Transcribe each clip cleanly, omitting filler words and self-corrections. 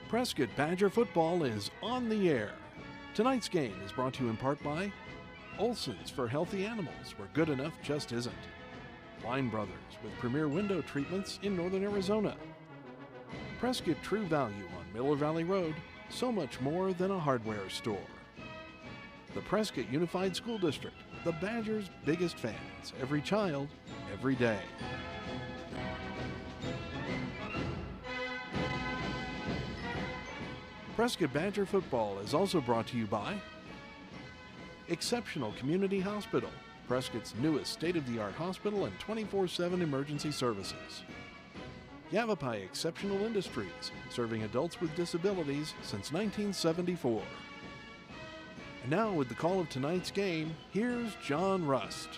Prescott Badger football is on the air. Tonight's game is brought to you in part by Olson's for healthy animals where good enough just isn't. Line Brothers with premier window treatments in northern Arizona. Prescott True Value on Miller Valley Road, so much more than a hardware store. The Prescott Unified School District, the Badgers' biggest fans, every child, every day. Prescott Badger football is also brought to you by Exceptional Community Hospital, Prescott's newest state-of-the-art hospital and 24/7 emergency services. Yavapai Exceptional Industries, serving adults with disabilities since 1974. And now with the call of tonight's game, here's John Rust.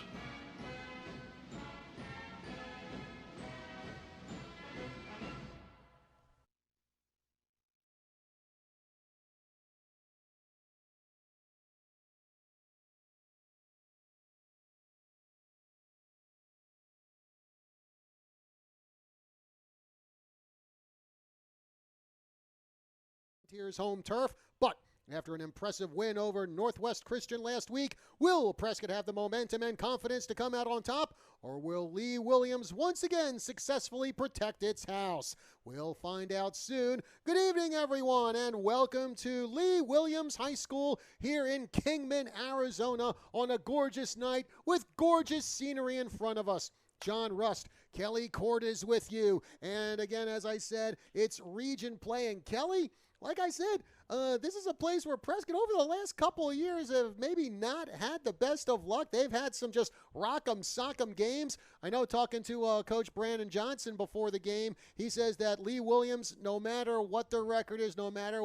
Here's home turf, but after an impressive win over Northwest Christian last week, will Prescott have the momentum and confidence to come out on top, or will Lee Williams once again successfully protect its house? We'll find out soon. Good evening, everyone, and welcome to Lee Williams High School here in Kingman, Arizona, on a gorgeous night with gorgeous scenery in front of us. John Rust, Kelly Court is with you, and again, as I said, it's region play. And Kelly, like I said, this is a place where Prescott over the last couple of years have maybe not had the best of luck. They've had some just rock'em sock'em games. I know talking to Coach Brandon Johnson before the game, he says that Lee Williams, no matter what their record is, no matter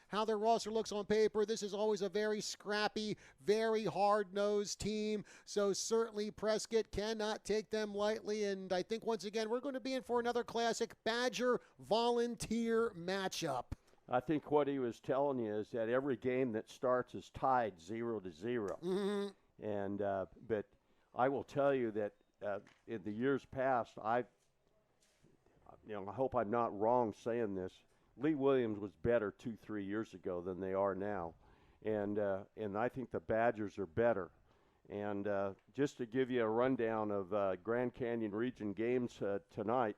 how their roster looks on paper, this is always a very scrappy, very hard-nosed team. So certainly Prescott cannot take them lightly. And I think once again, we're going to be in for another classic Badger Volunteer matchup. I think what he was telling you is that every game that starts is tied 0-0. Mm-hmm. And but I will tell you that in the years past, I hope I'm not wrong saying this. Lee Williams was better 2-3 years ago than they are now, and I think the Badgers are better. And just to give you a rundown of Grand Canyon Region games tonight.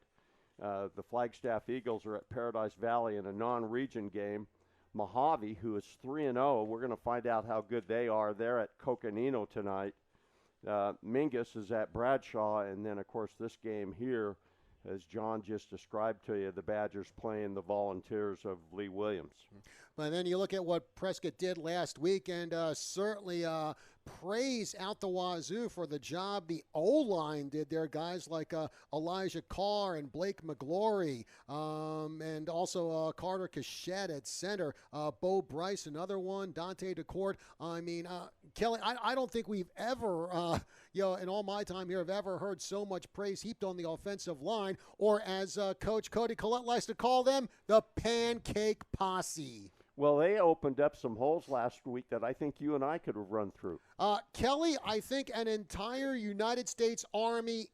The Flagstaff Eagles are at Paradise Valley in a non-region game. Mojave, who is 3-0, we're going to find out how good they are. They're at Coconino tonight. Mingus is at Bradshaw, and then, of course, this game here, as John just described to you, the Badgers playing the Volunteers of Lee Williams. But then you look at what Prescott did last week, and certainly praise out the wazoo for the job the O-line did there. Guys like Elijah Carr and Blake McGlory, and also Carter Cachette at center. Bo Bryce, another one. Dante DeCourt. I mean, Kelly, I don't think we've ever, in all my time here, have ever heard so much praise heaped on the offensive line, or as Coach Cody Collette likes to call them, the Pancake Posse. Well, they opened up some holes last week that I think you and I could have run through. Kelly, I think an entire United States Army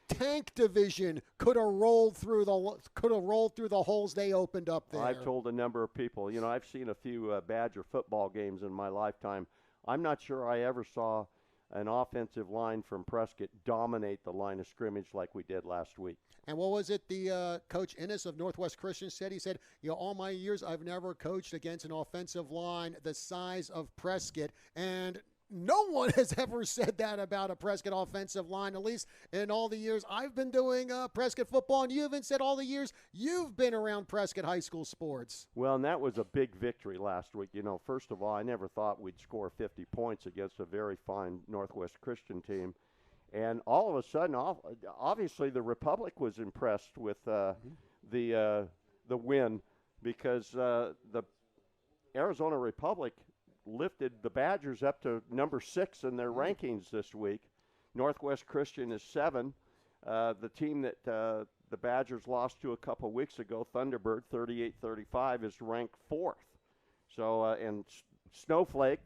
tank division could have rolled through the holes they opened up there. I've told a number of people. I've seen a few Badger football games in my lifetime. I'm not sure I ever saw an offensive line from Prescott dominate the line of scrimmage like we did last week. And what was it the Coach Innes of Northwest Christian said? He said, all my years I've never coached against an offensive line the size of Prescott. And no one has ever said that about a Prescott offensive line, at least in all the years I've been doing Prescott football. And you haven't said all the years you've been around Prescott high school sports. Well, and that was a big victory last week. First of all, I never thought we'd score 50 points against a very fine Northwest Christian team. And all of a sudden, obviously, the Republic was impressed with the win, because the Arizona Republic lifted the Badgers up to number 6 in their rankings this week. Northwest Christian is 7. The team that the Badgers lost to a couple weeks ago, Thunderbird, 38-35, is ranked 4th. So, and Snowflake,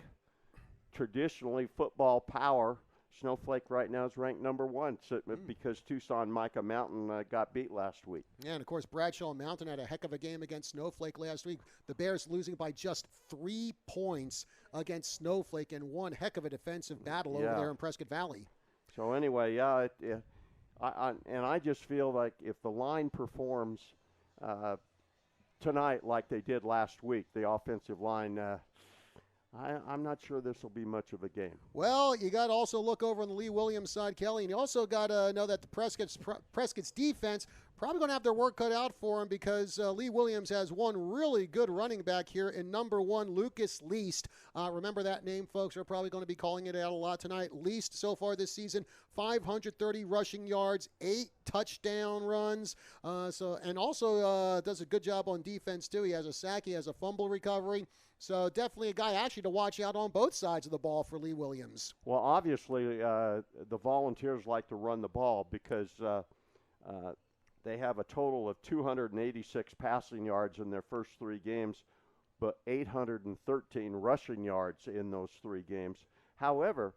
traditionally football power, Snowflake right now is ranked number 1 because Tucson Micah Mountain got beat last week. Yeah, and of course, Bradshaw Mountain had a heck of a game against Snowflake last week. The Bears losing by just 3 points against Snowflake in one heck of a defensive battle over there in Prescott Valley. So anyway, I just feel like if the line performs tonight like they did last week, the offensive line, I'm not sure this will be much of a game. Well, you got to also look over on the Lee Williams side, Kelly, and you also got to know that the Prescott's defense probably going to have their work cut out for him because Lee Williams has one really good running back here in number 1, Lucas Least. Remember that name, folks. We're probably going to be calling it out a lot tonight. Least so far this season, 530 rushing yards, 8 touchdown runs. And also does a good job on defense, too. He has a sack. He has a fumble recovery. So definitely a guy actually to watch out on both sides of the ball for Lee Williams. Well, obviously, the Volunteers like to run the ball because they have a total of 286 passing yards in their first 3 games, but 813 rushing yards in those 3 games. However,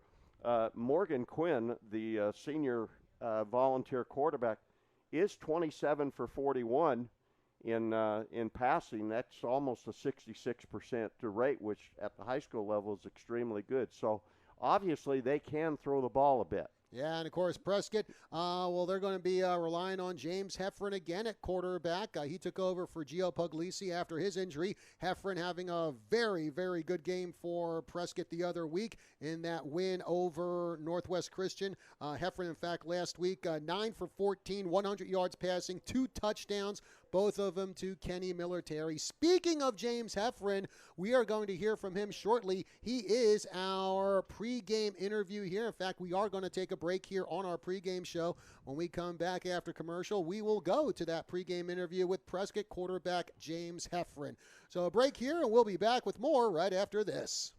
Morgan Quinn, the senior Volunteer quarterback, is 27 for 41 in passing. That's almost a 66% rate, which at the high school level is extremely good. So obviously they can throw the ball a bit. Yeah, and of course, Prescott, they're going to be relying on James Heffron again at quarterback. He took over for Gio Puglisi after his injury. Heffron having a very, very good game for Prescott the other week in that win over Northwest Christian. Heffron, in fact, last week, 9 for 14, 100 yards passing, 2 touchdowns, both of them to Kenny Military. Speaking of James Heffron, we are going to hear from him shortly. He is our pregame interview here. In fact, we are going to take a break here on our pregame show. When we come back after commercial, we will go to that pregame interview with Prescott quarterback James Heffron. So a break here, and we'll be back with more right after this.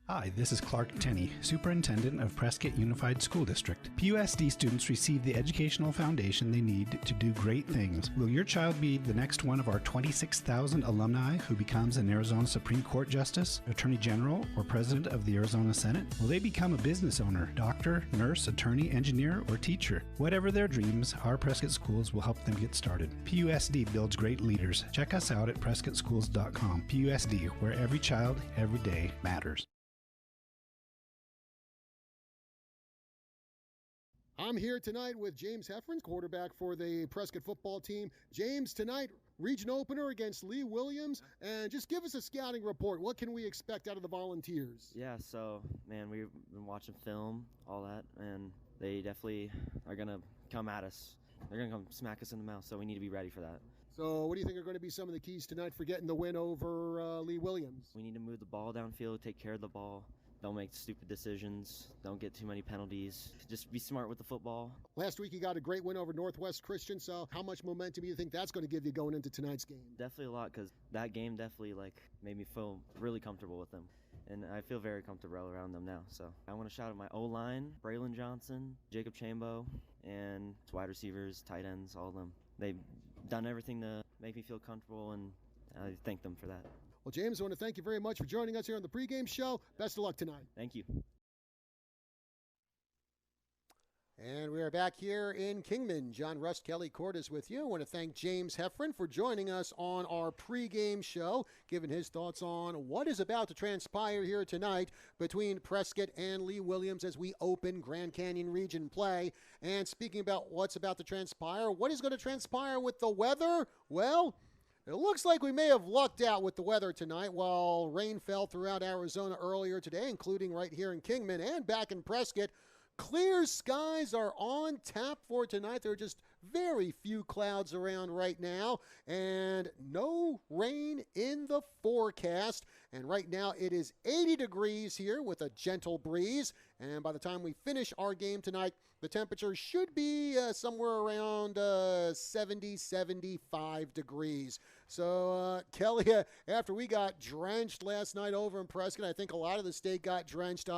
Hi, this is Clark Tenney, Superintendent of Prescott Unified School District. PUSD students receive the educational foundation they need to do great things. Will your child be the next one of our 26,000 alumni who becomes an Arizona Supreme Court Justice, Attorney General, or President of the Arizona Senate? Will they become a business owner, doctor, nurse, attorney, engineer, or teacher? Whatever their dreams, our Prescott schools will help them get started. PUSD builds great leaders. Check us out at PrescottSchools.com. PUSD, where every child, every day matters. I'm here tonight with James Heffron, quarterback for the Prescott football team. James, tonight, region opener against Lee Williams, and just give us a scouting report. What can we expect out of the Volunteers? Yeah, so, man, we've been watching film, all that, and they definitely are going to come at us. They're going to come smack us in the mouth, so we need to be ready for that. So what do you think are going to be some of the keys tonight for getting the win over Lee Williams? We need to move the ball downfield, take care of the ball. Don't make stupid decisions. Don't get too many penalties. Just be smart with the football. Last week you got a great win over Northwest Christian, so how much momentum do you think that's going to give you going into tonight's game? Definitely a lot, because that game definitely made me feel really comfortable with them. And I feel very comfortable around them now. So I want to shout out my O-line, Braylon Johnson, Jacob Chambo, and wide receivers, tight ends, all of them. They've done everything to make me feel comfortable, and I thank them for that. Well, James, I want to thank you very much for joining us here on the pregame show. Best of luck tonight. Thank you. And we are back here in Kingman. John Russ Kelly Court is with you. I want to thank James Heffron for joining us on our pregame show, giving his thoughts on what is about to transpire here tonight between Prescott and Lee Williams as we open Grand Canyon Region play. And speaking about what's about to transpire, what is going to transpire with the weather? Well, it looks like we may have lucked out with the weather tonight. While rain fell throughout Arizona earlier today, including right here in Kingman and back in Prescott, clear skies are on tap for tonight. There are just very few clouds around right now, and no rain in the forecast. And right now it is 80 degrees here with a gentle breeze. And by the time we finish our game tonight, the temperature should be somewhere around 70, 75 degrees. So, Kelly, after we got drenched last night over in Prescott, I think a lot of the state got drenched.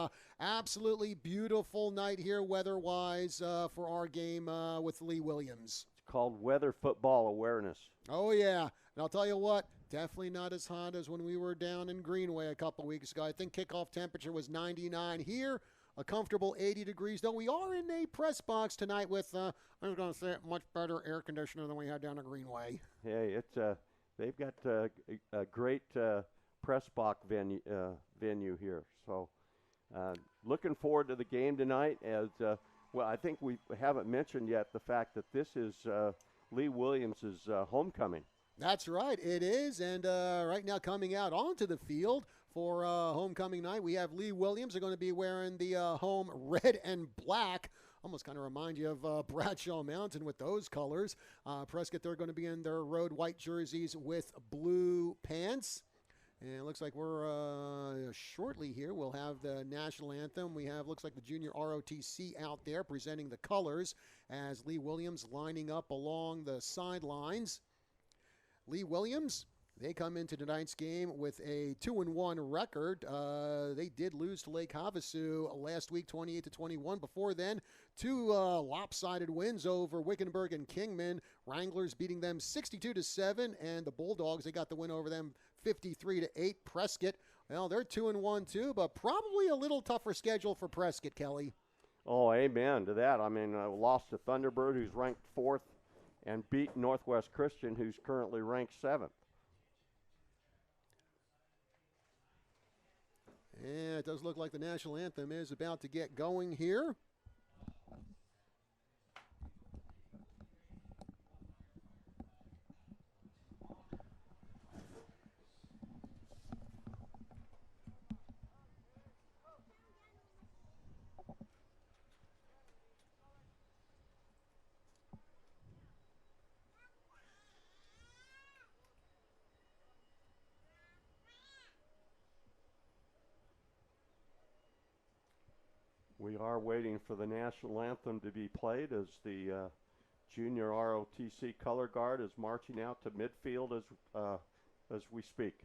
Absolutely beautiful night here weather-wise for our game with Lee Williams. It's called weather football awareness. Oh, yeah. And I'll tell you what, definitely not as hot as when we were down in Greenway a couple weeks ago. I think kickoff temperature was 99 here. a comfortable 80 degrees, though we are in a press box tonight with, I was going to say, much better air conditioner than we had down at Greenway. Hey, they've got a great press box venue here. So looking forward to the game tonight. As well, I think we haven't mentioned yet the fact that this is Lee Williams' homecoming. That's right, it is. And right now coming out onto the field for homecoming night, we have Lee Williams. They're going to be wearing the home red and black. Almost kind of remind you of Bradshaw Mountain with those colors. Prescott, they're going to be in their road white jerseys with blue pants. And it looks like we're shortly here. We'll have the national anthem. We have, looks like the junior ROTC out there presenting the colors as Lee Williams lining up along the sidelines. Lee Williams, they come into tonight's game with a 2-1 record. They did lose to Lake Havasu last week, 28-21. Before then, two lopsided wins over Wickenburg and Kingman. Wranglers beating them 62-7, and the Bulldogs, they got the win over them 53-8. Prescott, well, they're 2-1 too, but probably a little tougher schedule for Prescott, Kelly. Oh, amen to that. I mean, lost to Thunderbird, who's ranked 4th, and beat Northwest Christian, who's currently ranked 7th. And it does look like the national anthem is about to get going here. We are waiting for the national anthem to be played as the junior ROTC color guard is marching out to midfield as we speak.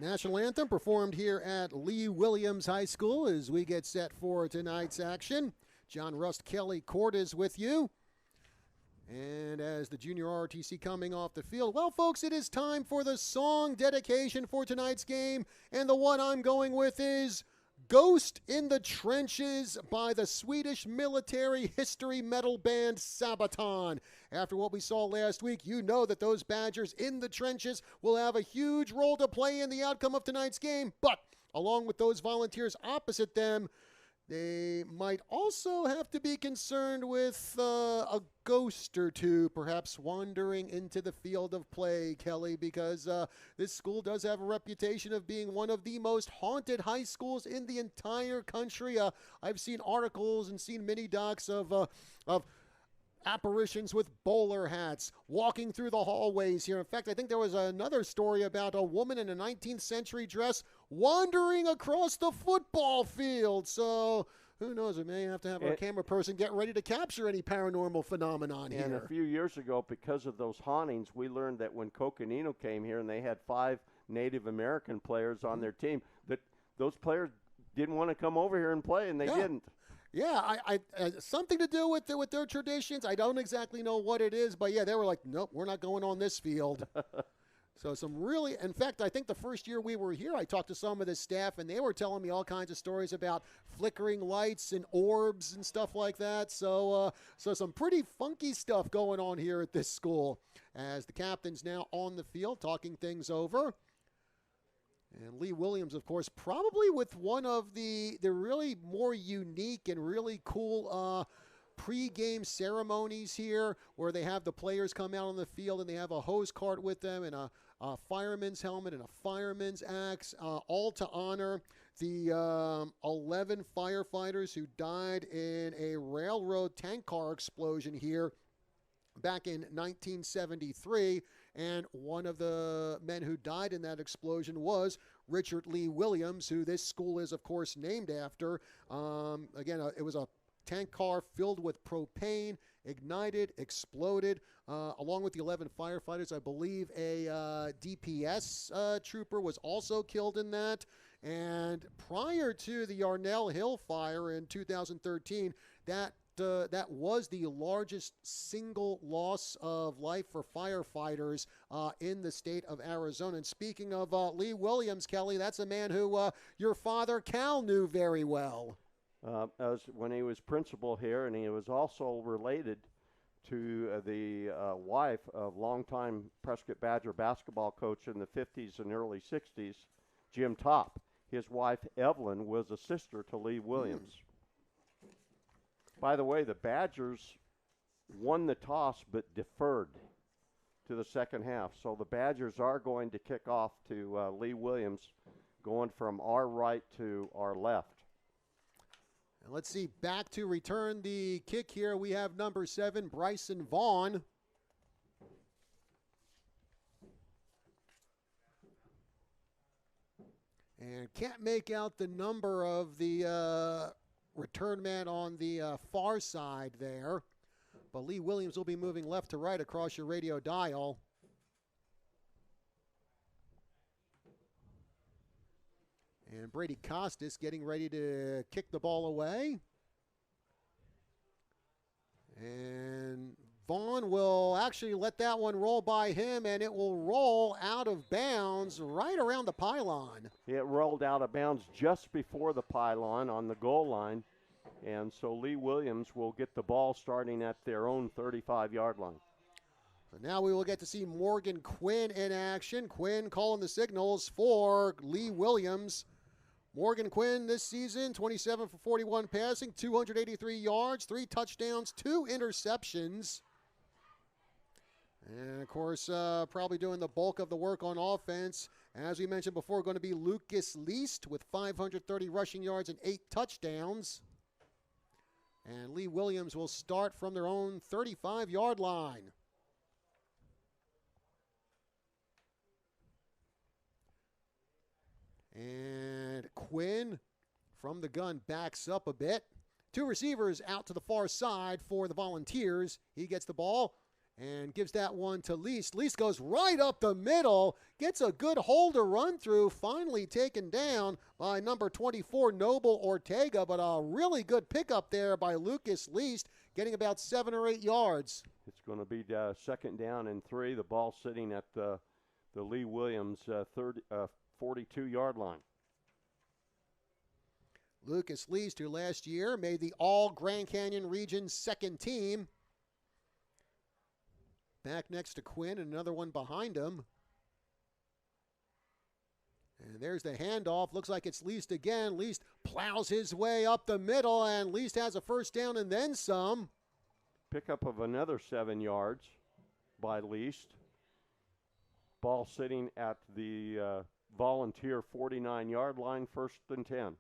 National anthem performed here at Lee Williams High School as we get set for tonight's action. John Rust Kelly Court is with you. And as the junior ROTC coming off the field, well, folks, it is time for the song dedication for tonight's game. And the one I'm going with is Ghost in the Trenches by the Swedish military history metal band Sabaton. After what we saw last week, you know that those Badgers in the trenches will have a huge role to play in the outcome of tonight's game. But along with those volunteers opposite them, they might also have to be concerned with a ghost or two perhaps wandering into the field of play, Kelly, because this school does have a reputation of being one of the most haunted high schools in the entire country. I've seen articles and seen mini docs of apparitions with bowler hats walking through the hallways here. In fact, I think there was another story about a woman in a 19th century dress wandering across the football field. So who knows, we may have to have our camera person get ready to capture any paranormal phenomenon here. And a few years ago, because of those hauntings, we learned that when Coconino came here and they had 5 Native American players on their team, that those players didn't want to come over here and play, and they didn't. Yeah, I something to do with their traditions. I don't exactly know what it is, but yeah, they were like, nope, we're not going on this field. So some really, in fact, I think the first year we were here, I talked to some of the staff, and they were telling me all kinds of stories about flickering lights and orbs and stuff like that. So some pretty funky stuff going on here at this school. As the captain's now on the field talking things over. And Lee Williams, of course, probably with one of the really more unique and really cool pre-game ceremonies here, where they have the players come out on the field and they have a hose cart with them and a fireman's helmet and a fireman's axe, all to honor the 11 firefighters who died in a railroad tank car explosion here back in 1973. And one of the men who died in that explosion was Richard Lee Williams, who this school is, of course, named after. Again, it was a tank car filled with propane, ignited, exploded, along with the 11 firefighters. I believe a DPS trooper was also killed in that. And prior to the Yarnell Hill fire in 2013, that was the largest single loss of life for firefighters in the state of Arizona. And speaking of Lee Williams, Kelly, that's a man who your father, Cal, knew very well. When he was principal here, and he was also related to the wife of longtime Prescott Badger basketball coach in the 50s and early 60s, Jim Topp. His wife, Evelyn, was a sister to Lee Williams. By the way, the Badgers won the toss but deferred to the second half. So the Badgers are going to kick off to Lee Williams, going from our right to our left. And let's see, back to return the kick here. We have number 7, Bryson Vaughn. And can't make out the number of the return man on the far side there. But Lee Williams will be moving left to right across your radio dial. And Brady Costas getting ready to kick the ball away. And Vaughn will actually let that one roll by him, and it will roll out of bounds right around the pylon. It rolled out of bounds just before the pylon on the goal line. And so Lee Williams will get the ball starting at their own 35-yard line. So now we will get to see Morgan Quinn in action. Quinn calling the signals for Lee Williams. Morgan Quinn this season, 27 for 41 passing, 283 yards, 3 touchdowns, 2 interceptions. And, of course, probably doing the bulk of the work on offense. As we mentioned before, going to be Lucas Least with 530 rushing yards and 8 touchdowns. And Lee Williams will start from their own 35-yard line. And Quinn from the gun backs up a bit. 2 receivers out to the far side for the Volunteers. He gets the ball and gives that one to Least. Least goes right up the middle, gets a good hole to run through, finally taken down by number 24, Noble Ortega, but a really good pickup there by Lucas Least, getting about 7 or 8 yards. It's going to be second down and 3. The ball sitting at the Lee Williams 42-yard line. Lucas Least, who last year made the All-Grand Canyon Region second team. Back next to Quinn, and another one behind him. And there's the handoff. Looks like it's Least again. Least plows his way up the middle, and Least has a first down and then some. Pickup of another 7 yards by Least. Ball sitting at the Volunteer 49-yard line, first and 10.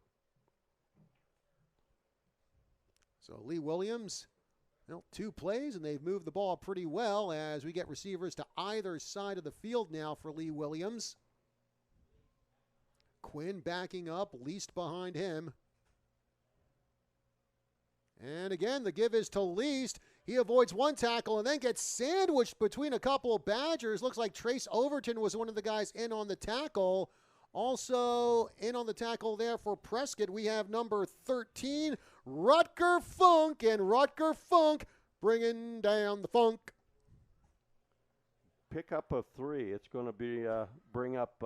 So Lee Williams Well, 2 plays, and they've moved the ball pretty well as we get receivers to either side of the field now for Lee Williams. Quinn backing up, least behind him. And again, the give is to Least. He avoids one tackle and then gets sandwiched between a couple of Badgers. Looks like Trace Overton was one of the guys in on the tackle. Also in on the tackle there for Prescott, we have number 13, Rutger Funk. And Rutger Funk bringing down the funk. Pickup of 3. It's going to be bring up,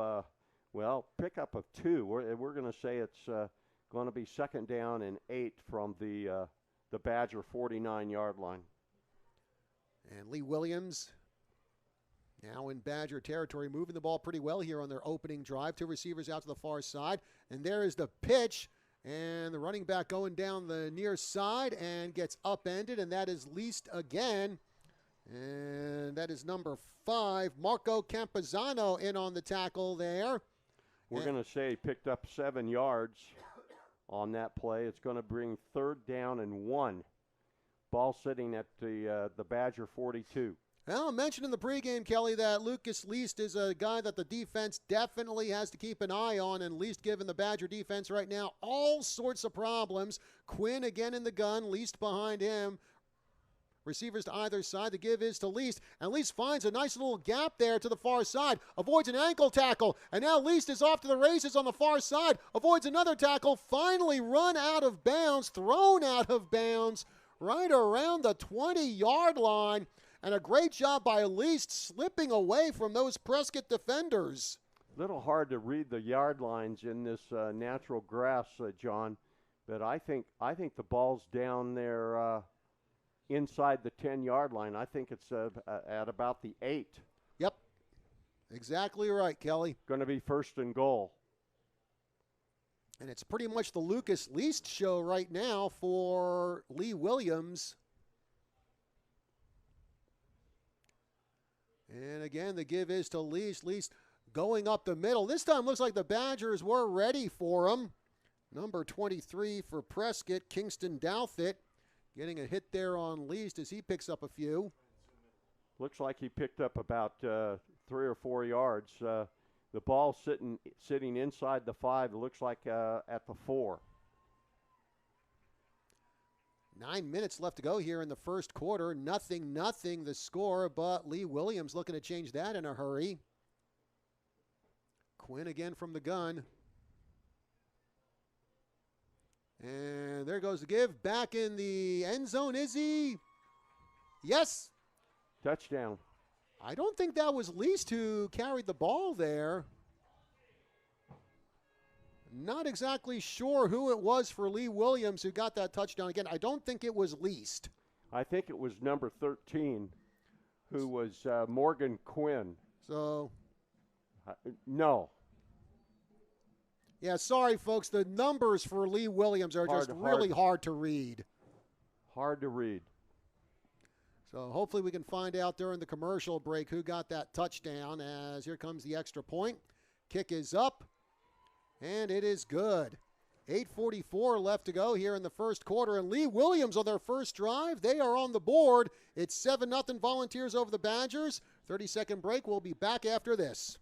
pickup of 2. We're going to say it's going to be 2nd down and 8 from the Badger 49-yard line. And Lee Williams now in Badger territory, moving the ball pretty well here on their opening drive. 2 receivers out to the far side. And there is the pitch. And the running back going down the near side and gets upended. And that is Least again. And that is number 5, Marco Campazano in on the tackle there. We're going to say he picked up 7 yards on that play. It's going to bring 3rd down and 1. Ball sitting at the Badger 42. Well, I mentioned in the pregame, Kelly, that Lucas Least is a guy that the defense definitely has to keep an eye on, and Least giving the Badger defense right now all sorts of problems. Quinn again in the gun, Least behind him. Receivers to either side. The give is to Least, and Least finds a nice little gap there to the far side. Avoids an ankle tackle, and now Least is off to the races on the far side. Avoids another tackle. Finally run out of bounds, thrown out of bounds right around the 20-yard line. And a great job by Least slipping away from those Prescott defenders. A little hard to read the yard lines in this natural grass, John, but I think the ball's down there inside the 10-yard line. I think it's at about the 8. Yep, exactly right, Kelly. Going to be 1st and goal. And it's pretty much the Lucas Least show right now for Lee Williams. And again, the give is to Least. Least going up the middle. This time looks like the Badgers were ready for him. Number 23 for Prescott, Kingston Douthit, getting a hit there on Least as he picks up a few. Looks like he picked up about 3 or 4 yards. The ball sitting inside the 5. It looks like at the 4. 9 minutes left to go here in the first quarter. 0-0 the score, but Lee Williams looking to change that in a hurry. Quinn again from the gun. And there goes the give. Back in the end zone, is he? Yes. Touchdown. I don't think that was Least who carried the ball there. Not exactly sure who it was for Lee Williams who got that touchdown. Again, I don't think it was Least. I think it was number 13, who was Morgan Quinn. So. No. Yeah, sorry, folks. The numbers for Lee Williams are just really hard to read. Hard to read. So hopefully we can find out during the commercial break who got that touchdown, as here comes the extra point. Kick is up, and it is good. 8:44 left to go here in the first quarter, and Lee Williams on their first drive. They are on the board. It's 7-0 Volunteers over the Badgers. 30-second break. We'll be back after this.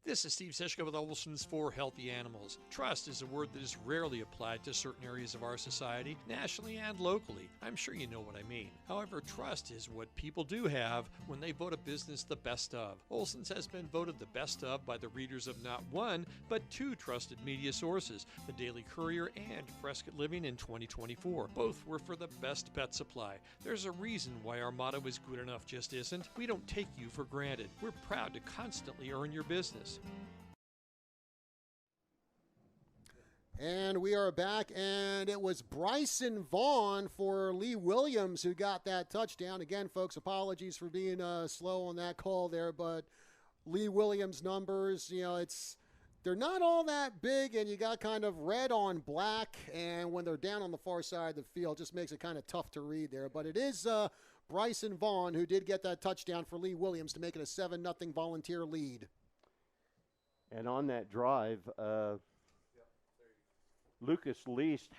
This is Steve Seshka with Olson's for Healthy Animals. Trust is a word that is rarely applied to certain areas of our society, nationally and locally. I'm sure you know what I mean. However, trust is what people do have when they vote a business the best of. Olson's has been voted the best of by the readers of not one, but 2 trusted media sources, the Daily Courier and Prescott Living in 2024. Both were for the best pet supply. There's a reason why our motto is good enough just isn't. We don't take you for granted. We're proud to constantly earn your business. And we are back, and it was Bryson Vaughn for Lee Williams who got that touchdown. Again, folks, apologies for being slow on that call there, but Lee Williams' numbers, they're not all that big, and you got kind of red on black, and when they're down on the far side of the field, just makes it kind of tough to read there. But it is Bryson Vaughn who did get that touchdown for Lee Williams to make it a 7-0 Volunteer lead. And on that drive, Lucas Least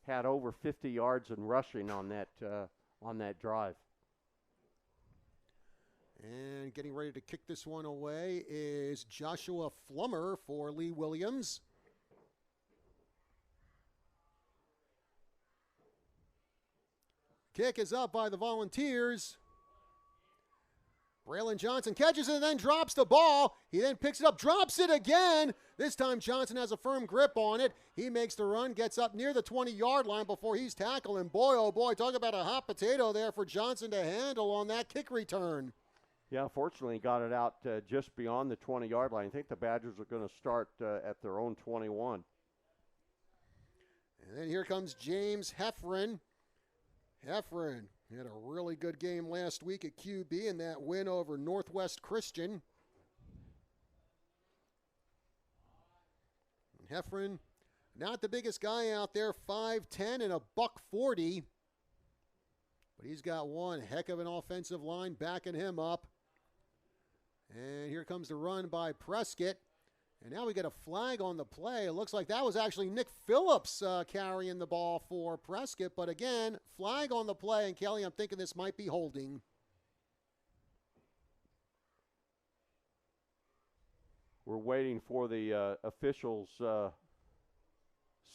had over 50 yards in rushing on that drive. And getting ready to kick this one away is Joshua Flummer for Lee Williams. Kick is up by the Volunteers. Braylon Johnson catches it and then drops the ball. He then picks it up, drops it again. This time Johnson has a firm grip on it. He makes the run, gets up near the 20-yard line before he's tackled. And boy, oh boy, talk about a hot potato there for Johnson to handle on that kick return. Yeah, fortunately he got it out just beyond the 20-yard line. I think the Badgers are going to start at their own 21. And then here comes James Heffron. Heffron had a really good game last week at QB in that win over Northwest Christian. Heffron, not the biggest guy out there, 5'10" and a $140. But he's got one heck of an offensive line backing him up. And here comes the run by Prescott. And now we get a flag on the play. It looks like that was actually Nick Phillips carrying the ball for Prescott. But again, flag on the play. And Kelly, I'm thinking this might be holding. We're waiting for the officials'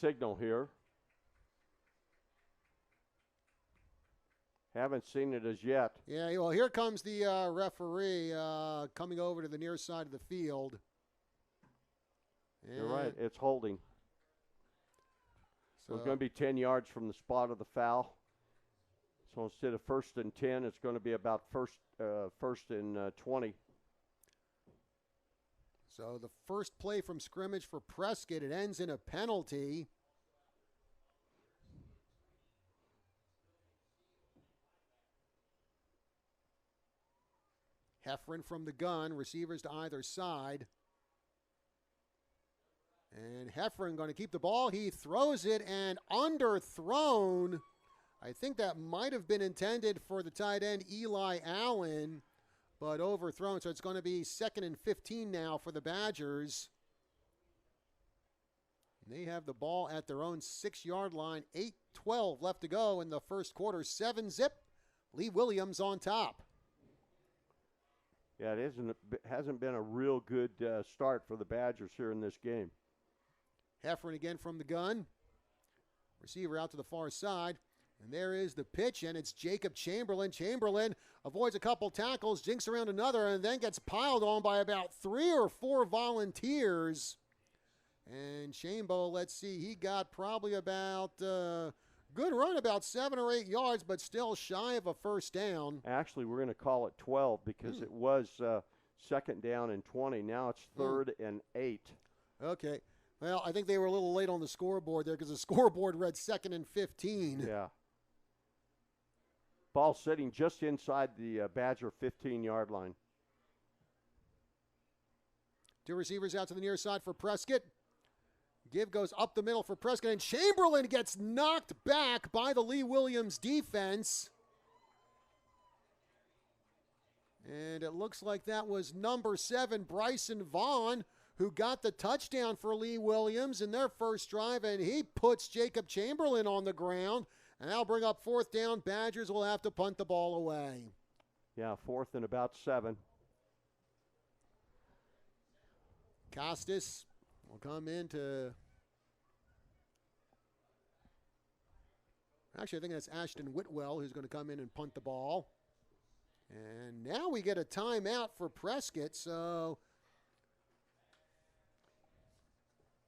signal here. Haven't seen it as yet. Yeah, well, here comes the referee coming over to the near side of the field. You're right, it's holding. So it's going to be 10 yards from the spot of the foul. So instead of 1st and 10, it's going to be about first and 20. So the first play from scrimmage for Prescott, it ends in a penalty. Heffron from the gun, receivers to either side. And Heffron going to keep the ball. He throws it and underthrown. I think that might have been intended for the tight end Eli Allen, but overthrown. So it's going to be 2nd and 15 now for the Badgers. And they have the ball at their own 6-yard line. 8:12 left to go in the first quarter. 7-zip. Lee Williams on top. Yeah, it hasn't been a real good start for the Badgers here in this game. Heffron again from the gun. Receiver out to the far side. And there is the pitch, and it's Jacob Chamberlain. Chamberlain avoids a couple tackles, jinks around another, and then gets piled on by about 3 or 4 Volunteers. And Chambo, let's see, he got probably about, good run, about 7 or 8 yards, but still shy of a first down. Actually, we're going to call it 12 because it was 2nd down and 20. Now it's 3rd and 8. Okay. Well, I think they were a little late on the scoreboard there because the scoreboard read 2nd and 15. Yeah. Ball sitting just inside the Badger 15-yard line. 2 receivers out to the near side for Prescott. Give goes up the middle for Prescott, and Chamberlain gets knocked back by the Lee Williams defense. And it looks like that was number 7, Bryson Vaughn, who got the touchdown for Lee Williams in their first drive, and he puts Jacob Chamberlain on the ground, and that'll bring up 4th down. Badgers will have to punt the ball away. Yeah, 4th and about 7. Costas will come into... Actually, I think that's Ashton Whitwell who's going to come in and punt the ball. And now we get a timeout for Prescott, so...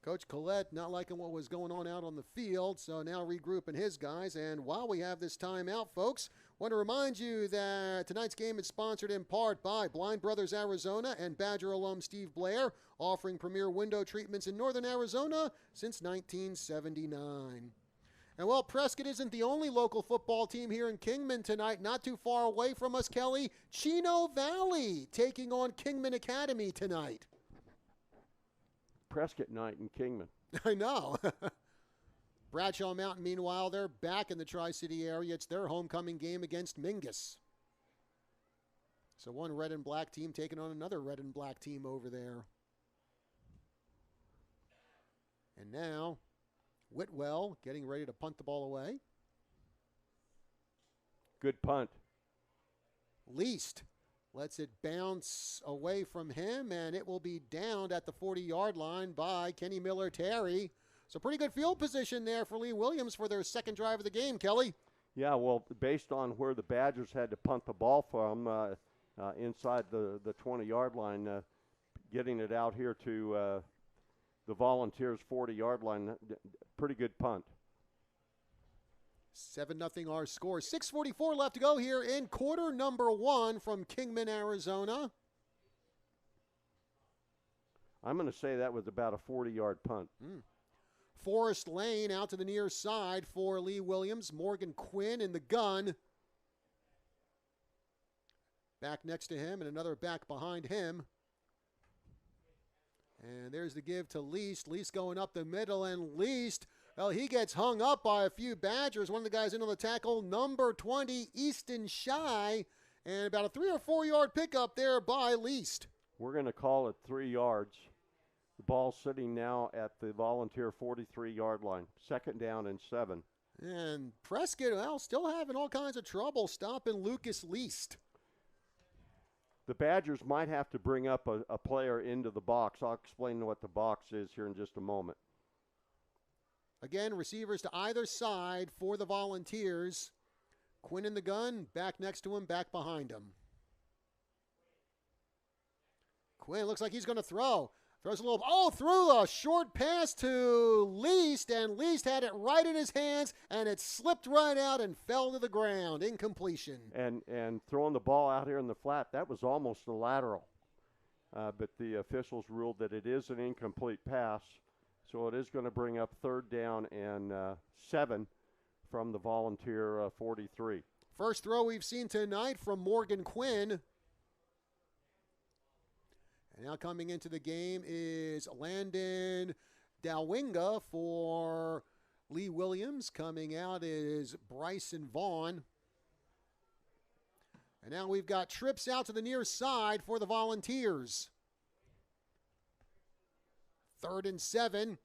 Coach Collette not liking what was going on out on the field, so now regrouping his guys. And while we have this timeout, folks, want to remind you that tonight's game is sponsored in part by Blind Brothers Arizona and Badger alum Steve Blair, offering premier window treatments in northern Arizona since 1979. And well, Prescott isn't the only local football team here in Kingman tonight. Not too far away from us, Kelly. Chino Valley taking on Kingman Academy tonight. Prescott night in Kingman. I know. Bradshaw Mountain, meanwhile, they're back in the Tri-City area. It's their homecoming game against Mingus. So one red and black team taking on another red and black team over there. And now Whitwell getting ready to punt the ball away. Good punt. Least lets it bounce away from him, and it will be downed at the 40-yard line by Kenny Miller-Terry. So pretty good field position there for Lee Williams for their second drive of the game, Kelly. Yeah, well, based on where the Badgers had to punt the ball from inside the 20-yard line, getting it out here to the Volunteers' 40-yard line, pretty good punt. 7-0 our score. 6:44 left to go here in quarter number 1 from Kingman, Arizona. I'm going to say that was about a 40-yard punt. Forest Lane out to the near side for Lee Williams. Morgan Quinn in the gun. Back next to him and another back behind him. And there's the give to Least. Least going up the middle, and Least, well, he gets hung up by a few Badgers. One of the guys in on the tackle, number 20, Easton Shy. And about a 3 or 4 yard pickup there by Least. We're going to call it 3 yards. The ball sitting now at the Volunteer 43-yard line. 2nd down and 7. And Prescott, well, still having all kinds of trouble stopping Lucas Least. The Badgers might have to bring up a player into the box. I'll explain what the box is here in just a moment. Again, receivers to either side for the Volunteers. Quinn in the gun, back next to him, back behind him. Quinn looks like he's going to throw. Throws a little, through a short pass to Least, and Least had it right in his hands, and it slipped right out and fell to the ground. Incompletion. And throwing the ball out here in the flat, that was almost a lateral. But the officials ruled that it is an incomplete pass, so it is going to bring up 3rd down and 7 from the Volunteer 43. First throw we've seen tonight from Morgan Quinn. And now coming into the game is Landon Dowinga for Lee Williams. Coming out is Bryson Vaughn. And now we've got trips out to the near side for the Volunteers. 3rd and 7.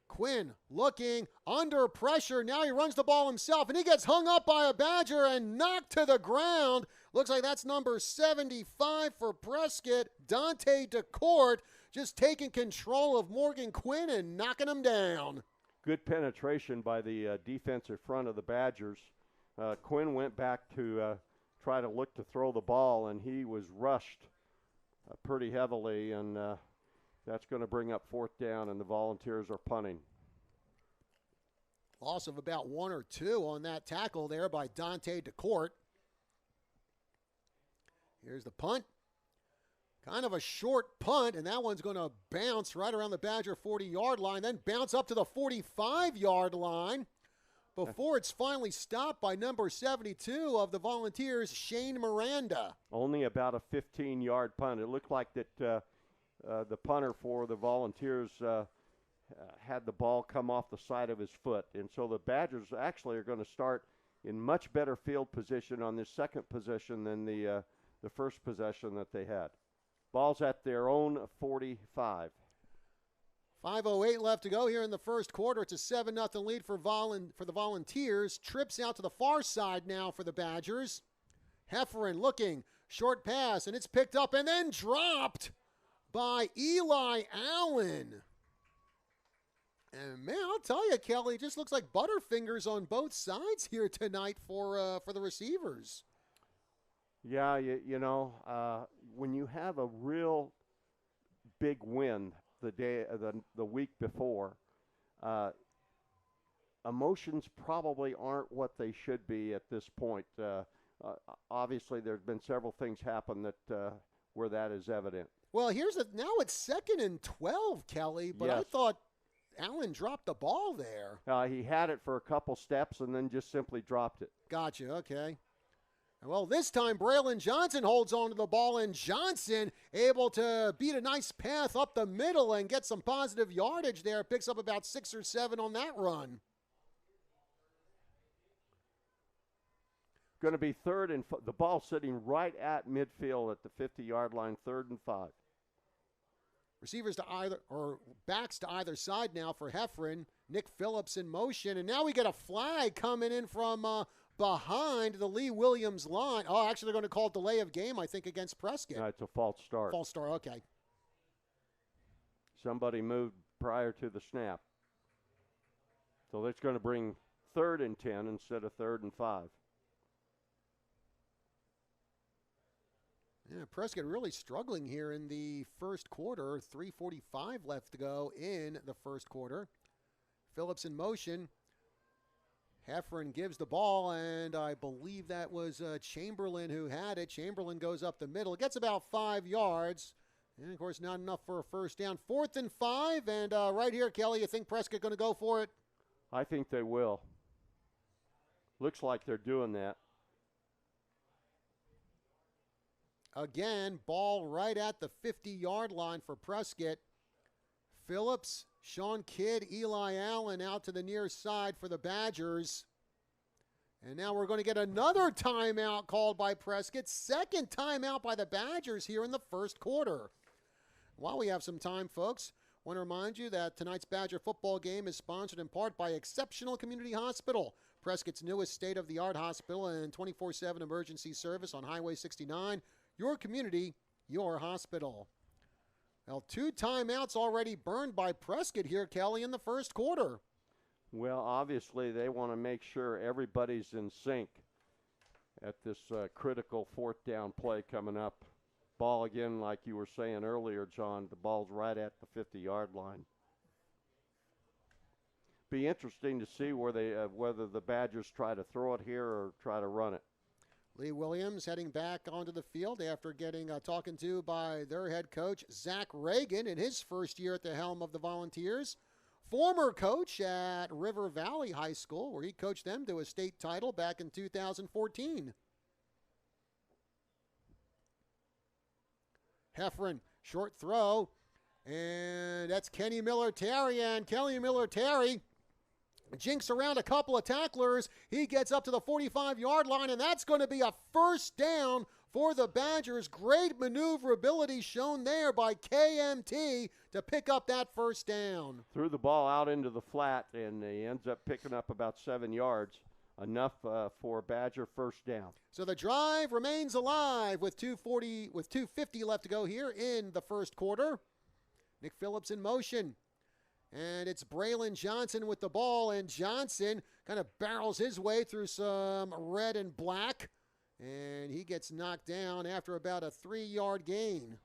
Quinn looking under pressure. Now he runs the ball himself, and he gets hung up by a Badger and knocked to the ground. Looks like that's number 75 for Prescott. Dante DeCourt just taking control of Morgan Quinn and knocking him down. Good penetration by the defensive front of the Badgers. Quinn went back to try to look to throw the ball, and he was rushed pretty heavily, and that's going to bring up 4th down, and the Volunteers are punting. Loss of about 1 or 2 on that tackle there by Dante DeCourt. Here's the punt. Kind of a short punt, and that one's going to bounce right around the Badger 40-yard line, then bounce up to the 45-yard line before it's finally stopped by number 72 of the Volunteers, Shane Miranda. Only about a 15-yard punt. It looked like that the punter for the Volunteers had the ball come off the side of his foot. And so the Badgers actually are going to start in much better field position on this second possession than the first possession that they had. Ball's at their own 45. 5:08 left to go here in the first quarter. It's a 7-0 lead for the Volunteers. Trips out to the far side now for the Badgers. Hefferon looking, short pass, and it's picked up and then dropped by Eli Allen. And man, I'll tell you, Kelly, it just looks like Butterfingers on both sides here tonight for the receivers. Yeah, you know, when you have a real big win the week before, emotions probably aren't what they should be at this point. Obviously, there's been several things happen that where that is evident. Well, now it's 2nd and 12, Kelly, but yes. I thought Allen dropped the ball there. He had it for a couple steps and then just simply dropped it. Gotcha, okay. Well, this time Braylon Johnson holds on to the ball, and Johnson able to beat a nice path up the middle and get some positive yardage there. Picks up about 6 or 7 on that run. Going to be 3rd and the ball sitting right at midfield at the 50-yard line, 3rd and 5. Receivers to either, or backs to either side now for Heffron. Nick Phillips in motion. And now we get a flag coming in from behind the Lee Williams line. Oh, actually, they're going to call delay of game, I think, against Prescott. No, it's a false start. False start, okay. Somebody moved prior to the snap. So that's going to bring 3rd and 10 instead of 3rd and 5. Yeah, Prescott really struggling here in the first quarter. 3:45 left to go in the first quarter. Phillips in motion. Heffron gives the ball, and I believe that was Chamberlain who had it. Chamberlain goes up the middle. Gets about 5 yards. And, of course, not enough for a first down. 4th and 5, and right here, Kelly, you think Prescott going to go for it? I think they will. Looks like they're doing that. Again, ball right at the 50-yard line for Prescott. Phillips, Sean Kidd, Eli Allen out to the near side for the Badgers. And now we're going to get another timeout called by Prescott. Second timeout by the Badgers here in the first quarter. While we have some time, folks, I want to remind you that tonight's Badger football game is sponsored in part by Exceptional Community Hospital, Prescott's newest state-of-the-art hospital and 24/7 emergency service on Highway 69. Your community, your hospital. Well, 2 timeouts already burned by Prescott here, Kelly, in the first quarter. Well, obviously they want to make sure everybody's in sync at this critical 4th down play coming up. Ball again, like you were saying earlier, John, the ball's right at the 50-yard line. Be interesting to see whether the Badgers try to throw it here or try to run it. Lee Williams heading back onto the field after getting talking to by their head coach, Zach Reagan, in his first year at the helm of the Volunteers. Former coach at River Valley High School, where he coached them to a state title back in 2014. Heffron, short throw, and that's Kenny Miller-Terry, and Kelly Miller-Terry jinks around a couple of tacklers. He gets up to the 45-yard line, and that's going to be a first down for the Badgers. Great maneuverability shown there by KMT to pick up that first down. Threw the ball out into the flat, and he ends up picking up about 7 yards. Enough for Badger first down. So the drive remains alive with 2:50 left to go here in the first quarter. Nick Phillips in motion. And it's Braylon Johnson with the ball, and Johnson kind of barrels his way through some red and black, and he gets knocked down after about a 3-yard gain.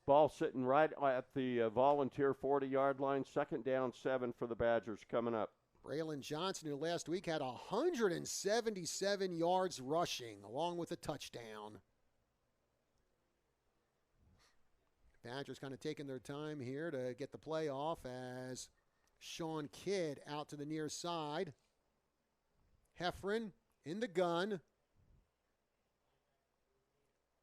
Ball sitting right at the Volunteer 40-yard line. 2nd down, 7 for the Badgers coming up. Braylon Johnson, who last week had 177 yards rushing, along with a touchdown. Badgers kind of taking their time here to get the play off as Sean Kidd out to the near side. Heffron in the gun.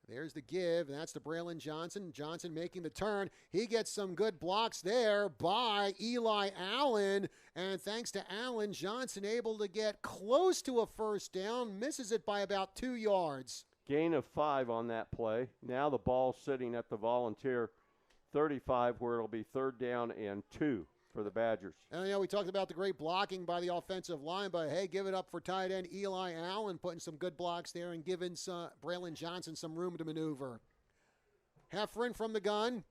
There's the give, and that's to Braylon Johnson. Johnson making the turn. He gets some good blocks there by Eli Allen. And thanks to Allen, Johnson able to get close to a first down. Misses it by about 2 yards. Gain of 5 on that play. Now the ball sitting at the Volunteer 35, where it'll be 3rd down and 2 for the Badgers. And we talked about the great blocking by the offensive line, but hey, give it up for tight end Eli Allen, putting some good blocks there and giving Braylon Johnson some room to maneuver. Heffron from the gun.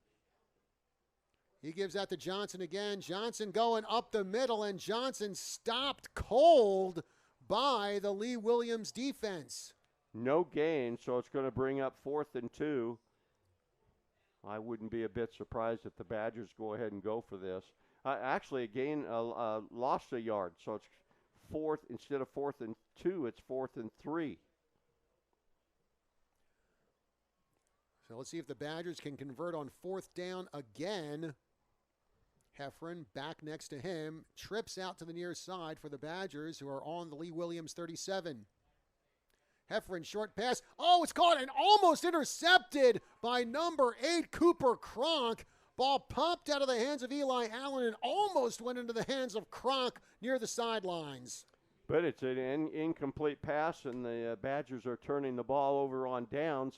He gives that to Johnson again. Johnson going up the middle, and Johnson stopped cold by the Lee Williams defense. No gain, so it's going to bring up 4th and 2. I wouldn't be a bit surprised if the Badgers go ahead and go for this. Actually, a gain lost a yard, so it's 4th instead of 4th and 2. It's 4th and 3. So let's see if the Badgers can convert on 4th down again. Heffron back next to him, trips out to the near side for the Badgers, who are on the Lee Williams 37. Heffron, short pass. Oh, it's caught and almost intercepted by number 8, Cooper Cronk. Ball popped out of the hands of Eli Allen and almost went into the hands of Cronk near the sidelines. But it's an incomplete pass, and the Badgers are turning the ball over on downs.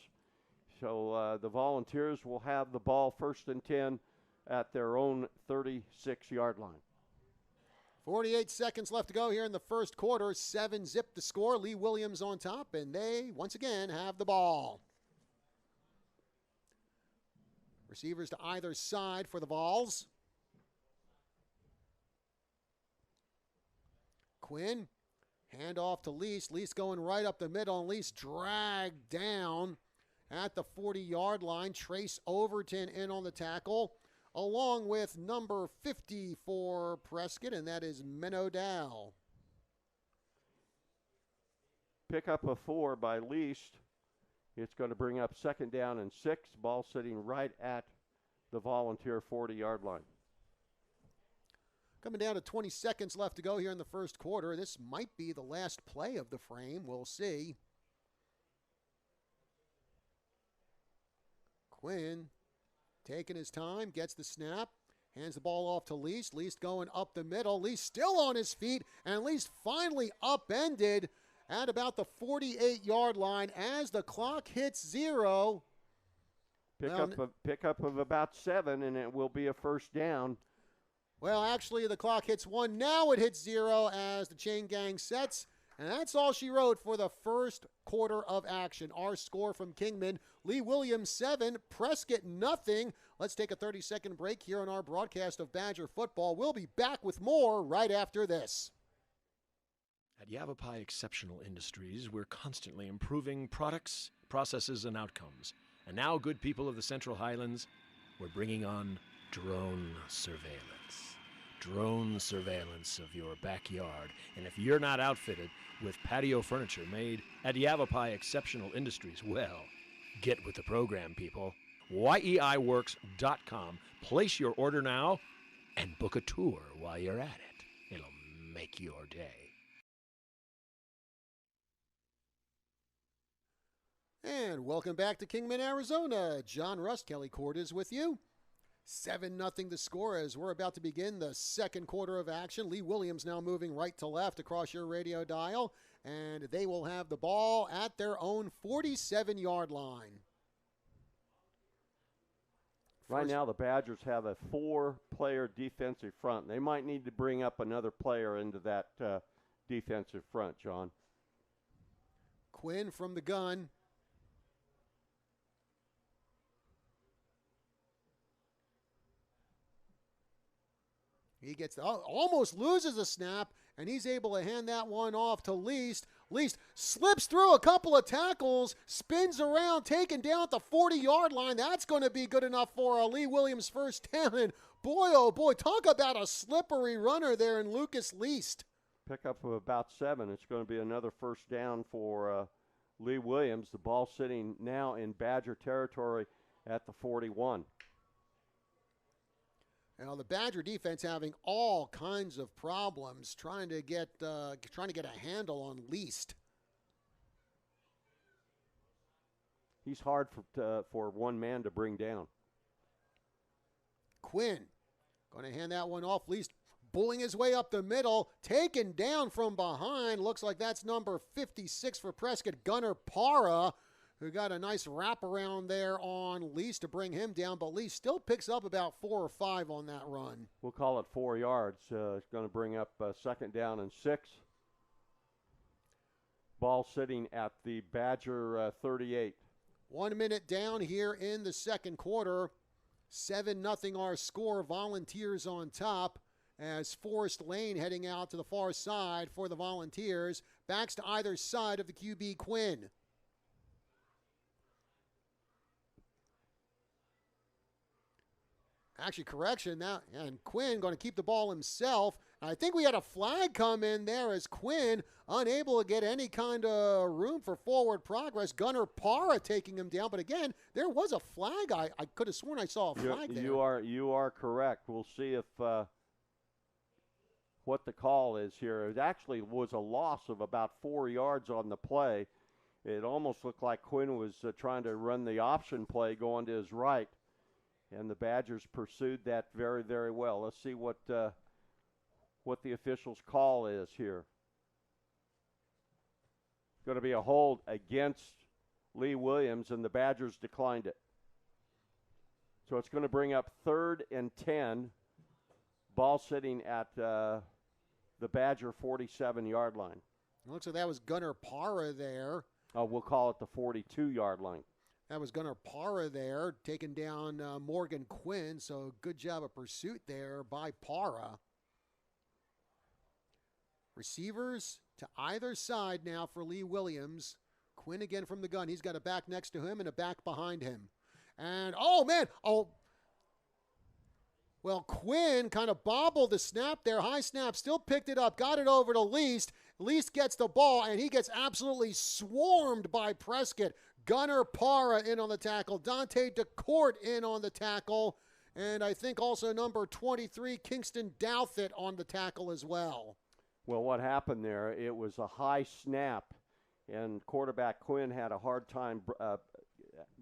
So the Volunteers will have the ball 1st and 10 at their own 36-yard line. 48 seconds left to go here in the first quarter. 7-zip the score. Lee Williams on top, and they, once again, have the ball. Receivers to either side for the Vols. Quinn, handoff to Least. Least going right up the middle, and Least dragged down at the 40-yard line. Trace Overton in on the tackle, along with number 50 for Prescott, and that is Menno Dow. Pick up a 4 by Least. It's going to bring up 2nd down and 6. Ball sitting right at the Volunteer 40-yard line. Coming down to 20 seconds left to go here in the first quarter. This might be the last play of the frame. We'll see. Quinn taking his time, gets the snap, hands the ball off to Least. Least going up the middle. Least still on his feet, and Least finally upended at about the 48-yard line as the clock hits 0. Pick up of about 7, and it will be a 1st down. Well, actually, the clock hits 1. Now it hits 0 as the chain gang sets. And that's all she wrote for the first quarter of action. Our score from Kingman, Lee Williams 7, Prescott nothing. Let's take a 30-second break here on our broadcast of Badger football. We'll be back with more right after this. At Yavapai Exceptional Industries, we're constantly improving products, processes, and outcomes. And now, good people of the Central Highlands, we're bringing on drone surveillance. Drone surveillance of your backyard. And if you're not outfitted with patio furniture made at Yavapai Exceptional Industries, well, get with the program, people. YEIWorks.com. Place your order now and book a tour while you're at it. It'll make your day. And welcome back to Kingman, Arizona. John Rust, Kelly Cord is with you. 7-0 the score as we're about to begin the second quarter of action. Lee Williams now moving right to left across your radio dial, and they will have the ball at their own 47-yard line. Right now the Badgers have a 4-player defensive front. They might need to bring up another player into that defensive front, John. Quinn from the gun. He gets almost loses a snap, and he's able to hand that one off to Least. Least slips through a couple of tackles, spins around, taken down at the 40-yard line. That's going to be good enough for a Lee Williams first down. And boy, oh boy, talk about a slippery runner there in Lucas Least. Pick up of about 7. It's going to be another 1st down for Lee Williams. The ball sitting now in Badger territory at the 41. Now the Badger defense having all kinds of problems trying to get a handle on Least. He's hard for one man to bring down. Quinn going to hand that one off. Least bullying his way up the middle, taken down from behind. Looks like that's number 56 for Prescott, Gunnar Para, who got a nice wraparound there on Least to bring him down, but Least still picks up about 4 or 5 on that run. We'll call it 4 yards. It's going to bring up 2nd down and 6. Ball sitting at the Badger 38. 1 minute down here in the second quarter. 7-0 our score. Volunteers on top as Forrest Lane heading out to the far side for the Volunteers. Backs to either side of the QB Quinn. Actually, correction now, and Quinn going to keep the ball himself. I think we had a flag come in there as Quinn unable to get any kind of room for forward progress. Gunnar Para taking him down, but again, there was a flag. I could have sworn I saw a flag there. You are correct. We'll see if what the call is here. It actually was a loss of about 4 yards on the play. It almost looked like Quinn was trying to run the option play going to his right. And the Badgers pursued that very, very well. Let's see what the officials' call is here. It's going to be a hold against Lee Williams, and the Badgers declined it. So it's going to bring up 3rd and 10, ball sitting at the Badger 47-yard line. It looks like that was Gunnar Parra there. We'll call it the 42-yard line. That was Gunnar Parra there, taking down Morgan Quinn. So good job of pursuit there by Parra. Receivers to either side now for Lee Williams. Quinn again from the gun. He's got a back next to him and a back behind him. And, oh, man. Oh, well, Quinn kind of bobbled the snap there. High snap, still picked it up, got it over to Least. Least gets the ball, and he gets absolutely swarmed by Prescott. Gunnar Parra in on the tackle. Dante DeCourt in on the tackle. And I think also number 23, Kingston Douthit on the tackle as well. Well, what happened there, it was a high snap, and quarterback Quinn had a hard time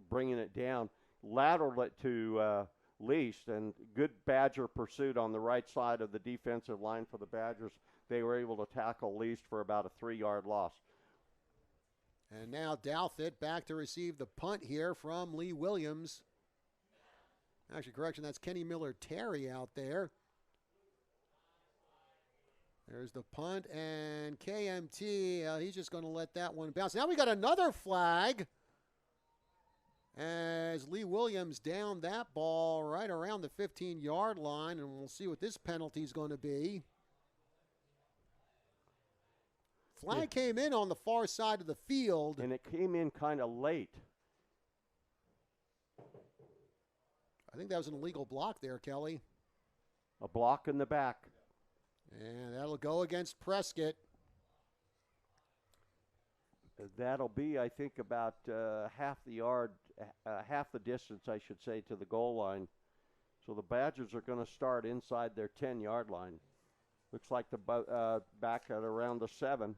bringing it down. Lateraled it to Least, and good Badger pursuit on the right side of the defensive line for the Badgers. They were able to tackle Least for about a 3-yard loss. And now Douthit back to receive the punt here from Lee Williams. Actually, correction, that's Kenny Miller-Terry out there. There's the punt, and KMT, he's just going to let that one bounce. Now we got another flag as Lee Williams downed that ball right around the 15-yard line, and we'll see what this penalty is going to be. Flag came in on the far side of the field. And it came in kind of late. I think that was an illegal block there, Kelly. A block in the back. And that'll go against Prescott. That'll be, I think, about half the distance, I should say, to the goal line. So the Badgers are going to start inside their 10-yard line. Looks like the back at around the 7.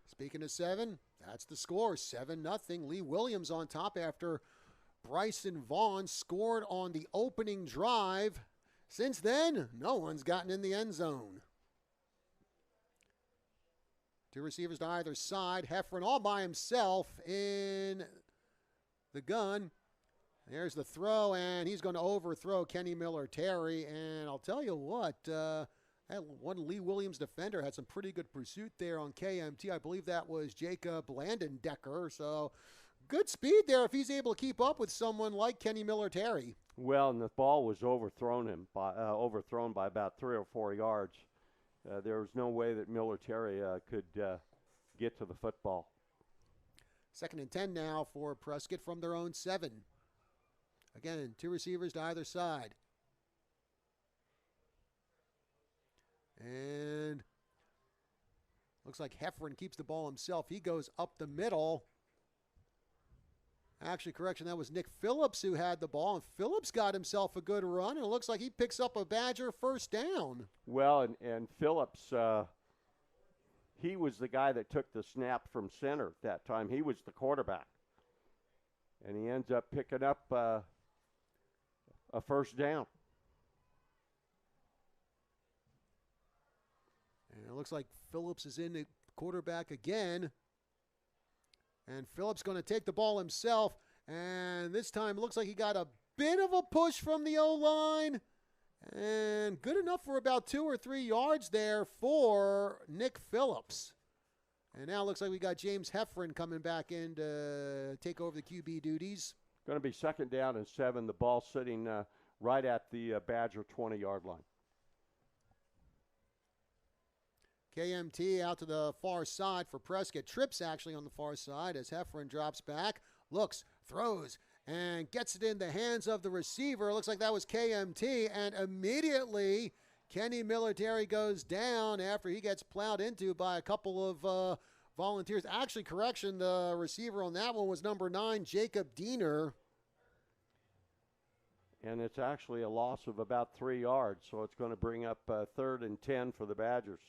Speaking of 7, that's the score, 7-0. Lee Williams on top after Bryson Vaughn scored on the opening drive. Since then, no one's gotten in the end zone. 2 receivers to either side. Heffron all by himself in the gun. There's the throw, and he's going to overthrow Kenny Miller-Terry. And I'll tell you what, that one Lee Williams defender had some pretty good pursuit there on KMT. I believe that was Jacob Landendecker. So good speed there if he's able to keep up with someone like Kenny Miller-Terry. Well, and the ball was overthrown by about 3 or 4 yards. There was no way that Miller-Terry could get to the football. 2nd and 10 now for Prescott from their own 7. Again, 2 receivers to either side. And looks like Heffron keeps the ball himself. He goes up the middle. Actually, correction, that was Nick Phillips who had the ball, and Phillips got himself a good run, and it looks like he picks up a Badger first down. Well, and Phillips, he was the guy that took the snap from center that time. He was the quarterback, and he ends up picking up a first down. And it looks like Phillips is in the quarterback again. And Phillips going to take the ball himself. And this time it looks like he got a bit of a push from the O-line. And good enough for about 2 or 3 yards there for Nick Phillips. And now it looks like we got James Heffron coming back in to take over the QB duties. Going to be 2nd down and 7. The ball sitting right at the Badger 20-yard line. KMT out to the far side for Prescott. Trips actually on the far side as Heffron drops back, looks, throws, and gets it in the hands of the receiver. Looks like that was KMT, and immediately Kenny Miller-Terry goes down after he gets plowed into by a couple of volunteers. Actually, correction, the receiver on that one was number 9, Jacob Diener. And it's actually a loss of about 3 yards, so it's going to bring up 3rd and 10 for the Badgers.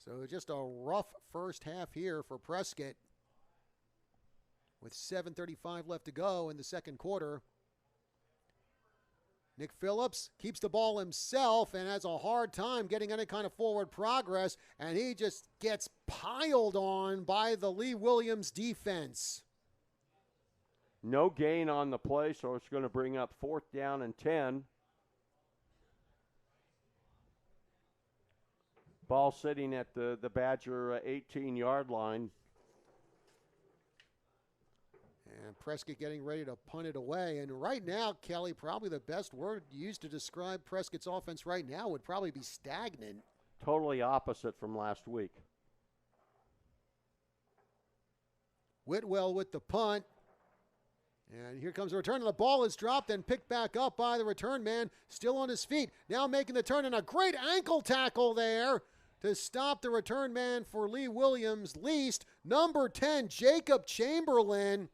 So just a rough first half here for Prescott with 7:35 left to go in the second quarter. Nick Phillips keeps the ball himself and has a hard time getting any kind of forward progress, and he just gets piled on by the Lee Williams defense. No gain on the play, so it's going to bring up 4th down and 10. Ball sitting at the Badger 18-yard line. And Prescott getting ready to punt it away. And right now, Kelly, probably the best word used to describe Prescott's offense right now would probably be stagnant. Totally opposite from last week. Whitwell with the punt. And here comes the return, and the ball is dropped and picked back up by the return man, still on his feet. Now making the turn, and a great ankle tackle there to stop the return man for Lee Williams. Least, number 10, Jacob Chamberlain.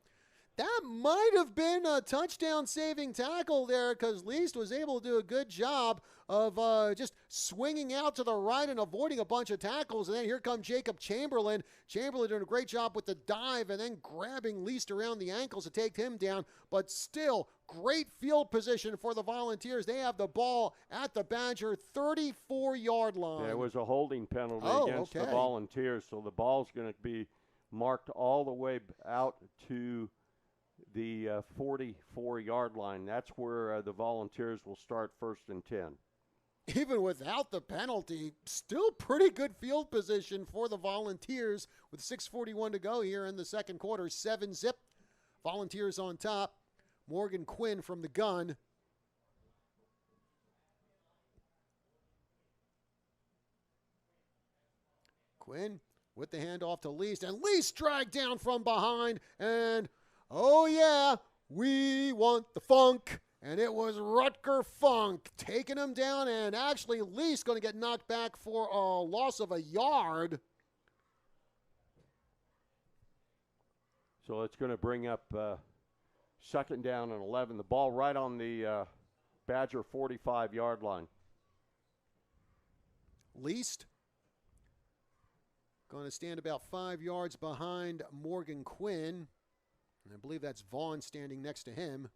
That might have been a touchdown-saving tackle there because Least was able to do a good job of just swinging out to the right and avoiding a bunch of tackles. And then here comes Jacob Chamberlain. Chamberlain doing a great job with the dive and then grabbing Least around the ankles to take him down. But still, great field position for the Volunteers. They have the ball at the Badger 34-yard line. There was a holding penalty against the Volunteers, so the ball's going to be marked all the way out to the 44-yard line. That's where the Volunteers will start 1st and 10. Even without the penalty, still pretty good field position for the Volunteers with 6:41 to go here in the second quarter. 7-zip. Volunteers on top. Morgan Quinn from the gun. Quinn with the handoff to Least, and Least dragged down from behind, and oh yeah, we want the funk. And it was Rutger Funk taking him down, and actually Least going to get knocked back for a loss of a yard. So it's going to bring up 2nd down and 11. The ball right on the Badger 45-yard line. Least going to stand about 5 yards behind Morgan Quinn. And I believe that's Vaughn standing next to him.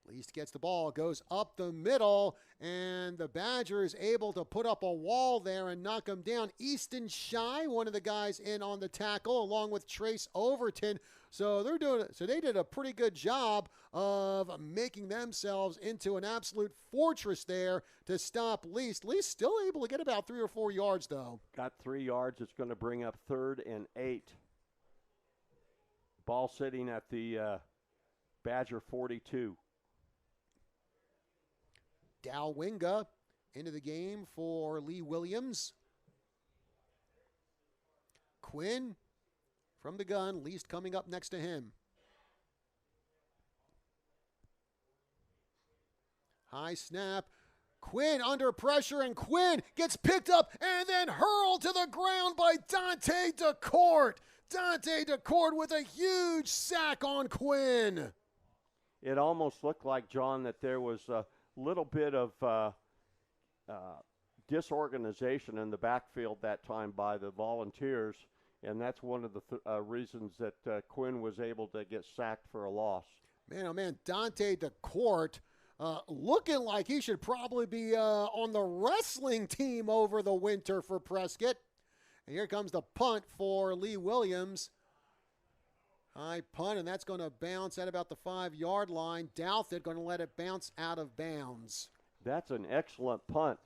Least gets the ball, goes up the middle, and the Badgers able to put up a wall there and knock him down. Easton Shy, one of the guys in on the tackle, along with Trace Overton. So they did a pretty good job of making themselves into an absolute fortress there to stop Least. Least still able to get about 3 or 4 yards, though. Got 3 yards. It's going to bring up 3rd and 8. Ball sitting at the Badger 42. Dalwinga into the game for Lee Williams. Quinn from the gun, Least coming up next to him. High snap. Quinn under pressure, and Quinn gets picked up and then hurled to the ground by Dante DeCourt. Dante DeCourt with a huge sack on Quinn. It almost looked like, John, that there was a little bit of disorganization in the backfield that time by the Volunteers, and that's one of the reasons that Quinn was able to get sacked for a loss. Man, oh man, Dante DeCourt looking like he should probably be on the wrestling team over the winter for Prescott. And here comes the punt for Lee Williams. High punt, and that's going to bounce at about the 5-yard line. Douthit going to let it bounce out of bounds. That's an excellent punt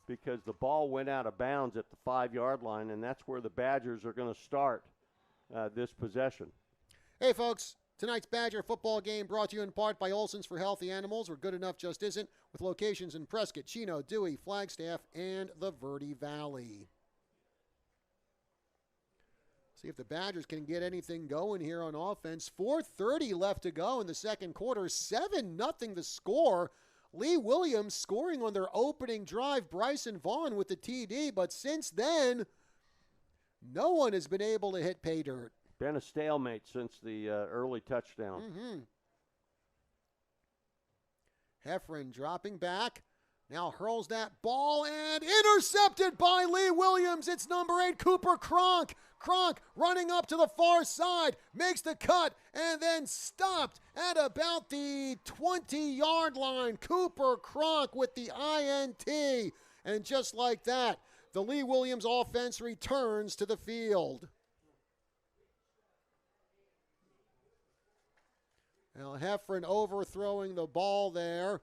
because the ball went out of bounds at the 5-yard line, and that's where the Badgers are going to start this possession. Hey, folks. Tonight's Badger football game brought to you in part by Olson's for Healthy Animals, where good enough just isn't, with locations in Prescott, Chino, Dewey, Flagstaff, and the Verde Valley. See if the Badgers can get anything going here on offense. 4:30 left to go in the second quarter. 7-0 the score. Lee Williams scoring on their opening drive. Bryson Vaughn with the TD. But since then, no one has been able to hit pay dirt. Been a stalemate since the early touchdown. Heffron dropping back. Now hurls that ball and intercepted by Lee Williams. It's number 8, Cooper Cronk. Kronk running up to the far side, makes the cut, and then stopped at about the 20-yard line. Cooper Kronk with the INT. And just like that, the Lee Williams offense returns to the field. Now Heffron overthrowing the ball there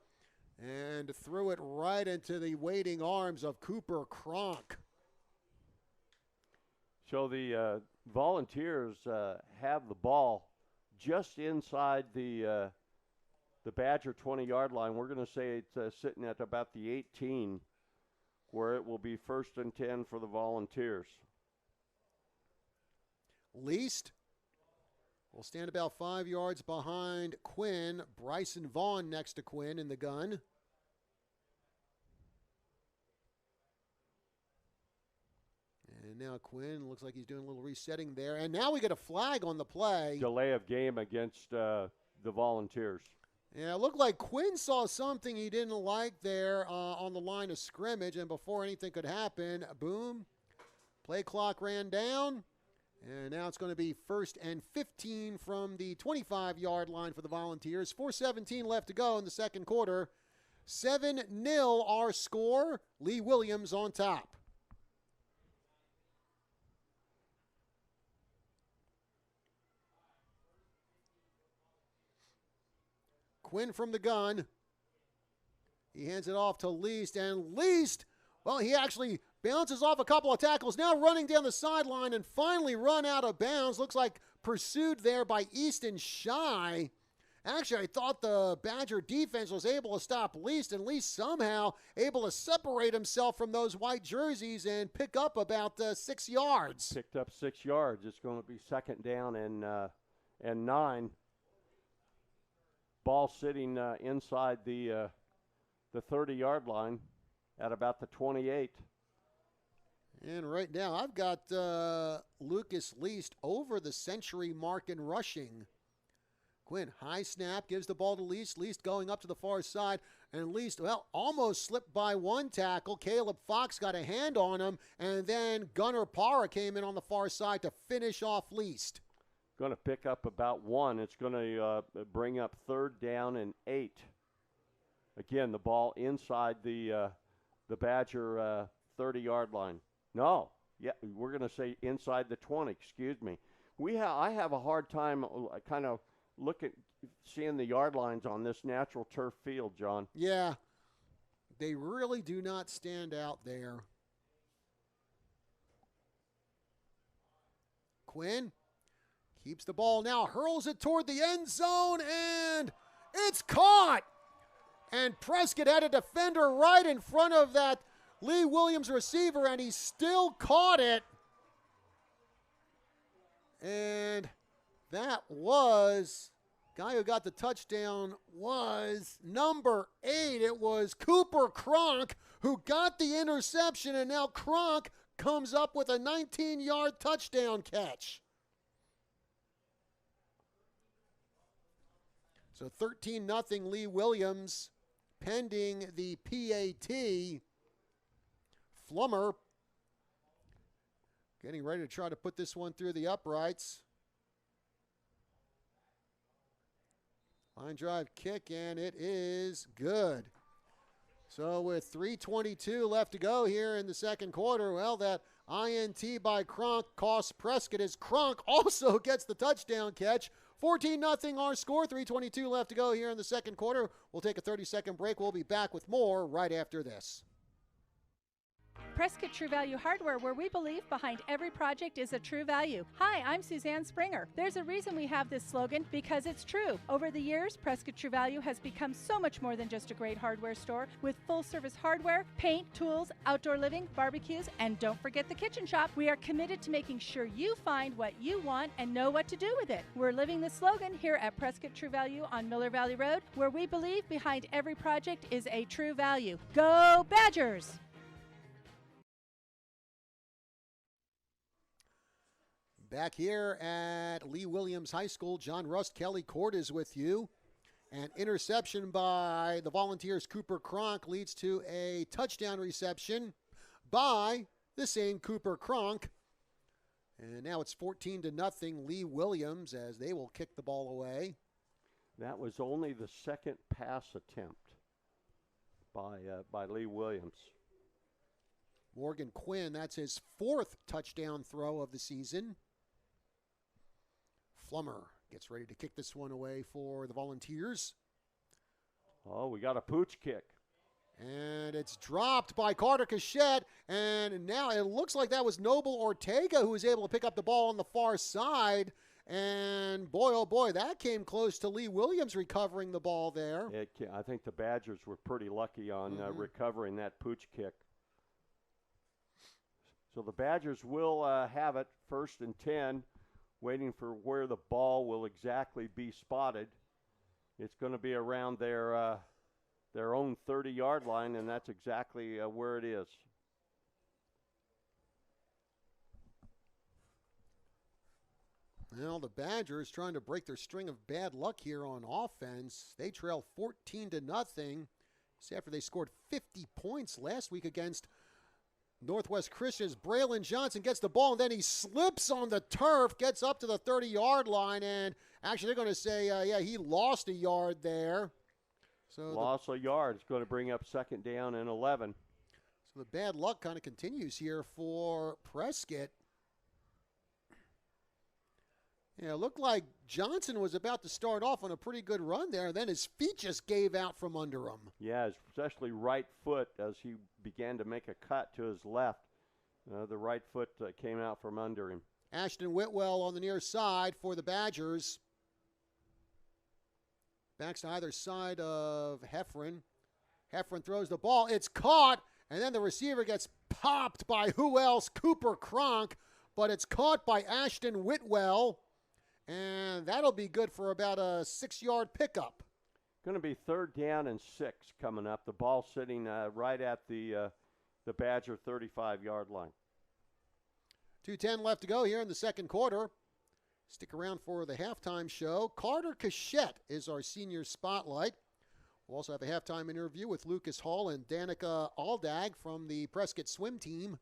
and threw it right into the waiting arms of Cooper Kronk. So the Volunteers have the ball just inside the Badger 20-yard line. We're going to say it's sitting at about the 18, where it will be 1st and 10 for the Volunteers. Least will stand about 5 yards behind Quinn. Bryson Vaughn next to Quinn in the gun. And now Quinn looks like he's doing a little resetting there. And now we get a flag on the play. Delay of game against the Volunteers. Yeah, it looked like Quinn saw something he didn't like there on the line of scrimmage. And before anything could happen, boom, play clock ran down. And now it's going to be 1st and 15 from the 25-yard line for the Volunteers. 4:17 left to go in the second quarter. 7-0 our score. Lee Williams on top. Quinn from the gun. He hands it off to Least, and Least, well, he actually bounces off a couple of tackles, now running down the sideline and finally run out of bounds. Looks like pursued there by Easton Shy. Actually, I thought the Badger defense was able to stop Least, and Least somehow able to separate himself from those white jerseys and pick up about 6 yards. Picked up 6 yards. It's going to be 2nd down and 9. Ball sitting inside the 30-yard line at about the 28. And right now I've got Lucas Least over the century mark in rushing. Quinn, high snap, gives the ball to Least. Least going up to the far side. And Least, well, almost slipped by one tackle. Caleb Fox got a hand on him. And then Gunnar Parra came in on the far side to finish off Least. Going to pick up about 1. It's going to bring up 3rd down and 8. Again, the ball inside the Badger 30-yard line. No, yeah, we're going to say inside the 20. Excuse me. I have a hard time kind of seeing the yard lines on this natural turf field, John. Yeah, they really do not stand out there. Quinn keeps the ball now, hurls it toward the end zone, and it's caught. And Prescott had a defender right in front of that Lee Williams receiver, and he still caught it. And that was, guy who got the touchdown was number 8. It was Cooper Kronk who got the interception, and now Kronk comes up with a 19-yard touchdown catch. So 13-0 Lee Williams, pending the PAT. Flummer getting ready to try to put this one through the uprights. Line drive kick, and it is good. So with 3:22 left to go here in the second quarter, well, that INT by Kronk costs Prescott as Kronk also gets the touchdown catch. 14-0 our score, 3:22 left to go here in the second quarter. We'll take a 30-second break. We'll be back with more right after this. Prescott True Value Hardware, where we believe behind every project is a true value. Hi, I'm Suzanne Springer. There's a reason we have this slogan, because it's true. Over the years, Prescott True Value has become so much more than just a great hardware store with full-service hardware, paint, tools, outdoor living, barbecues, and don't forget the kitchen shop. We are committed to making sure you find what you want and know what to do with it. We're living the slogan here at Prescott True Value on Miller Valley Road, where we believe behind every project is a true value. Go Badgers! Back here at Lee Williams High School, John Rust Kelly Court is with you. An interception by the Volunteers' Cooper Kronk leads to a touchdown reception by the same Cooper Kronk. And now it's 14-0 Lee Williams as they will kick the ball away. That was only the second pass attempt by Lee Williams. Morgan Quinn, that's his 4th touchdown throw of the season. Flummer gets ready to kick this one away for the Volunteers. Oh, we got a pooch kick. And it's dropped by Carter Cachette, and now it looks like that was Noble Ortega who was able to pick up the ball on the far side. And boy, oh boy, that came close to Lee Williams recovering the ball there. I think the Badgers were pretty lucky on recovering that pooch kick. So the Badgers will have it 1st and 10, waiting for where the ball will exactly be spotted. It's going to be around their own 30-yard line, and that's exactly where it is. Well, the Badgers trying to break their string of bad luck here on offense. They trail 14-0. This after they scored 50 points last week against Northwest Christian's. Braylon Johnson gets the ball, and then he slips on the turf, gets up to the 30-yard line, and actually they're going to say, yeah, he lost a yard there. So lost a yard. It's going to bring up 2nd down and 11. So the bad luck kind of continues here for Prescott. Yeah, it looked like Johnson was about to start off on a pretty good run there, and then his feet just gave out from under him. Yeah, especially right foot as he began to make a cut to his left. The right foot came out from under him. Ashton Whitwell on the near side for the Badgers. Backs to either side of Heffron. Heffron throws the ball. It's caught, and then the receiver gets popped by who else? Cooper Cronk, but it's caught by Ashton Whitwell. And that'll be good for about a 6-yard pickup. Going to be 3rd down and 6 coming up. The ball sitting right at the Badger 35-yard line. 2:10 left to go here in the second quarter. Stick around for the halftime show. Carter Cachette is our senior spotlight. We'll also have a halftime interview with Lucas Hall and Danica Aldag from the Prescott swim team.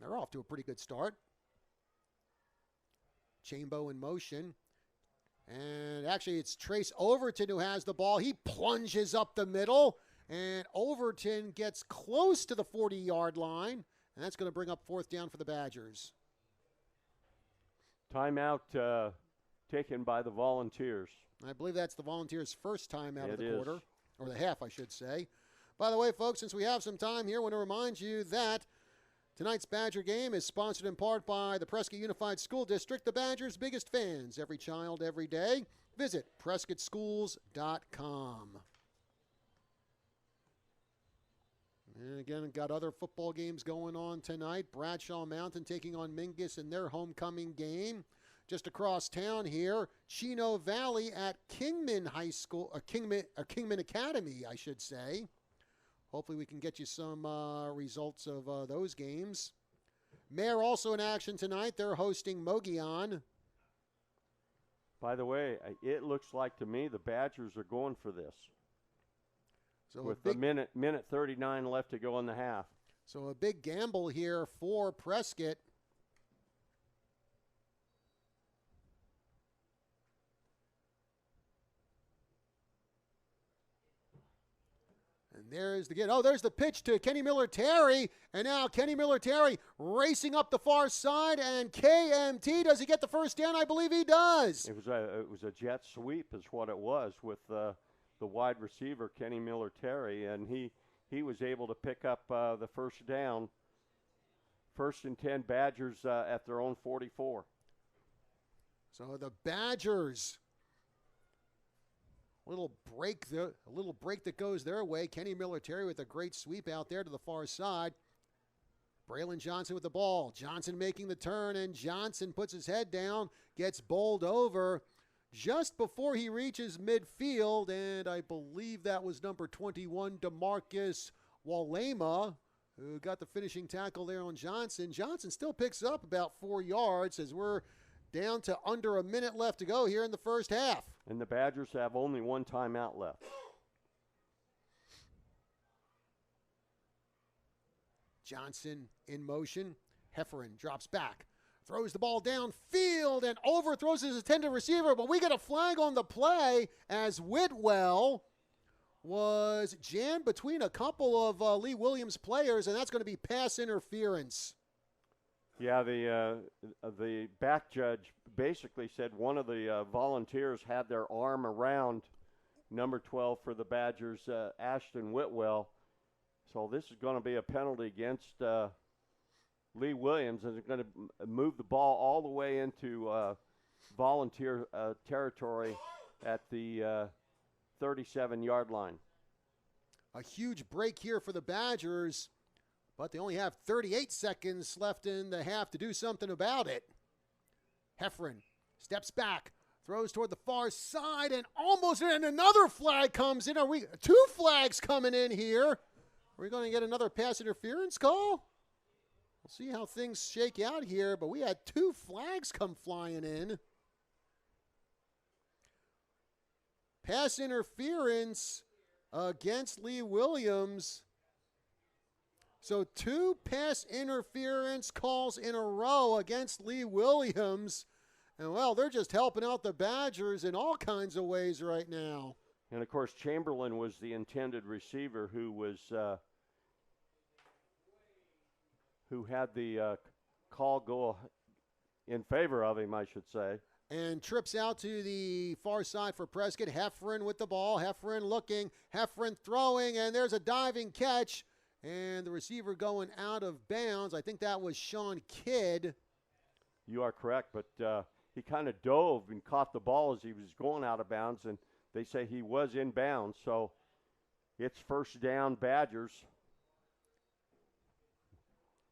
They're off to a pretty good start. Chambo in motion. And actually, it's Trace Overton who has the ball. He plunges up the middle, and Overton gets close to the 40-yard line, and that's going to bring up 4th down for the Badgers. Timeout taken by the Volunteers. I believe that's the Volunteers' first time out of the is. quarter, or the half, I should say. By the way, folks, since we have some time here, I want to remind you that tonight's Badger game is sponsored in part by the Prescott Unified School District, the Badgers' biggest fans, every child, every day. Visit PrescottSchools.com. And again, got other football games going on tonight. Bradshaw Mountain taking on Mingus in their homecoming game. Just across town here, Chino Valley at Kingman High School, Kingman Academy, I should say. Hopefully we can get you some results of those games. Mare also in action tonight. They're hosting Mogollon. By the way, it looks like to me the Badgers are going for this. So with a minute 39 left to go in the half. So a big gamble here for Prescott. And there's the there's the pitch to Kenny Miller-Terry. And now Kenny Miller-Terry racing up the far side. And KMT, does he get the first down? I believe he does. It was a jet sweep is what it was with the wide receiver, Kenny Miller-Terry. And he was able to pick up the first down. 1st and 10 Badgers at their own 44. So the Badgers, a little break that goes their way. Kenny Miller-Terry with a great sweep out there to the far side. Braylon Johnson with the ball. Johnson making the turn, and Johnson puts his head down, gets bowled over just before he reaches midfield, and I believe that was number 21, DeMarcus Walema, who got the finishing tackle there on Johnson. Johnson still picks up about 4 yards as we're down to under a minute left to go here in the first half. And the Badgers have only one timeout left. Johnson in motion. Heffernan drops back, throws the ball downfield and overthrows his intended receiver, but we get a flag on the play as Whitwell was jammed between a couple of Lee Williams players, and that's going to be pass interference. Yeah, the back judge basically said one of the volunteers had their arm around number 12 for the Badgers, Ashton Whitwell. So this is going to be a penalty against Lee Williams, and it's going to move the ball all the way into volunteer territory at the 37-yard line. A huge break here for the Badgers, but they only have 38 seconds left in the half to do something about it. Heffernan steps back, throws toward the far side, and another flag comes in. Are we two flags coming in here? Are we going to get another pass interference call? We'll see how things shake out here, but we had two flags come flying in. Pass interference against Lee Williams. So two pass interference calls in a row against Lee Williams. And, well, they're just helping out the Badgers in all kinds of ways right now. And, of course, Chamberlain was the intended receiver who was who had the call go in favor of him, I should say. And trips out to the far side for Prescott. Heffernan with the ball. Heffernan looking. Heffernan throwing. And there's a diving catch. And the receiver going out of bounds. I think that was Sean Kidd. You are correct, but he kind of dove and caught the ball as he was going out of bounds, and they say he was in bounds. So it's first down, Badgers.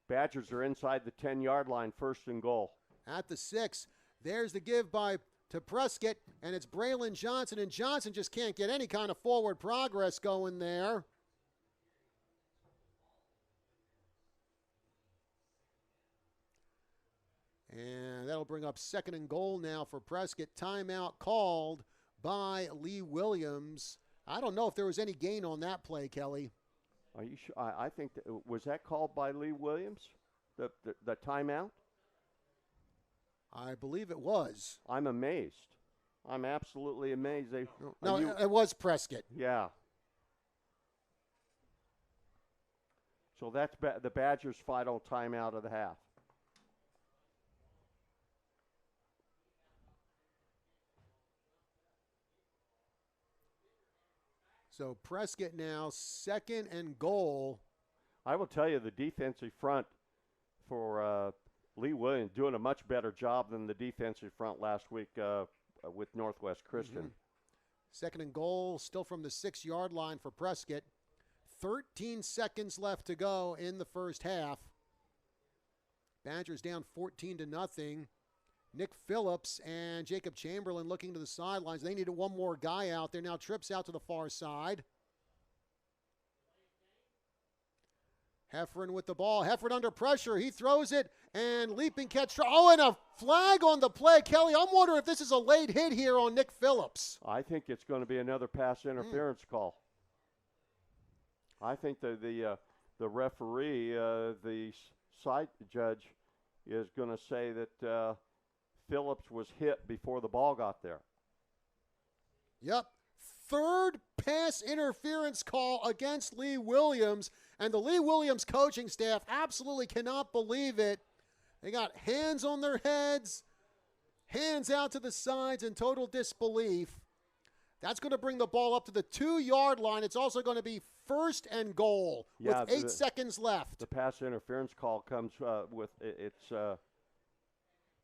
Badgers are inside the 10-yard line, first and goal. At the 6, there's the give to Prescott, and it's Braylon Johnson, and Johnson just can't get any kind of forward progress going there. And that'll bring up second and goal now for Prescott. Timeout called by Lee Williams. I don't know if there was any gain on that play, Kelly. Are you sure? I think was that called by Lee Williams, the timeout? I believe it was. I'm amazed. I'm absolutely amazed. It was Prescott. Yeah. So that's the Badgers' final timeout of the half. So Prescott now second and goal. I will tell you the defensive front for Lee Williams doing a much better job than the defensive front last week with Northwest Christian. Mm-hmm. Second and goal, still from the 6-yard line for Prescott. 13 seconds left to go in the first half. Badgers down 14-0. Nick Phillips and Jacob Chamberlain looking to the sidelines. They needed one more guy out there. Now trips out to the far side. Heffernan with the ball. Heffernan under pressure. He throws it and leaping catch. Oh, and a flag on the play. Kelly, I'm wondering if this is a late hit here on Nick Phillips. I think it's going to be another pass interference call. I think the referee, the side judge, is going to say that Phillips was hit before the ball got there. Yep. Third pass interference call against Lee Williams, and the Lee Williams coaching staff absolutely cannot believe it. They got hands on their heads, hands out to the sides in total disbelief. That's going to bring the ball up to the 2-yard line. It's also going to be first and goal with 8 seconds left. The pass interference call comes with it's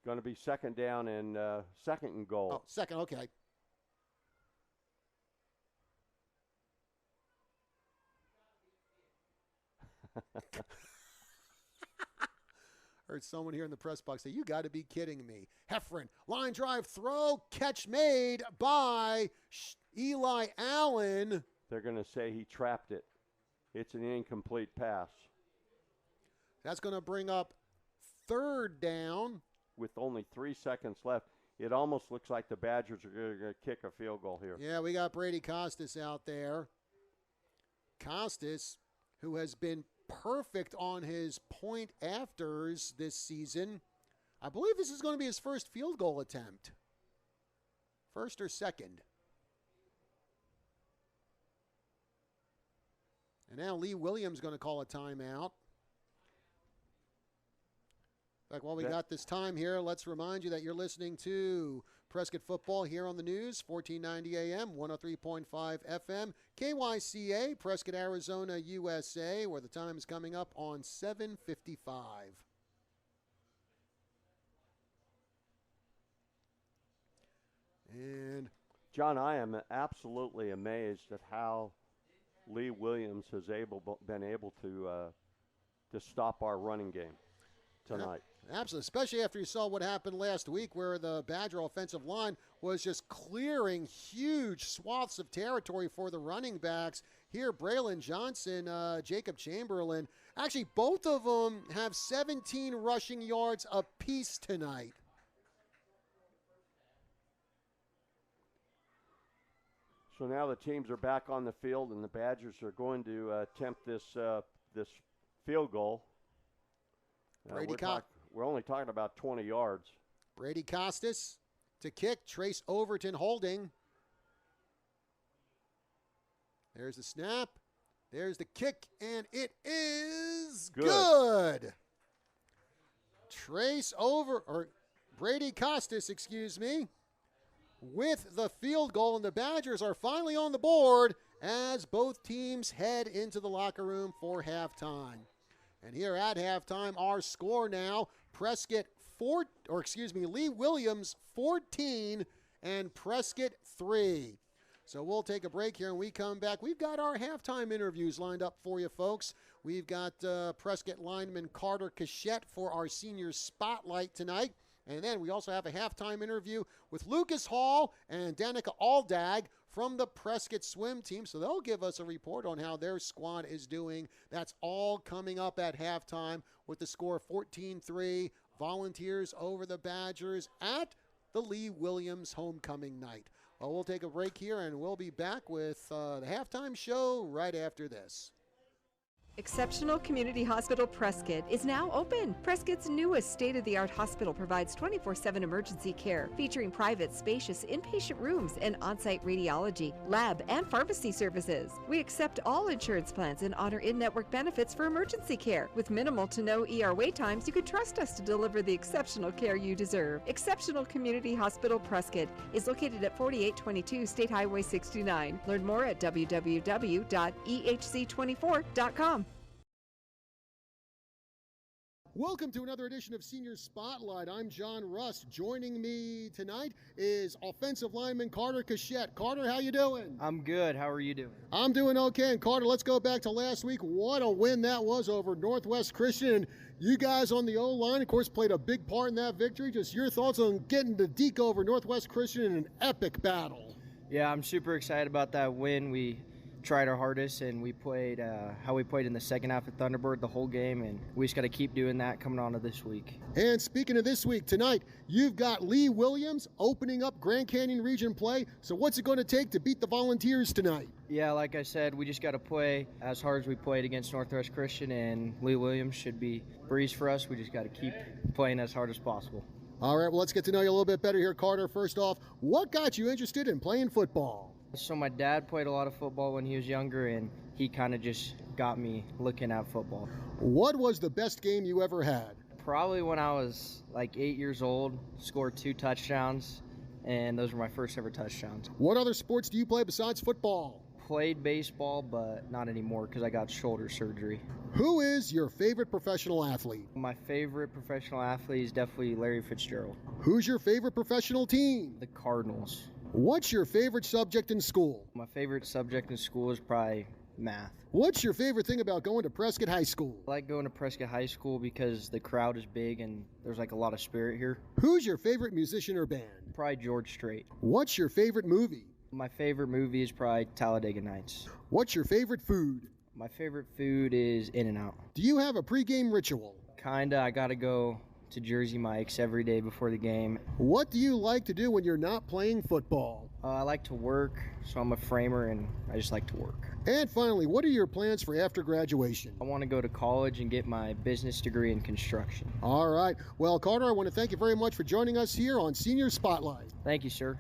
going to be second down and second and goal. Oh, second, okay. Heard someone here in the press box say, you got to be kidding me. Heffernan, line drive, throw, catch made by Eli Allen. They're going to say he trapped it. It's an incomplete pass. That's going to bring up third down. With only 3 seconds left, it almost looks like the Badgers are going to kick a field goal here. Yeah, we got Brady Costas out there. Costas, who has been perfect on his point afters this season. I believe this is going to be his first field goal attempt. First or second. And now Lee Williams going to call a timeout. In fact, while we got this time here, let's remind you that you're listening to Prescott Football here on the news, 1490 AM, 103.5 FM, KYCA, Prescott, Arizona, USA, where the time is coming up on 7:55. And John, I am absolutely amazed at how Lee Williams has been able to stop our running game tonight. Absolutely, especially after you saw what happened last week where the Badger offensive line was just clearing huge swaths of territory for the running backs. Here, Braylon Johnson, Jacob Chamberlain, actually both of them have 17 rushing yards apiece tonight. So now the teams are back on the field, and the Badgers are going to attempt this field goal. We're only talking about 20 yards. Brady Costas to kick. Trace Overton holding. There's the snap. There's the kick, and it is good. Brady Costas, with the field goal, and the Badgers are finally on the board as both teams head into the locker room for halftime. And here at halftime, our score now, Lee Williams 14 and Prescott 3. So we'll take a break here, and we come back. We've got our halftime interviews lined up for you, folks. We've got Prescott lineman Carter Cachette for our senior spotlight tonight. And then we also have a halftime interview with Lucas Hall and Danica Aldag from the Prescott swim team. So they'll give us a report on how their squad is doing. That's all coming up at halftime with the score 14-3. Volunteers over the Badgers at the Lee Williams homecoming night. Well, we'll take a break here, and we'll be back with the halftime show right after this. Exceptional Community Hospital Prescott is now open. Prescott's newest state-of-the-art hospital provides 24/7 emergency care, featuring private, spacious inpatient rooms and on-site radiology, lab, and pharmacy services. We accept all insurance plans and honor in-network benefits for emergency care. With minimal to no ER wait times, you can trust us to deliver the exceptional care you deserve. Exceptional Community Hospital Prescott is located at 4822 State Highway 69. Learn more at www.ehc24.com. Welcome to another edition of Senior Spotlight. I'm John Rust. Joining me tonight is offensive lineman Carter Cachette. Carter, how you doing? I'm good. How are you doing? I'm doing okay. And Carter, let's go back to last week. What a win that was over Northwest Christian. And you guys on the O-line, of course, played a big part in that victory. Just your thoughts on getting the deke over Northwest Christian in an epic battle. Yeah, I'm super excited about that win. We tried our hardest, and we played how we played in the second half of Thunderbird the whole game, and we just got to keep doing that coming on to this week. And speaking of this week, tonight you've got Lee Williams opening up Grand Canyon Region play. So what's it going to take to beat the Volunteers tonight? Yeah, like I said, we just got to play as hard as we played against Northwest Christian, and Lee Williams should be breeze for us. We just got to keep playing as hard as possible. All right, well, let's get to know you a little bit better here, Carter. First off, what got you interested in playing football? So my dad played a lot of football when he was younger, and he kind of just got me looking at football. What was the best game you ever had? Probably when I was like 8 years old, scored 2 touchdowns, and those were my first ever touchdowns. What other sports do you play besides football? Played baseball, but not anymore because I got shoulder surgery. Who is your favorite professional athlete? My favorite professional athlete is definitely Larry Fitzgerald. Who's your favorite professional team? The Cardinals. What's your favorite subject in school? My favorite subject in school is probably math. What's your favorite thing about going to Prescott High School? I like going to Prescott High School because the crowd is big and there's like a lot of spirit here. Who's your favorite musician or band? Probably George Strait. What's your favorite movie? My favorite movie is probably Talladega Nights. What's your favorite food? My favorite food is In-N-Out. Do you have a pregame ritual? Kinda. I gotta go to Jersey Mike's every day before the game. What do you like to do when you're not playing football? I like to work, so I'm a framer and I just like to work. And finally, what are your plans for after graduation? I want to go to college and get my business degree in construction. All right. Well, Carter, I want to thank you very much for joining us here on Senior Spotlight. Thank you, sir.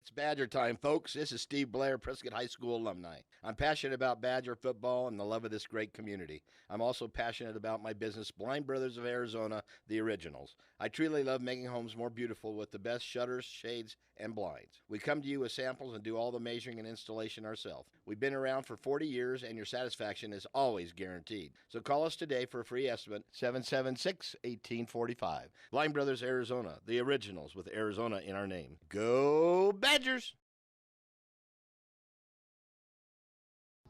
It's Badger time, folks. This is Steve Blair, Prescott High School alumni. I'm passionate about Badger football and the love of this great community. I'm also passionate about my business, Blind Brothers of Arizona, the Originals. I truly love making homes more beautiful with the best shutters, shades, and blinds. We come to you with samples and do all the measuring and installation ourselves. We've been around for 40 years, and your satisfaction is always guaranteed. So call us today for a free estimate, 776-1845. Blind Brothers Arizona, the Originals, with Arizona in our name. Go Badgers!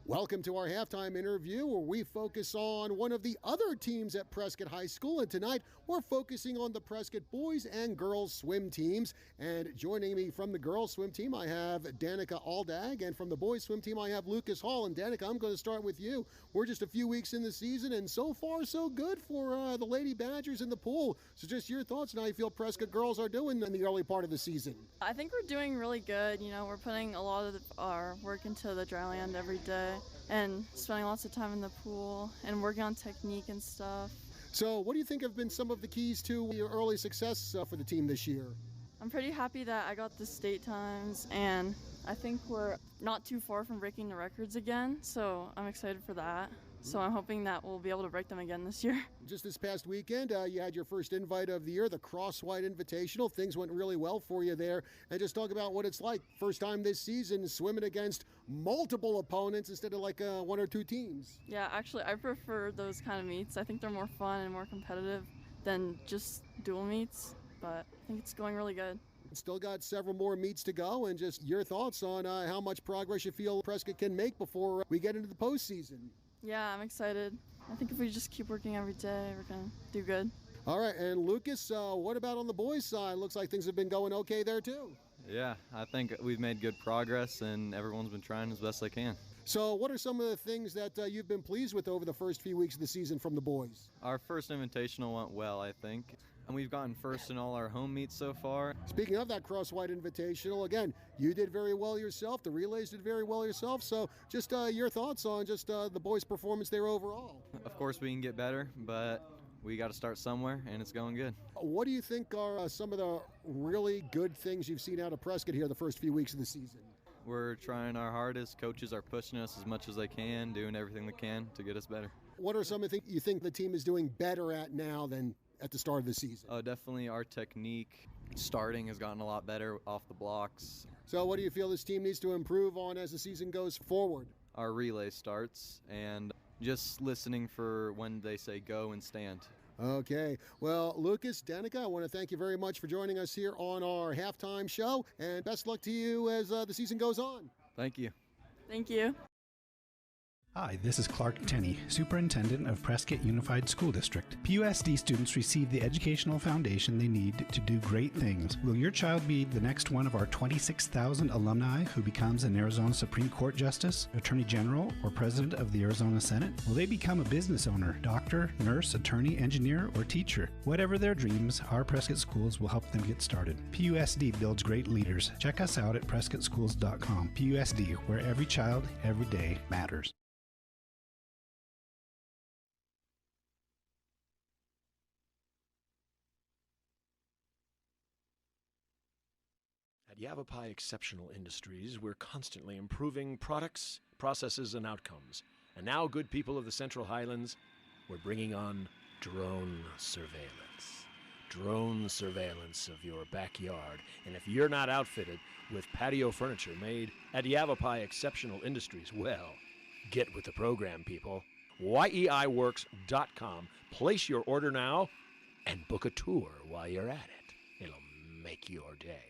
Welcome to our halftime interview where we focus on one of the other teams at Prescott High School. And tonight we're focusing on the Prescott boys and girls swim teams. And joining me from the girls swim team, I have Danica Aldag. And from the boys swim team, I have Lucas Hall. And Danica, I'm going to start with you. We're just a few weeks in the season, and so far so good for the Lady Badgers in the pool. So just your thoughts on how you feel Prescott girls are doing in the early part of the season. I think we're doing really good. You know, we're putting a lot of our work into the dry land every day and spending lots of time in the pool and working on technique and stuff. So what do you think have been some of the keys to your early success for the team this year? I'm pretty happy that I got the state times, and I think we're not too far from breaking the records again, so I'm excited for that. So I'm hoping that we'll be able to break them again this year. Just this past weekend, you had your first invite of the year, the Cross-White Invitational. Things went really well for you there. And just talk about what it's like, first time this season, swimming against multiple opponents instead of like one or two teams. Yeah, actually, I prefer those kind of meets. I think they're more fun and more competitive than just dual meets, but I think it's going really good. Still got several more meets to go, and just your thoughts on how much progress you feel Prescott can make before we get into the postseason. Yeah, I'm excited. I think if we just keep working every day, we're going to do good. All right, and Lucas, what about on the boys' side? Looks like things have been going okay there, too. Yeah, I think we've made good progress, and everyone's been trying as best they can. So what are some of the things that you've been pleased with over the first few weeks of the season from the boys? Our first invitational went well, I think. And we've gotten first in all our home meets so far. Speaking of that Cross-White Invitational, again, you did very well yourself. The relays did very well yourself. So just your thoughts on just the boys' performance there overall. Of course, we can get better, but we got to start somewhere, and it's going good. What do you think are some of the really good things you've seen out of Prescott here the first few weeks of the season? We're trying our hardest. Coaches are pushing us as much as they can, doing everything they can to get us better. What are some of the things you think the team is doing better at now than at the start of the season? Definitely our technique starting has gotten a lot better off the blocks. So what do you feel this team needs to improve on as the season goes forward? Our relay starts and just listening for when they say go and stand. Okay. Well, Lucas, Danica, I want to thank you very much for joining us here on our halftime show, and best luck to you as the season goes on. Thank you. Thank you. Hi, this is Clark Tenney, Superintendent of Prescott Unified School District. PUSD students receive the educational foundation they need to do great things. Will your child be the next one of our 26,000 alumni who becomes an Arizona Supreme Court Justice, Attorney General, or President of the Arizona Senate? Will they become a business owner, doctor, nurse, attorney, engineer, or teacher? Whatever their dreams, our Prescott schools will help them get started. PUSD builds great leaders. Check us out at PrescottSchools.com. PUSD, where every child, every day matters. At Yavapai Exceptional Industries, we're constantly improving products, processes, and outcomes. And now, good people of the Central Highlands, we're bringing on drone surveillance. Drone surveillance of your backyard. And if you're not outfitted with patio furniture made at Yavapai Exceptional Industries, well, get with the program, people. YEIWorks.com. Place your order now and book a tour while you're at it. It'll make your day.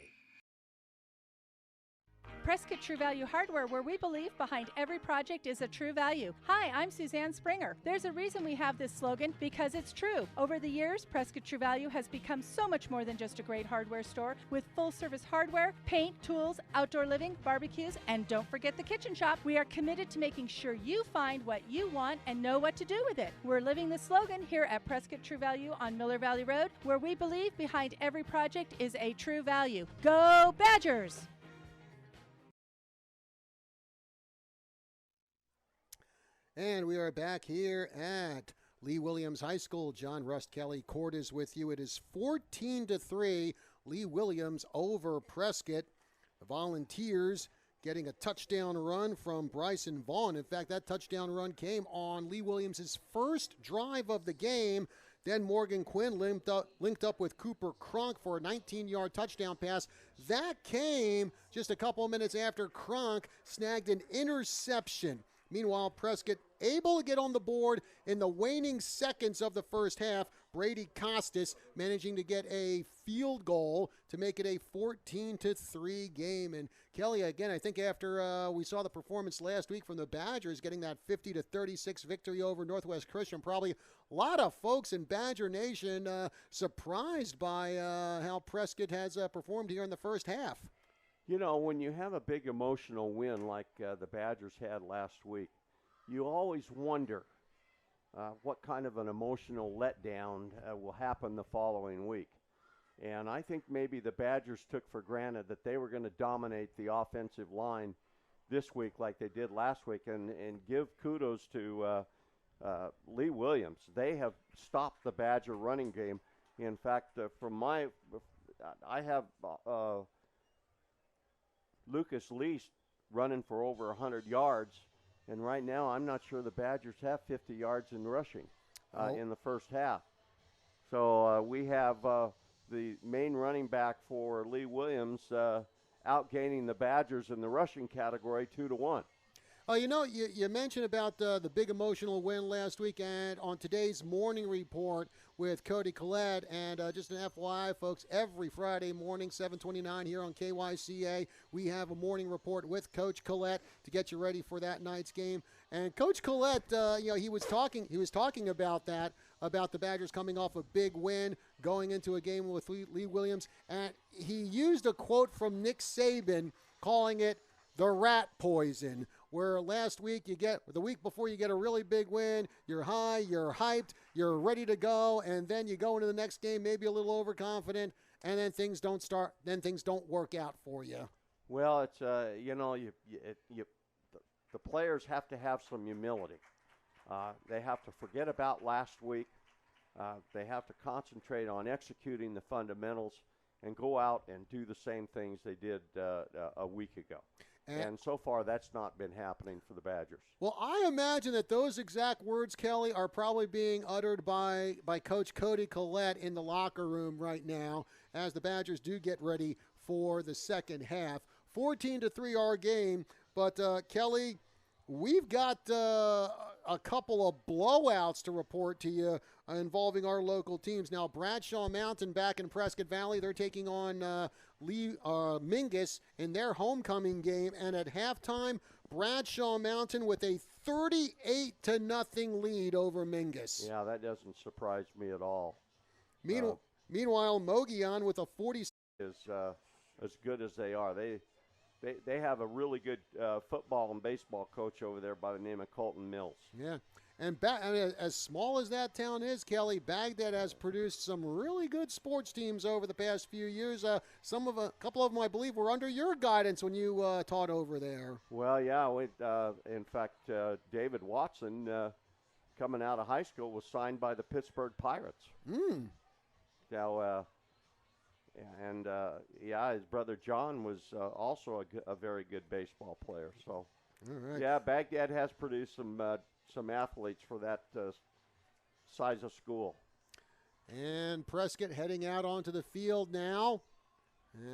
Prescott True Value Hardware, where we believe behind every project is a true value. Hi, I'm Suzanne Springer. There's a reason we have this slogan, because it's true. Over the years, Prescott True Value has become so much more than just a great hardware store with full-service hardware, paint, tools, outdoor living, barbecues, and don't forget the kitchen shop. We are committed to making sure you find what you want and know what to do with it. We're living the slogan here at Prescott True Value on Miller Valley Road, where we believe behind every project is a true value. Go Badgers! And we are back here at Lee Williams High School. John Rust Kelly Court is with you. It is 14-3. Lee Williams over Prescott. The Volunteers getting a touchdown run from Bryson Vaughn. In fact, that touchdown run came on Lee Williams' first drive of the game. Then Morgan Quinn linked up with Cooper Cronk for a 19-yard touchdown pass. That came just a couple of minutes after Cronk snagged an interception. Meanwhile, Prescott able to get on the board in the waning seconds of the first half. Brady Costas managing to get a field goal to make it a 14-3 game. And Kelly, again, I think after we saw the performance last week from the Badgers getting that 50-36 victory over Northwest Christian, probably a lot of folks in Badger Nation surprised by how Prescott has performed here in the first half. You know, when you have a big emotional win like the Badgers had last week, you always wonder what kind of an emotional letdown will happen the following week. And I think maybe the Badgers took for granted that they were going to dominate the offensive line this week like they did last week, and give kudos to Lee Williams. They have stopped the Badger running game. In fact, I have Lucas Least running for over 100 yards, and right now I'm not sure the Badgers have 50 yards in rushing in the first half. So we have the main running back for Lee Williams outgaining the Badgers in the rushing category 2-1. You know, you mentioned about the big emotional win last week, and on today's morning report with Cody Collette, and just an FYI, folks, every Friday morning, 7:29 here on KYCA, we have a morning report with Coach Collette to get you ready for that night's game. And Coach Collette, he was talking about that, about the Badgers coming off a big win, going into a game with Lee Williams, and he used a quote from Nick Saban, calling it the rat poison, where the week before you get a really big win, you're high, you're hyped, you're ready to go, and then you go into the next game maybe a little overconfident, and then things don't work out for you. Well, it's the players have to have some humility. They have to forget about last week. They have to concentrate on executing the fundamentals and go out and do the same things they did a week ago. And so far, that's not been happening for the Badgers. Well, I imagine that those exact words, Kelly, are probably being uttered by Coach Cody Collette in the locker room right now as the Badgers do get ready for the second half. 14-3 our game, but Kelly, we've got a couple of blowouts to report to you involving our local teams. Now, Bradshaw Mountain back in Prescott Valley, they're taking on Mingus in their homecoming game. And at halftime, Bradshaw Mountain with a 38-0 lead over Mingus. Yeah, that doesn't surprise me at all. Meanwhile, Mogollon with a 40 is as good as they are. They have a really good football and baseball coach over there by the name of Colton Mills. Yeah. And as small as that town is, Kelly, Baghdad has produced some really good sports teams over the past few years. A couple of them, I believe, were under your guidance when you taught over there. Well, yeah. In fact, David Watson, coming out of high school, was signed by the Pittsburgh Pirates. Now, his brother John was also a very good baseball player. So, yeah, Baghdad has produced some athletes for that size of school. And Prescott heading out onto the field now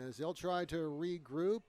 as they'll try to regroup.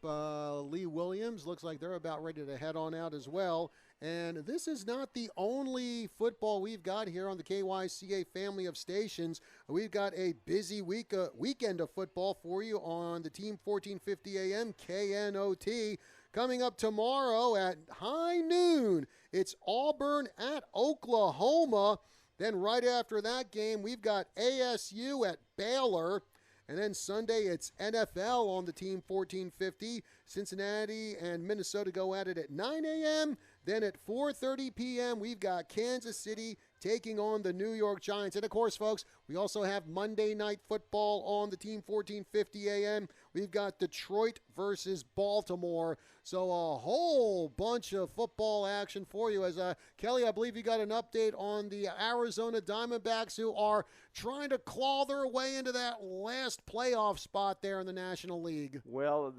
Lee Williams looks like they're about ready to head on out as well. And this is not the only football we've got here on the KYCA family of stations. We've got a busy weekend of football for you on the Team 1450 AM KNOT. Coming up tomorrow at high noon, it's Auburn at Oklahoma. Then right after that game, we've got ASU at Baylor. And then Sunday, it's NFL on the Team 1450. Cincinnati and Minnesota go at it at 9 a.m. Then at 4:30 p.m., we've got Kansas City taking on the New York Giants. And, of course, folks, we also have Monday Night Football on the Team 1450 AM. We've got Detroit versus Baltimore. So a whole bunch of football action for you. As Kelly, I believe you got an update on the Arizona Diamondbacks, who are trying to claw their way into that last playoff spot there in the National League. Well,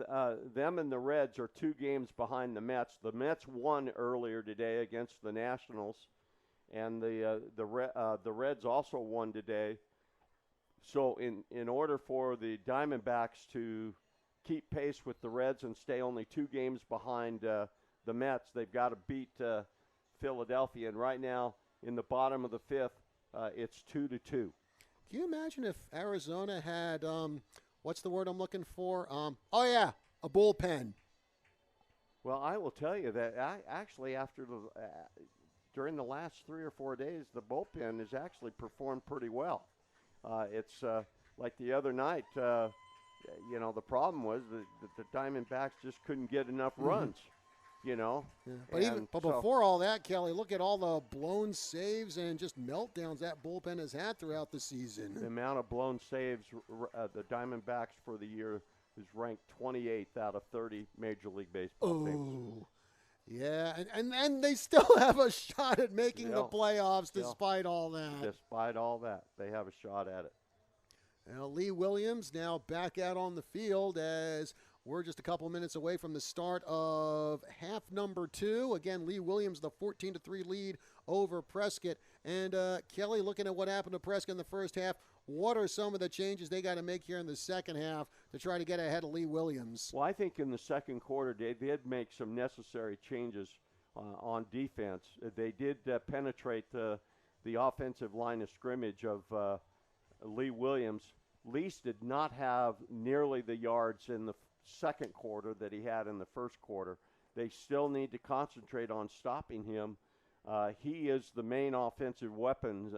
them and the Reds are 2 games behind the Mets. The Mets won earlier today against the Nationals, and the Reds also won today. So in order for the Diamondbacks to keep pace with the Reds and stay only 2 games behind the Mets, they've got to beat Philadelphia. And right now, in the bottom of the 5th, it's 2-2. Can you imagine if Arizona had, what's the word I'm looking for? A bullpen. Well, I will tell you that actually after during the last 3 or 4 days, the bullpen has actually performed pretty well. It's like the other night, the problem was that the Diamondbacks just couldn't get enough runs, Yeah. But before all that, Kelly, look at all the blown saves and just meltdowns that bullpen has had throughout the season. The amount of blown saves, the Diamondbacks for the year is ranked 28th out of 30 Major League Baseball teams. Yeah, and they still have a shot at making the playoffs despite all that. Despite all that, they have a shot at it. Now, Lee Williams now back out on the field as we're just a couple minutes away from the start of half number 2. Again, Lee Williams, the 14-3 lead over Prescott. And Kelly, looking at what happened to Prescott in the first half, what are some of the changes they got to make here in the second half to try to get ahead of Lee Williams? Well, I think in the second quarter, they did make some necessary changes on defense. They did penetrate the offensive line of scrimmage of Lee Williams. Lee did not have nearly the yards in the second quarter that he had in the first quarter. They still need to concentrate on stopping him. He is the main offensive weapon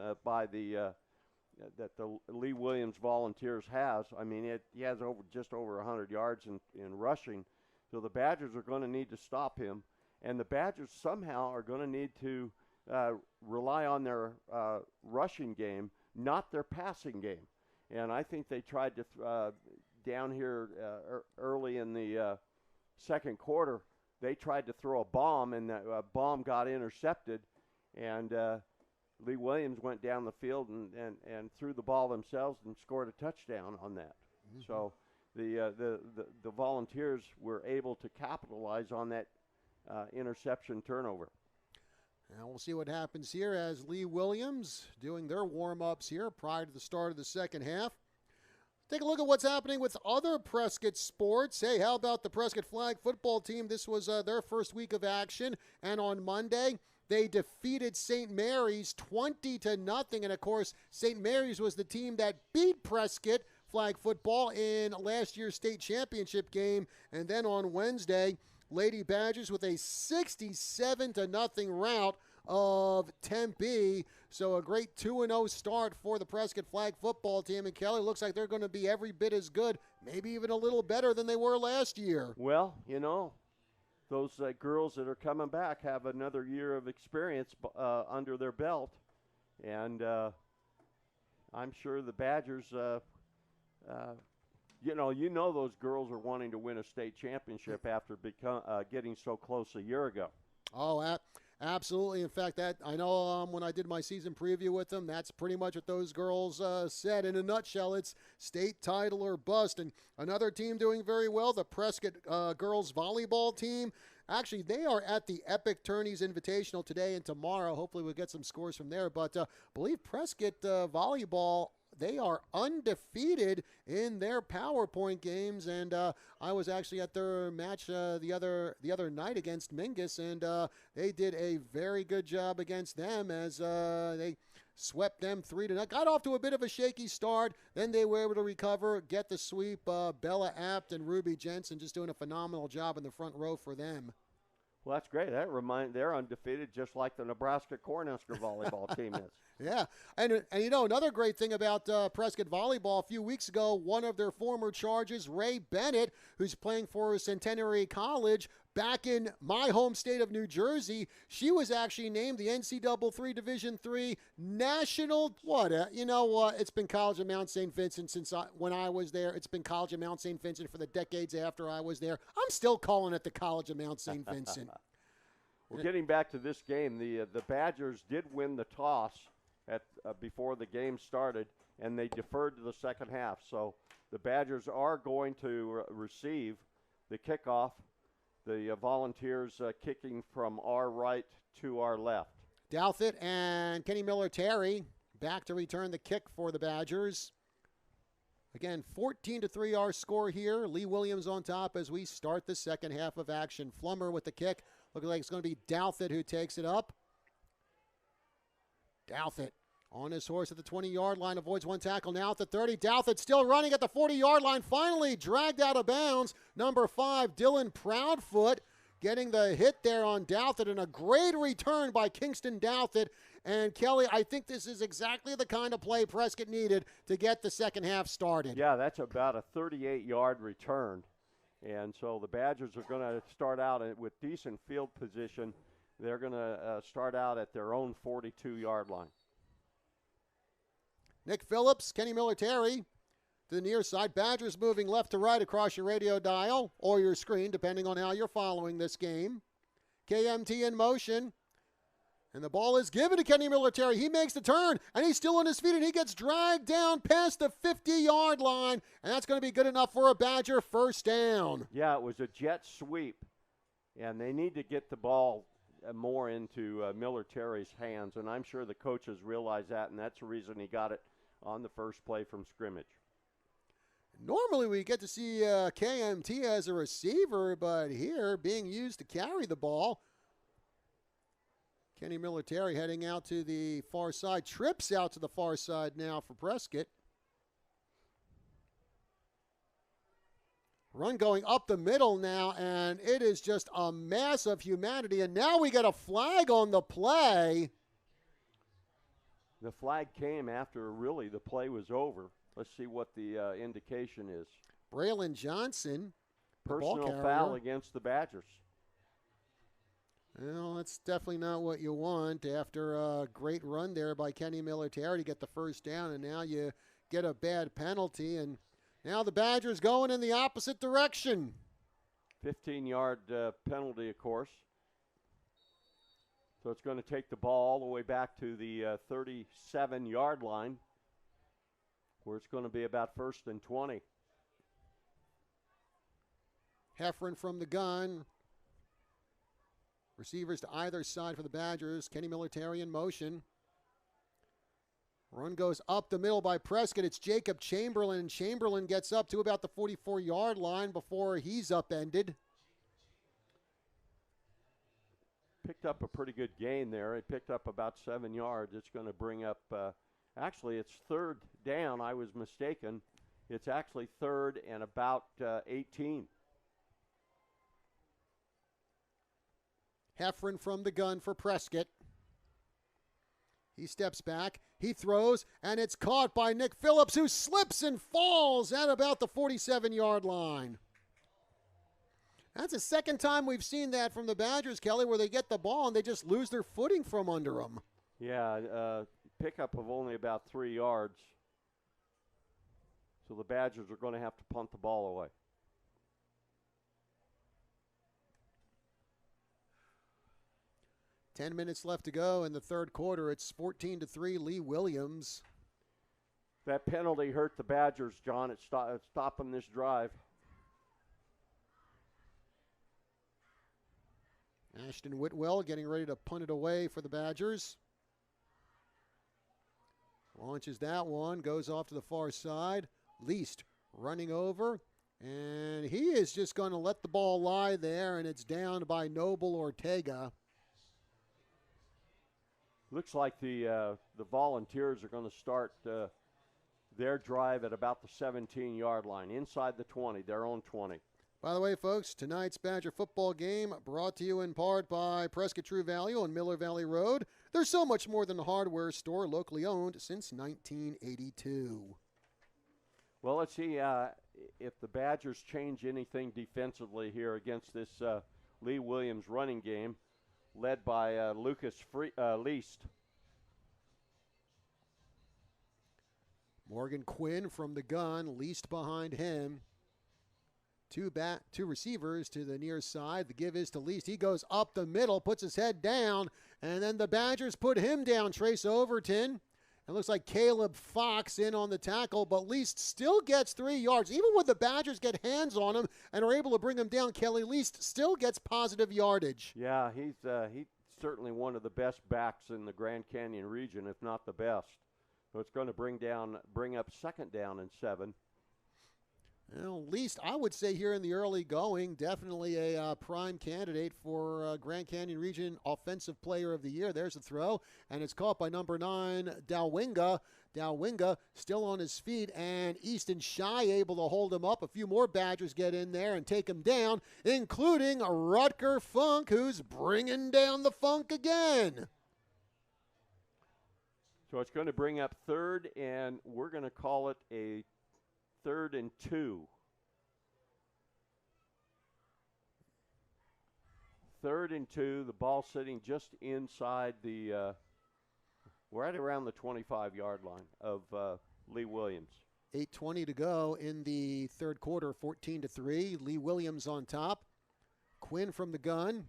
that the Lee Williams Volunteers has. I mean, he has just over 100 yards in rushing. So the Badgers are going to need to stop him. And the Badgers somehow are going to need to rely on their rushing game, not their passing game. And I think they tried to, down here early in the second quarter, they tried to throw a bomb, and that bomb got intercepted. And Lee Williams went down the field and threw the ball themselves and scored a touchdown on that. Mm-hmm. So the Volunteers were able to capitalize on that interception turnover. And we'll see what happens here as Lee Williams doing their warm-ups here prior to the start of the second half. Take a look at what's happening with other Prescott sports. Hey, how about the Prescott flag football team? This was their first week of action, and on Monday they defeated St. Mary's 20-0. And of course, St. Mary's was the team that beat Prescott flag football in last year's state championship game. And then on Wednesday, Lady Badgers with a 67-0 rout of Tempe. So a great 2-0 start for the Prescott flag football team. And Kelly, looks like they're going to be every bit as good, maybe even a little better than they were last year. Well, those girls that are coming back have another year of experience under their belt. And I'm sure the Badgers, those girls are wanting to win a state championship after getting so close a year ago. Oh, absolutely. In fact, I know when I did my season preview with them, that's pretty much what those girls said. In a nutshell, it's state title or bust. And another team doing very well, the Prescott girls volleyball team. Actually, they are at the Epic Tourneys Invitational today and tomorrow. Hopefully we'll get some scores from there. But I believe Prescott volleyball they are undefeated in their PowerPoint games, and I was actually at their match the other night against Mingus, and they did a very good job against them as they swept them 3-0. Got off to a bit of a shaky start, then they were able to recover, get the sweep. Bella Apt and Ruby Jensen just doing a phenomenal job in the front row for them. Well, that's great. They're undefeated, just like the Nebraska Cornhusker volleyball team is. Yeah, and you know, another great thing about Prescott volleyball, a few weeks ago, one of their former charges, Ray Bennett, who's playing for Centenary College back in my home state of New Jersey, she was actually named the NCAA Division III National, you know what, it's been College of Mount St. Vincent since when I was there. It's been College of Mount St. Vincent for the decades after I was there. I'm still calling it the College of Mount St. Vincent. Well, getting back to this game, the Badgers did win the toss before the game started, and they deferred to the second half. So the Badgers are going to receive the kickoff, the Volunteers kicking from our right to our left. Douthit and Kenny Miller-Terry back to return the kick for the Badgers. Again, 14-3 our score here. Lee Williams on top as we start the second half of action. Flummer with the kick. Looks like it's going to be Douthit who takes it up. Douthit on his horse at the 20-yard line, avoids one tackle, now at the 30. Douthit still running at the 40-yard line, finally dragged out of bounds. Number 5, Dylan Proudfoot, getting the hit there on Douthit, and a great return by Kingston Douthit. And Kelly, I think this is exactly the kind of play Prescott needed to get the second half started. Yeah, that's about a 38-yard return. And so the Badgers are going to start out with decent field position. They're going to start out at their own 42-yard line. Nick Phillips, Kenny Miller-Terry to the near side. Badgers moving left to right across your radio dial or your screen, depending on how you're following this game. KMT in motion. And the ball is given to Kenny Miller-Terry. He makes the turn, and he's still on his feet, and he gets dragged down past the 50-yard line, and that's going to be good enough for a Badger first down. Yeah, it was a jet sweep, and they need to get the ball more into Miller-Terry's hands, and I'm sure the coaches realize that, and that's the reason he got it on the first play from scrimmage. Normally we get to see KMT as a receiver, but here being used to carry the ball. Kenny Miller-Terry heading out to the far side, trips out to the far side now for Prescott. Run going up the middle now, and it is just a mass of humanity. And now we get a flag on the play. The flag came after really the play was over. Let's see what the indication is. Braylon Johnson. Personal foul against the Badgers. Well, that's definitely not what you want after a great run there by Kenny Miller-Terry to get the first down, and now you get a bad penalty, and now the Badgers going in the opposite direction. 15-yard penalty, of course. So it's going to take the ball all the way back to the 37-yard line, where it's going to be about 1st and 20. Heffron from the gun. Receivers to either side for the Badgers. Kenny Miller-Terry in motion. Run goes up the middle by Prescott. It's Jacob Chamberlain, and Chamberlain gets up to about the 44-yard line before he's upended. Picked up a pretty good gain there. He picked up about 7 yards. It's going to bring up, actually it's 3rd down. I was mistaken. It's actually 3rd and about 18. Heffron from the gun for Prescott. He steps back, he throws, and it's caught by Nick Phillips, who slips and falls at about the 47-yard line. That's the second time we've seen that from the Badgers, Kelly, where they get the ball and they just lose their footing from under them. Yeah, pickup of only about 3 yards. So the Badgers are going to have to punt the ball away. Ten minutes left to go in the third quarter. It's 14-3, Lee Williams. That penalty hurt the Badgers, John. It's stopping this drive. Ashton Whitwell getting ready to punt it away for the Badgers. Launches that one, goes off to the far side. Least running over, and he is just going to let the ball lie there, and it's down by Noble Ortega. Looks like the Volunteers are going to start their drive at about the 17-yard line, inside the 20, their own 20. By the way, folks, tonight's Badger football game brought to you in part by Prescott True Value on Miller Valley Road. There's so much more than a hardware store, locally owned since 1982. Well, let's see if the Badgers change anything defensively here against this Lee Williams running game led by Lucas Least. Morgan Quinn from the gun, Least behind him. Two receivers to the near side. The give is to Least. He goes up the middle, puts his head down, and then the Badgers put him down. Trace Overton. It looks like Caleb Fox in on the tackle, but Least still gets 3 yards. Even when the Badgers get hands on him and are able to bring him down, Kelly Least still gets positive yardage. Yeah, he's certainly one of the best backs in the Grand Canyon region, if not the best. So it's going to bring up second down and 7. Well, Least, I would say here in the early going, definitely a prime candidate for Grand Canyon Region Offensive Player of the Year. There's the throw, and it's caught by number 9, Dowinga. Dowinga still on his feet, and Easton Shy able to hold him up. A few more Badgers get in there and take him down, including Rutger Funk, who's bringing down the Funk again. So it's going to bring up third, and we're going to call it a 3rd and 2. 3rd and 2, the ball sitting just inside right around the 25-yard line of Lee Williams. 8:20 to go in the third quarter, 14-3. Lee Williams on top. Quinn from the gun.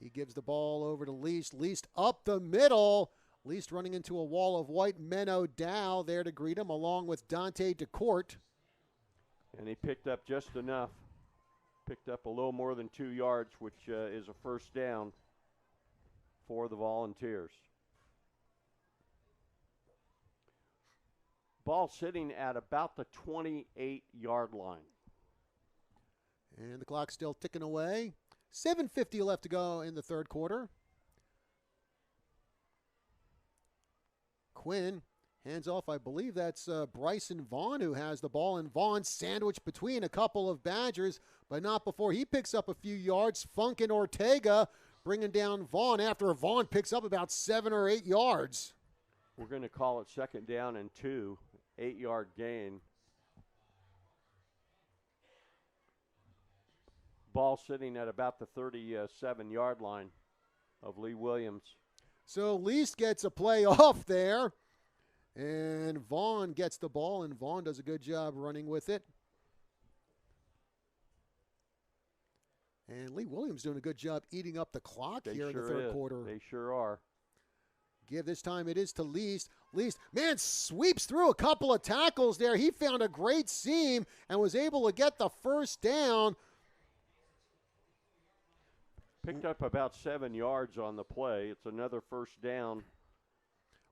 He gives the ball over to Least. Least up the middle. Least running into a wall of white. Menno Dow there to greet him, along with Dante DeCourt. And he picked up just enough. Picked up a little more than 2 yards, which is a first down for the Volunteers. Ball sitting at about the 28-yard line. And the clock's still ticking away. 7:50 left to go in the third quarter. Quinn hands off. I believe that's Bryson Vaughn who has the ball, and Vaughn sandwiched between a couple of Badgers, but not before he picks up a few yards. Funk and Ortega bringing down Vaughn after Vaughn picks up about 7 or 8 yards. We're going to call it second down and 2, 8-yard gain. Ball sitting at about the 37-yard line of Lee Williams. So Least gets a play off there, and Vaughn gets the ball, and Vaughn does a good job running with it. And Lee Williams doing a good job eating up the clock here in the third quarter. They sure are. This time it is to Least. Least, man, sweeps through a couple of tackles there. He found a great seam and was able to get the first down. Picked up about 7 yards on the play. It's another first down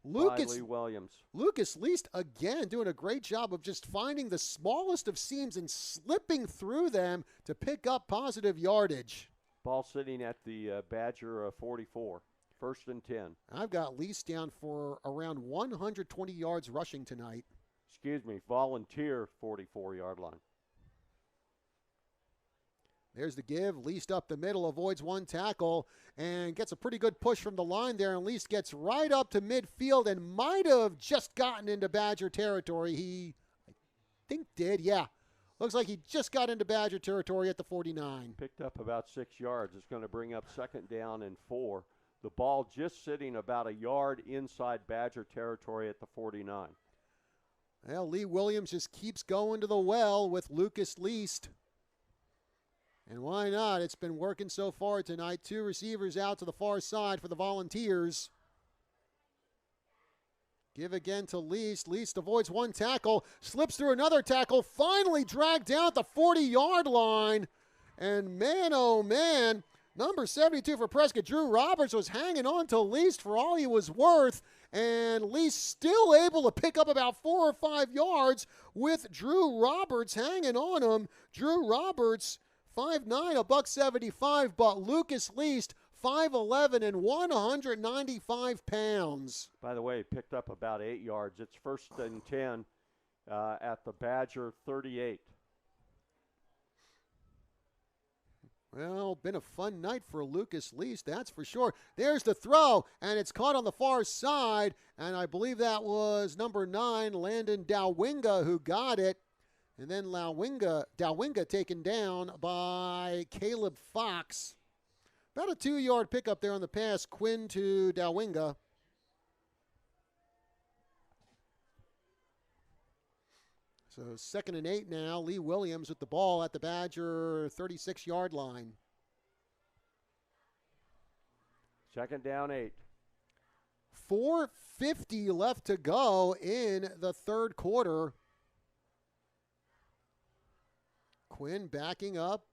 by Lee Williams. Lucas Least, again, doing a great job of just finding the smallest of seams and slipping through them to pick up positive yardage. Ball sitting at the Badger 44. 1st and 10. I've got Least down for around 120 yards rushing tonight. Excuse me, Volunteer 44-yard line. There's the give. Least up the middle, avoids one tackle, and gets a pretty good push from the line there, and Least gets right up to midfield and might have just gotten into Badger territory. He, I think, did. Yeah. Looks like he just got into Badger territory at the 49. Picked up about 6 yards. It's going to bring up second down and 4. The ball just sitting about a yard inside Badger territory at the 49. Well, Lee Williams just keeps going to the well with Lucas Least. And why not? It's been working so far tonight. 2 receivers out to the far side for the Volunteers. Give again to Least. Least avoids one tackle, slips through another tackle, finally dragged down at the 40-yard line. And man, oh man, Number 72 for Prescott, Drew Roberts, was hanging on to Least for all he was worth, and Least still able to pick up about 4 or 5 yards with Drew Roberts hanging on him. Drew Roberts, 5'9", $175, but Lucas Least, 5'11", and 195 pounds. By the way, picked up about 8 yards. It's 1st and 10 at the Badger 38. Well, been a fun night for Lucas Least, that's for sure. There's the throw, and it's caught on the far side, and I believe that was number 9, Landon Dowinga, who got it. And then Dowinga taken down by Caleb Fox. About a 2-yard pickup there on the pass, Quinn to Dowinga. So 2nd and 8 now. Lee Williams with the ball at the Badger 36-yard line. 2nd down, 8. 4:50 left to go in the third quarter. Quinn backing up.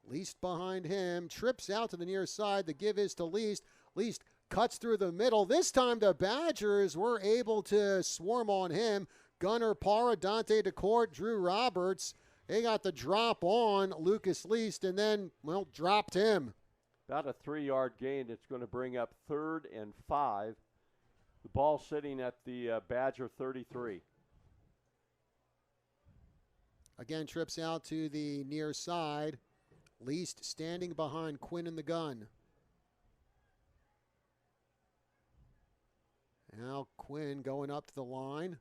Least behind him. Trips out to the near side. The give is to Least. Least cuts through the middle. This time the Badgers were able to swarm on him. Gunnar Parra, Dante DeCourt, Drew Roberts. They got the drop on Lucas Least and then, well, dropped him. About a 3-yard gain. It's going to bring up 3rd and 5. The ball sitting at the Badger 33. Again, trips out to the near side. Least standing behind Quinn in the gun. Now Quinn going up to the line.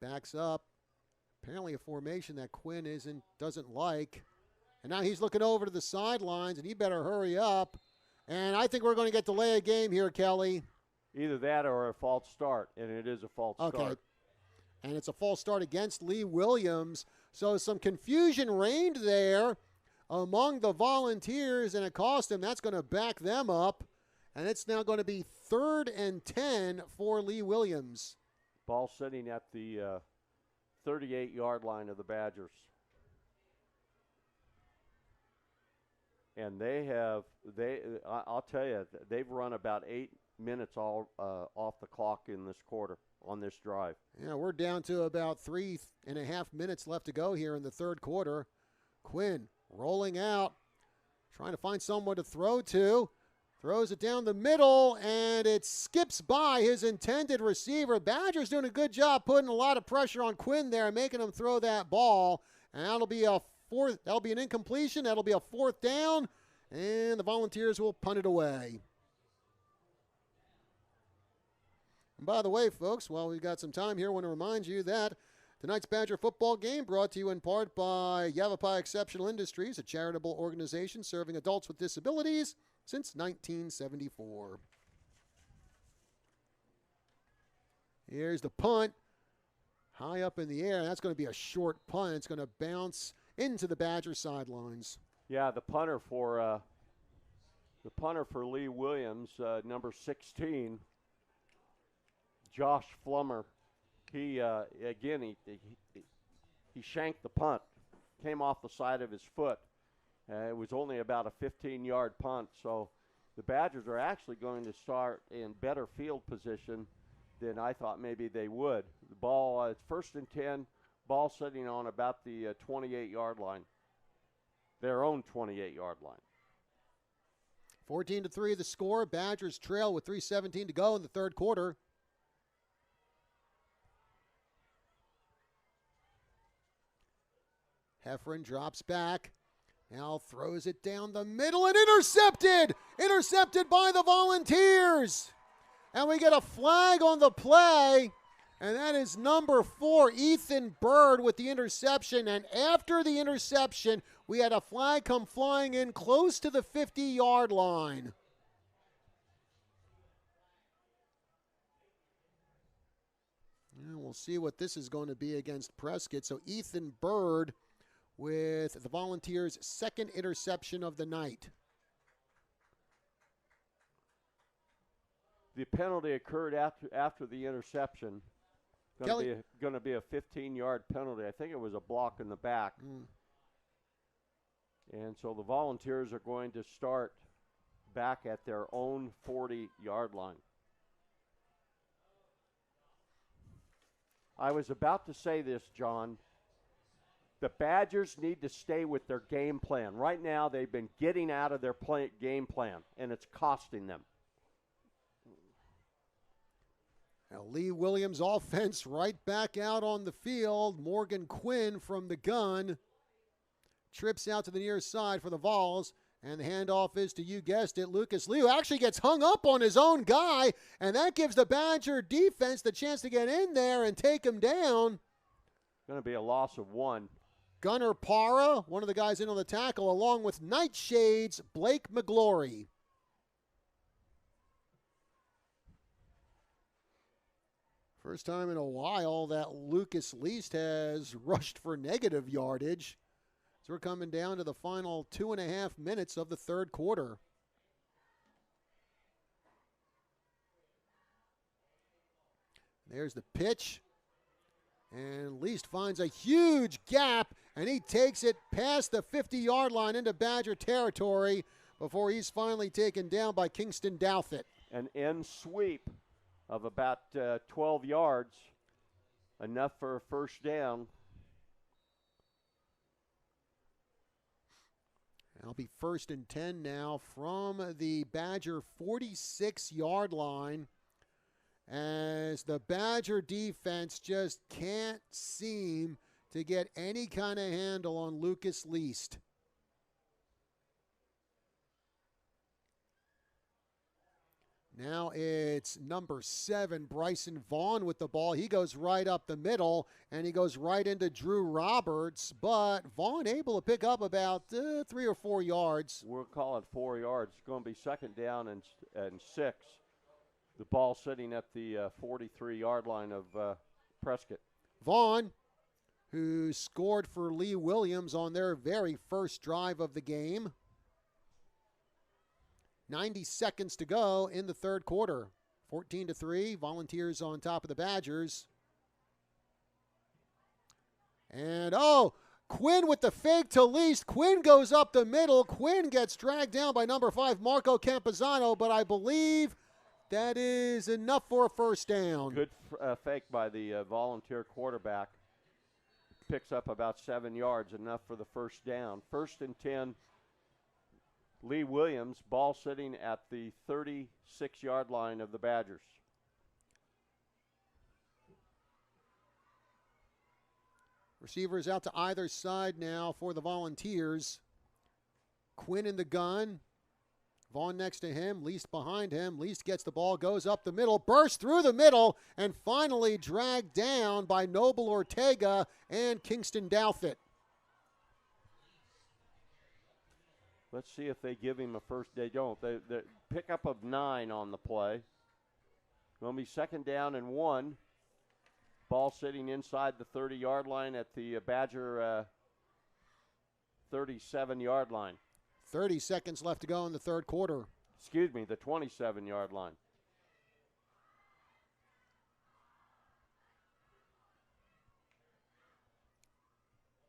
Backs up. Apparently a formation that Quinn doesn't like. And now he's looking over to the sidelines, and he better hurry up. And I think we're going to get delay of game here, Kelly. Either that or a false start, and it is a false start. And it's a false start against Lee Williams. So some confusion reigned there among the Volunteers, and it cost them. That's going to back them up. And it's now going to be 3rd and 10 for Lee Williams. Ball sitting at the 38-yard line of the Badgers. And I'll tell you, they've run about 8 minutes all off the clock in this quarter on this drive. Yeah, we're down to about 3.5 minutes left to go here in the third quarter. Quinn rolling out, trying to find someone to throw to. Throws it down the middle, and it skips by his intended receiver. Badgers doing a good job putting a lot of pressure on Quinn there, making him throw that ball. And that'll be an incompletion. That'll be a 4th down, and the Volunteers will punt it away. And by the way, folks, while we've got some time here, I want to remind you that tonight's Badger football game brought to you in part by Yavapai Exceptional Industries, a charitable organization serving adults with disabilities since 1974. Here's the punt. High up in the air. That's going to be a short punt. It's going to bounce into the Badger sidelines. Yeah, the punter for Lee Williams, number 16, Josh Flummer. He shanked the punt. Came off the side of his foot. It was only about a 15-yard punt, so the Badgers are actually going to start in better field position than I thought maybe they would. The ball, it's 1st and 10, ball sitting on about the 28-yard line, their own 28-yard line. 14-3 the score. Badgers trail with 3:17 to go in the third quarter. Heffron drops back. Now throws it down the middle and intercepted! Intercepted by the Volunteers! And we get a flag on the play, and that is number 4, Ethan Bird, with the interception. And after the interception, we had a flag come flying in close to the 50-yard line. And we'll see what this is going to be against Prescott. So Ethan Bird with the Volunteers' 2nd interception of the night. The penalty occurred after the interception. Going to be a 15-yard penalty. I think it was a block in the back. And so the Volunteers are going to start back at their own 40-yard line. I was about to say this, John. The Badgers need to stay with their game plan. Right now, they've been getting out of their game plan, and it's costing them. Now, Lee Williams offense right back out on the field. Morgan Quinn from the gun trips out to the near side for the Vols. And the handoff is to, you guessed it, Lucas Lee, who actually gets hung up on his own guy, and that gives the Badger defense the chance to get in there and take him down. Going to be a loss of 1. Gunnar Para, one of the guys in on the tackle, along with Nightshade's Blake McGlory. First time in a while that Lucas Least has rushed for negative yardage. So we're coming down to the final 2.5 minutes of the third quarter. There's the pitch. And Least finds a huge gap, and he takes it past the 50-yard line into Badger territory before he's finally taken down by Kingston Douthit. An end sweep of about 12 yards, enough for a first down. It'll be 1st and 10 now from the Badger 46-yard line, as the Badger defense just can't seem to get any kind of handle on Lucas Least. Now it's number 7, Bryson Vaughn with the ball. He goes right up the middle, and he goes right into Drew Roberts. But Vaughn able to pick up about 3 or 4 yards. We'll call it 4 yards. It's going to be 2nd down and 6. The ball sitting at the 43-yard line of Prescott. Vaughn, who scored for Lee Williams on their very first drive of the game. 90 seconds to go in the third quarter. 14-3, Volunteers on top of the Badgers. And, Quinn with the fake to Least. Quinn goes up the middle. Quinn gets dragged down by number 5, Marco Campazano, but I believe that is enough for a first down. Good fake by the Volunteer quarterback. Picks up about 7 yards, enough for the first down. 1st and 10. Lee Williams, ball sitting at the 36-yard line of the Badgers. Receivers out to either side now for the Volunteers. Quinn in the gun. Vaughn next to him, Least behind him. Least gets the ball, goes up the middle, bursts through the middle, and finally dragged down by Noble Ortega and Kingston Douthit. Let's see if they give him a first. They don't. They pickup of 9 on the play. Going to be 2nd down and 1. Ball sitting inside the 30-yard line at the Badger 37-yard line. 30 seconds left to go in the third quarter. Excuse me, the 27-yard line.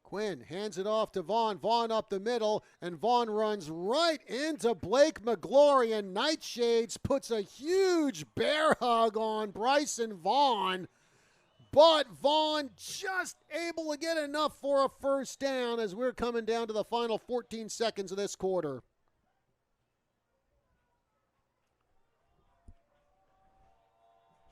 Quinn hands it off to Vaughn. Vaughn up the middle, and Vaughn runs right into Blake McGlory, and Nightshades puts a huge bear hug on Bryson Vaughn. But Vaughn just able to get enough for a first down as we're coming down to the final 14 seconds of this quarter.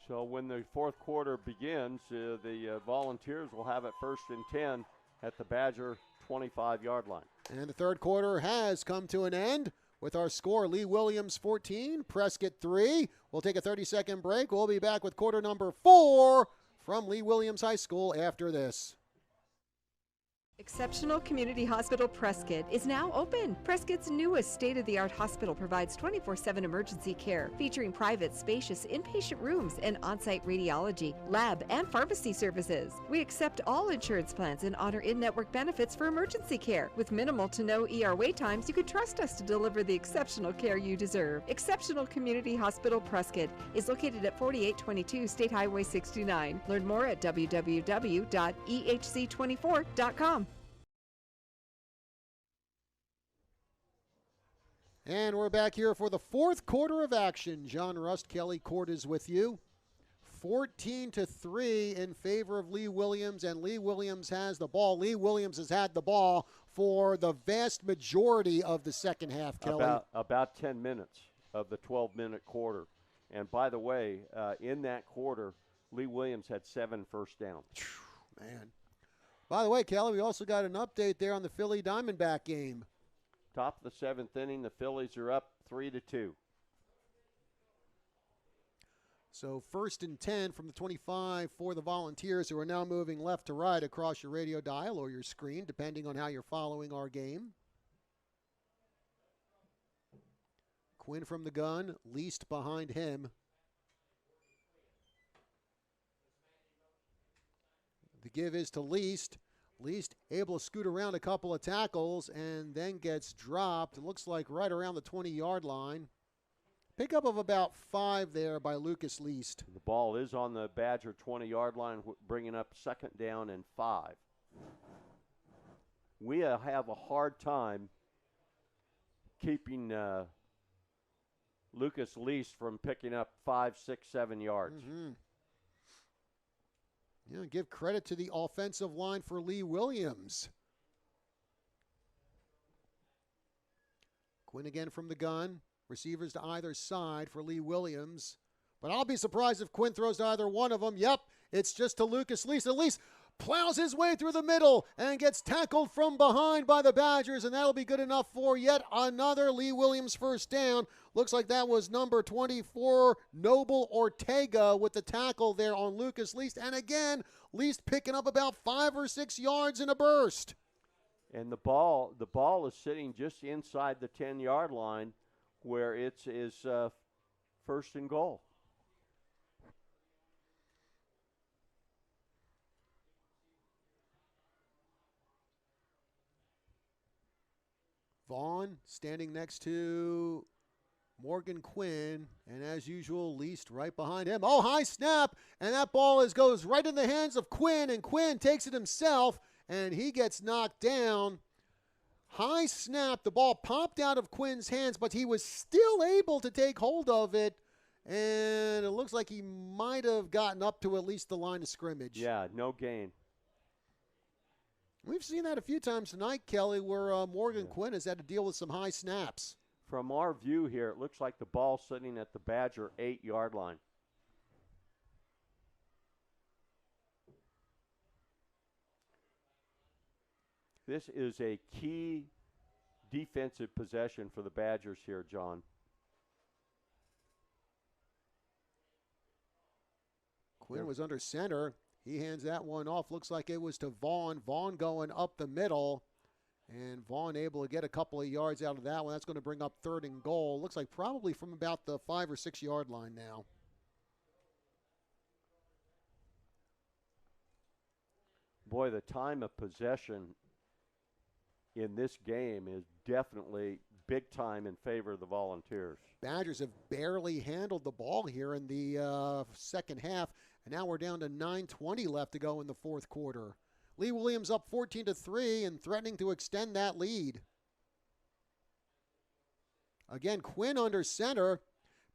So when the fourth quarter begins, the Volunteers will have it 1st and 10 at the Badger 25-yard line. And the third quarter has come to an end with our score, Lee Williams 14, Prescott 3. We'll take a 30-second break. We'll be back with quarter number 4 from Lee Williams High School after this. Exceptional Community Hospital Prescott is now open. Prescott's newest state-of-the-art hospital provides 24/7 emergency care, featuring private, spacious inpatient rooms and on-site radiology, lab, and pharmacy services. We accept all insurance plans and honor in-network benefits for emergency care. With minimal to no ER wait times, you can trust us to deliver the exceptional care you deserve. Exceptional Community Hospital Prescott is located at 4822 State Highway 69. Learn more at www.ehc24.com. And we're back here for the fourth quarter of action. John Rust, Kelly Court is with you. 14-3 in favor of Lee Williams, and Lee Williams has the ball. Lee Williams has had the ball for the vast majority of the second half, Kelly. About 10 minutes of the 12-minute quarter. And by the way, in that quarter, Lee Williams had 7 first downs. Man. By the way, Kelly, we also got an update there on the Philly Diamondback game. Top of the 7th inning, the Phillies are up 3-2. So 1st and 10 from the 25 for the Volunteers, who are now moving left to right across your radio dial or your screen, depending on how you're following our game. Quinn from the gun, Least behind him. The give is to Least. Least able to scoot around a couple of tackles and then gets dropped. It looks like right around the 20-yard line. Pickup of about 5 there by Lucas Least. The ball is on the Badger 20-yard line, bringing up 2nd down and 5. We have a hard time keeping Lucas Least from picking up 5, 6, 7 yards. Mm-hmm. Yeah, give credit to the offensive line for Lee Williams. Quinn again from the gun. Receivers to either side for Lee Williams. But I'll be surprised if Quinn throws to either one of them. Yep, it's just to Lucas Least. At least plows his way through the middle and gets tackled from behind by the Badgers, and that'll be good enough for yet another Lee Williams first down. Looks like that was number 24, Noble Ortega, with the tackle there on Lucas Least. And again, Least picking up about 5 or 6 yards in a burst. And the ball is sitting just inside the 10-yard line, where it's 1st and goal. Vaughn standing next to Morgan Quinn, and as usual, Least right behind him. Oh, high snap, and that ball goes right in the hands of Quinn, and Quinn takes it himself, and he gets knocked down. High snap, the ball popped out of Quinn's hands, but he was still able to take hold of it, and it looks like he might have gotten up to at least the line of scrimmage. Yeah, no gain. We've seen that a few times tonight, Kelly, where Morgan Quinn has had to deal with some high snaps. From our view here, it looks like the ball sitting at the Badger 8-yard line. This is a key defensive possession for the Badgers here, John. Quinn was under center. He hands that one off. Looks like it was to Vaughn. Vaughn going up the middle. And Vaughn able to get a couple of yards out of that one. That's going to bring up 3rd and goal. Looks like probably from about the 5 or 6 yard line now. Boy, the time of possession in this game is definitely big time in favor of the Volunteers. Badgers have barely handled the ball here in the second half, and now we're down to 9:20 left to go in the fourth quarter. Lee Williams up 14-3 and threatening to extend that lead. Again, Quinn under center,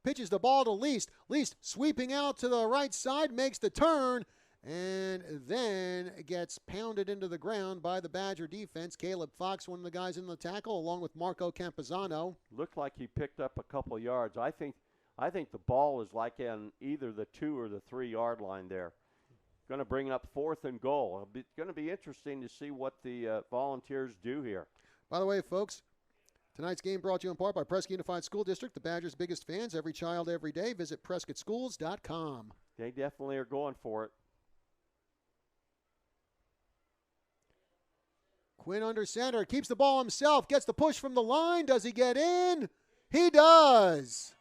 pitches the ball to Least. Least sweeping out to the right side, makes the turn, and then gets pounded into the ground by the Badger defense. Caleb Fox, one of the guys in the tackle, along with Marco Campazano. Looked like he picked up a couple yards. I think the ball is like in either the 2 or the 3 yard line there. Going to bring up 4th and goal. It's going to be interesting to see what the Volunteers do here. By the way, folks, tonight's game brought to you in part by Prescott Unified School District, the Badgers' biggest fans. Every child, every day. Visit PrescottSchools.com. They definitely are going for it. Quinn under center, keeps the ball himself, gets the push from the line. Does he get in? He does.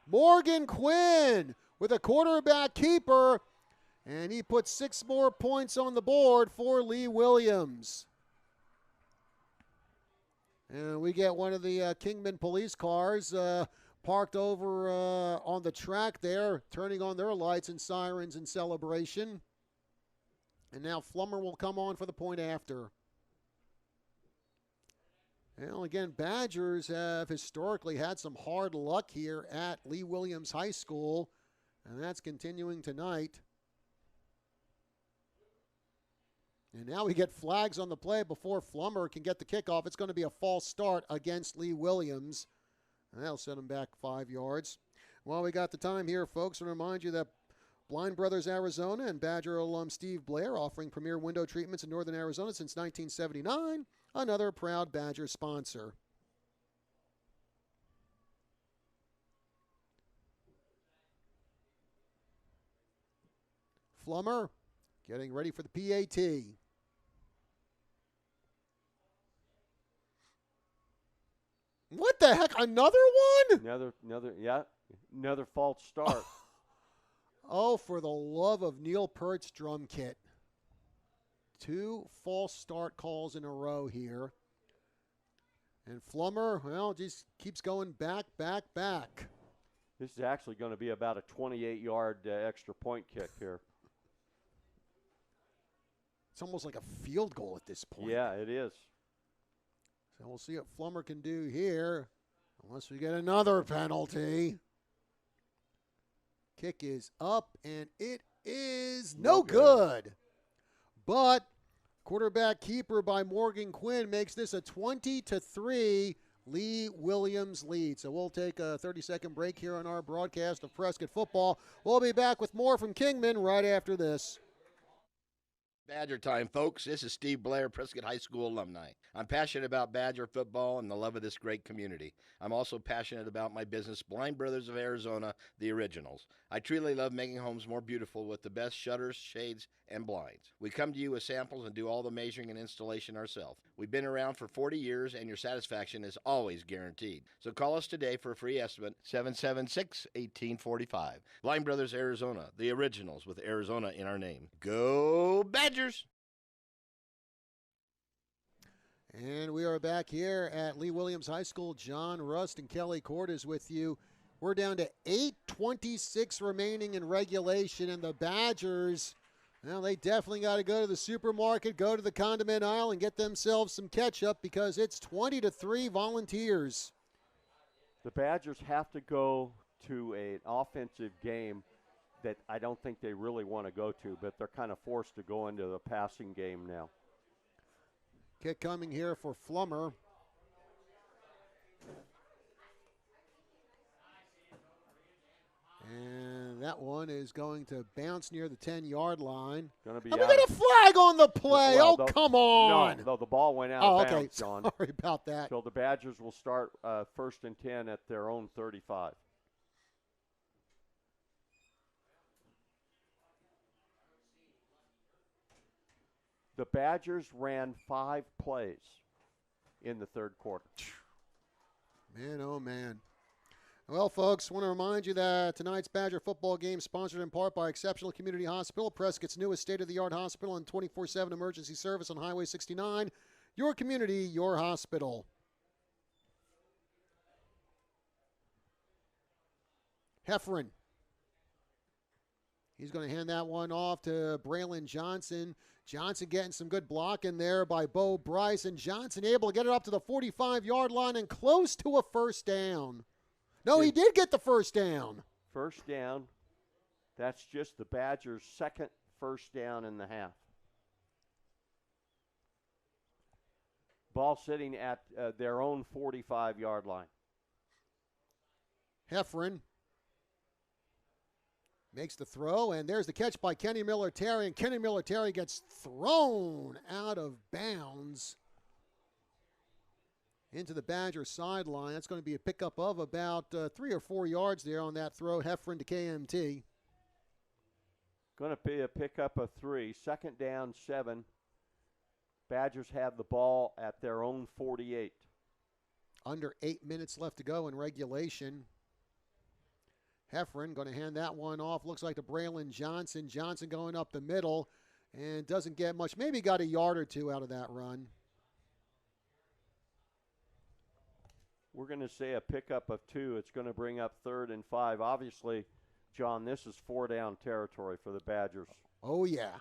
Morgan Quinn with a quarterback keeper, and he puts 6 more points on the board for Lee Williams. And we get one of the Kingman police cars parked over on the track there, turning on their lights and sirens in celebration. And now Flummer will come on for the point after. Well, again, Badgers have historically had some hard luck here at Lee Williams High School, and that's continuing tonight. And now we get flags on the play before Flummer can get the kickoff. It's going to be a false start against Lee Williams. And that'll set him back 5 yards. While we got the time here, folks, and remind you that Blind Brothers Arizona and Badger alum Steve Blair offering premier window treatments in northern Arizona since 1979. Another proud Badger sponsor. Flummer getting ready for the PAT. What the heck? Another one? Another false start. Oh, for the love of Neil Peart's drum kit. 2 false start calls in a row here. And Flummer, well, just keeps going back. This is actually going to be about a 28-yard extra point kick here. It's almost like a field goal at this point. Yeah, it is. So we'll see what Flummer can do here, unless we get another penalty. Kick is up, and it is no good. But quarterback keeper by Morgan Quinn makes this a 20-3 Lee Williams lead. So we'll take a 30-second break here on our broadcast of Prescott football. We'll be back with more from Kingman right after this. Badger time, folks. This is Steve Blair, Prescott High School alumni. I'm passionate about Badger football and the love of this great community. I'm also passionate about my business, Blind Brothers of Arizona, the Originals. I truly love making homes more beautiful with the best shutters, shades, and blinds. We come to you with samples and do all the measuring and installation ourselves. We've been around for 40 years, and your satisfaction is always guaranteed. So call us today for a free estimate, 776-1845. Blind Brothers Arizona, the Originals, with Arizona in our name. Go Badgers! And we are back here at Lee Williams High School. John Rust and Kelly Court is with you. We're down to 8:26 remaining in regulation, and the Badgers, well, they definitely got to go to the supermarket, go to the condiment aisle, and get themselves some ketchup because it's 20-3 Volunteers. The Badgers have to go to an offensive game that I don't think they really want to go to, but they're kind of forced to go into the passing game now. Kick coming here for Flummer. And that one is going to bounce near the 10-yard line. Gonna be and we got a flag on the play. Well, come on. No, the ball went out of bounds, John. Sorry about that. So the Badgers will start 1st and 10 at their own 35. The Badgers ran 5 plays in the third quarter. Man, oh, man. Well, folks, want to remind you that tonight's Badger football game sponsored in part by Exceptional Community Hospital, Prescott's newest state-of-the-art hospital and 24/7 emergency service on Highway 69. Your community, your hospital. Heffron. He's going to hand that one off to Braylon Johnson. Johnson getting some good blocking there by Bo Bryce, and Johnson able to get it up to the 45-yard line and close to a first down. No, he did get the first down. First down. That's just the Badgers' second first down in the half. Ball sitting at their own 45-yard line. Heffron makes the throw, and there's the catch by Kenny Miller-Terry, and Kenny Miller-Terry gets thrown out of bounds into the Badger sideline. That's going to be a pickup of about 3 or 4 yards there on that throw. Heffron to KMT. Going to be a pickup of 3. Second down, 7. Badgers have the ball at their own 48. Under 8 minutes left to go in regulation. Heffron going to hand that one off. Looks like to Braylon Johnson. Johnson going up the middle and doesn't get much. Maybe got a yard or 2 out of that run. We're going to say a pickup of 2. It's going to bring up 3rd and 5. Obviously, John, this is 4-down territory for the Badgers. Oh, yeah.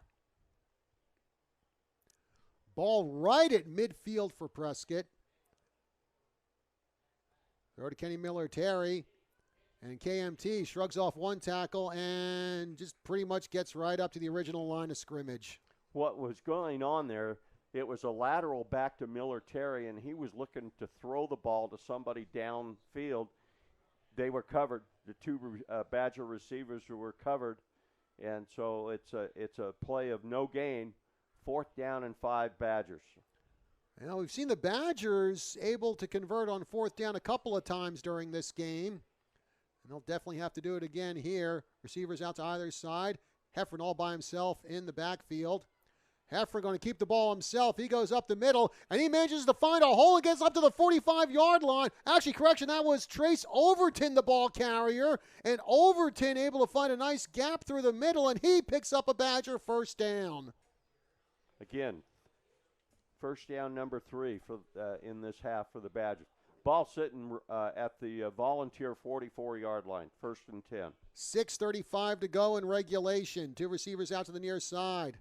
Ball right at midfield for Prescott. Throw to Kenny Miller-Terry. And KMT shrugs off one tackle and just pretty much gets right up to the original line of scrimmage. What was going on there, it was a lateral back to Miller-Terry, and he was looking to throw the ball to somebody downfield. They were covered. The two Badger receivers who were covered, and so it's a play of no gain, 4th down and 5 Badgers. Well, we've seen the Badgers able to convert on 4th down a couple of times during this game. And they'll definitely have to do it again here. Receivers out to either side. Heffron all by himself in the backfield. Heffron going to keep the ball himself. He goes up the middle, and he manages to find a hole and gets up to the 45-yard line. Actually, correction, that was Trace Overton, the ball carrier. And Overton able to find a nice gap through the middle, and he picks up a Badger 1st down. Again, 1st down number 3 for in this half for the Badgers. Ball sitting at the Volunteer 44-yard line, 1st and 10. 6:35 to go in regulation. 2 receivers out to the near side.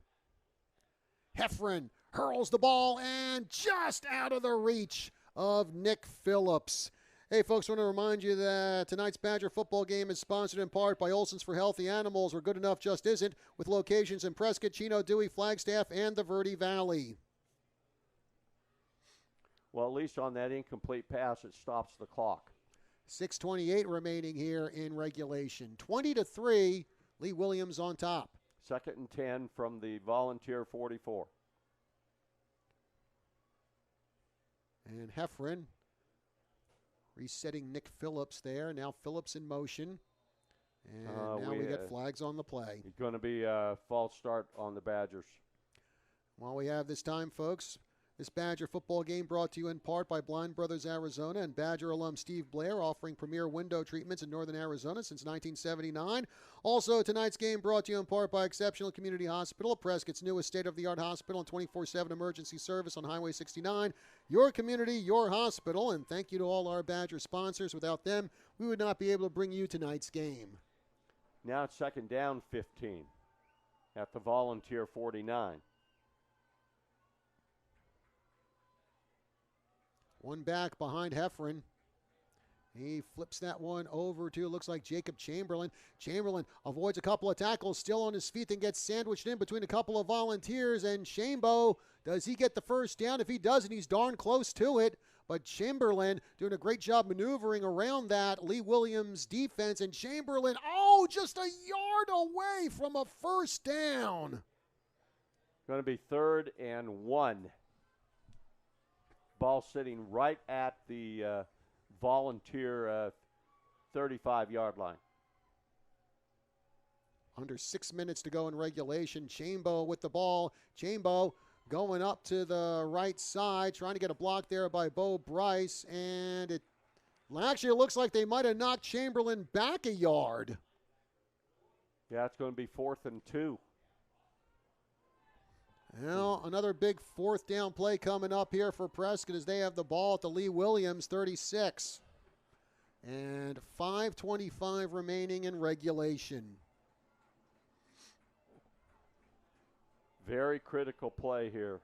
Heffron hurls the ball and just out of the reach of Nick Phillips. Hey, folks, I want to remind you that tonight's Badger football game is sponsored in part by Olson's for Healthy Animals, where good enough just isn't, with locations in Prescott, Chino, Dewey, Flagstaff, and the Verde Valley. Well, at least on that incomplete pass, it stops the clock. 6:28 remaining here in regulation. 20-3, Lee Williams on top. 2nd and 10 from the Volunteer 44. And Heffron resetting Nick Phillips there. Now Phillips in motion. And now we get flags on the play. It's going to be a false start on the Badgers. While we have this time, folks, this Badger football game brought to you in part by Blind Brothers Arizona and Badger alum Steve Blair, offering premier window treatments in northern Arizona since 1979. Also, tonight's game brought to you in part by Exceptional Community Hospital, Prescott's newest state-of-the-art hospital and 24/7 emergency service on Highway 69. Your community, your hospital. And thank you to all our Badger sponsors. Without them, we would not be able to bring you tonight's game. Now it's 2nd down 15 at the Volunteer 49. One back behind Heffron. He flips that one over to, looks like Jacob Chamberlain. Chamberlain avoids a couple of tackles, still on his feet, and gets sandwiched in between a couple of Volunteers. And Shambo, does he get the 1st down? If he doesn't, he's darn close to it. But Chamberlain doing a great job maneuvering around that Lee Williams defense. And Chamberlain, just a yard away from a 1st down. Going to be 3rd and 1. Ball sitting right at the Volunteer 35-yard line. Under 6 minutes to go in regulation. Chambo with the ball. Chambo going up to the right side, trying to get a block there by Bo Bryce. And it looks like they might have knocked Chamberlain back a yard. Yeah, it's going to be 4th and 2. Well, another big 4th down play coming up here for Prescott as they have the ball at the Lee Williams 36. And 5:25 remaining in regulation. Very critical play here.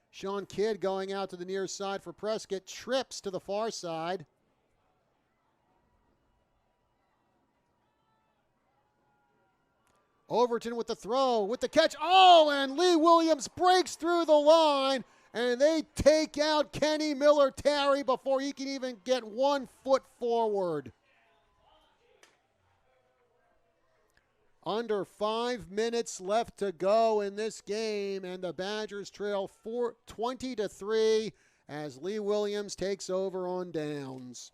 Sean Kidd going out to the near side for Prescott, trips to the far side. Overton with the throw, with the catch. And Lee Williams breaks through the line, and they take out Kenny Miller-Terry before he can even get 1 foot forward. Under 5 minutes left to go in this game, and the Badgers trail 20-3 as Lee Williams takes over on downs.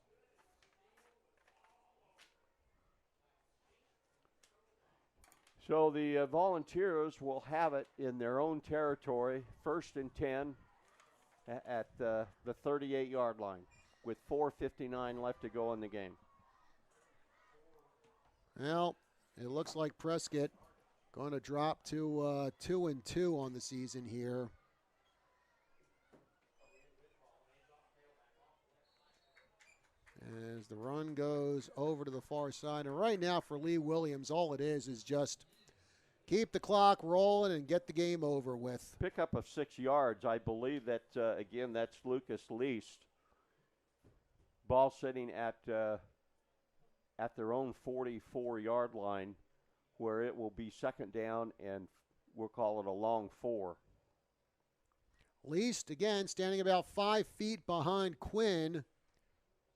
So the Volunteers will have it in their own territory, 1st and 10 at the 38-yard line with 4:59 left to go in the game. Well, it looks like Prescott going to drop to 2-2 on the season here. As the run goes over to the far side. And right now for Lee Williams, all it is just keep the clock rolling and get the game over with. Pickup of 6 yards. I believe that, again, that's Lucas Least. Ball sitting at their own 44-yard line, where it will be second down, and we'll call it a long 4. Least, again, standing about 5 feet behind Quinn,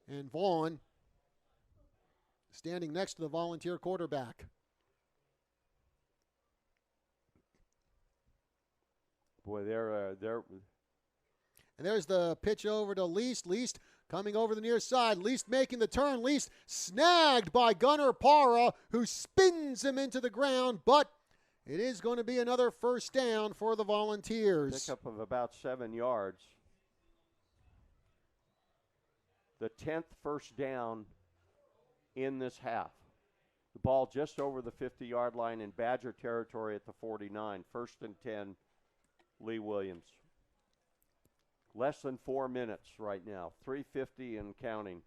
and Vaughn standing next to the volunteer quarterback. Boy, they're And there's the pitch over to Least. Least coming over the near side. Least making the turn. Least snagged by Gunnar Parra, who spins him into the ground, but it is going to be another first down for the Volunteers. Pickup of about 7 yards. The 10th first down in this half. The ball just over the 50-yard line in Badger territory at the 49. First and 10, Lee Williams. Less than 4 minutes right now. 3:50 and counting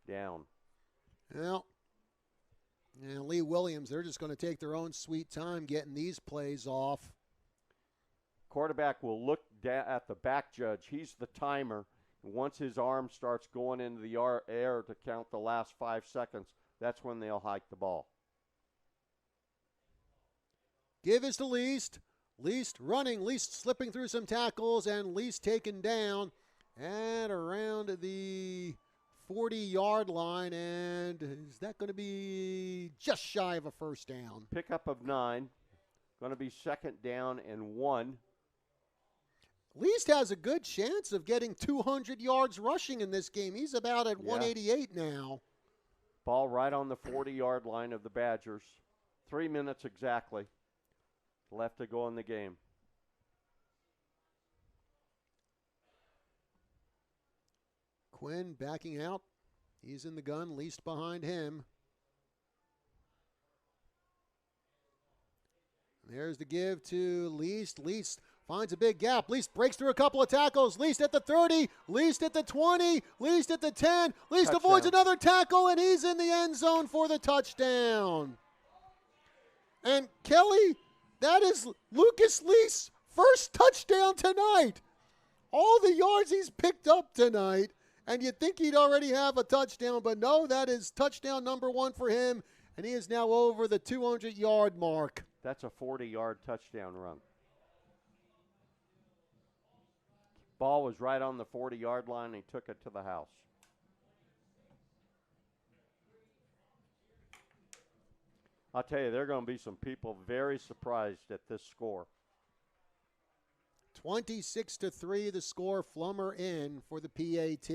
down. Well, and Lee Williams, they're just going to take their own sweet time getting these plays off. Quarterback will look at the back judge. He's the timer. Once his arm starts going into the air to count the last 5 seconds, that's when they'll hike the ball. Give is to Least. Least running, Least slipping through some tackles, and Least taken down at around the 40-yard line. And is that going to be just shy of a first down? Pickup of 9. Going to be second down and 1. Least has a good chance of getting 200 yards rushing in this game. He's about at 188 now. Ball right on the 40-yard line of the Badgers. 3 minutes exactly left to go in the game. Quinn backing out. He's in the gun, Least behind him. There's the give to Least. Least finds a big gap. Least breaks through a couple of tackles. Least at the 30. Least at the 20. Least at the 10. Least Touchdown. Avoids another tackle, and he's in the end zone for the touchdown. And Kelly, that is Lucas Least's first touchdown tonight. All the yards he's picked up tonight, and you'd think he'd already have a touchdown, but no, that is touchdown number 1 for him, and he is now over the 200-yard mark. That's a 40-yard touchdown run. Ball was right on the 40-yard line, and he took it to the house. I'll tell you, there are going to be some people very surprised at this score. 26-3 the score, Flummer in for the PAT.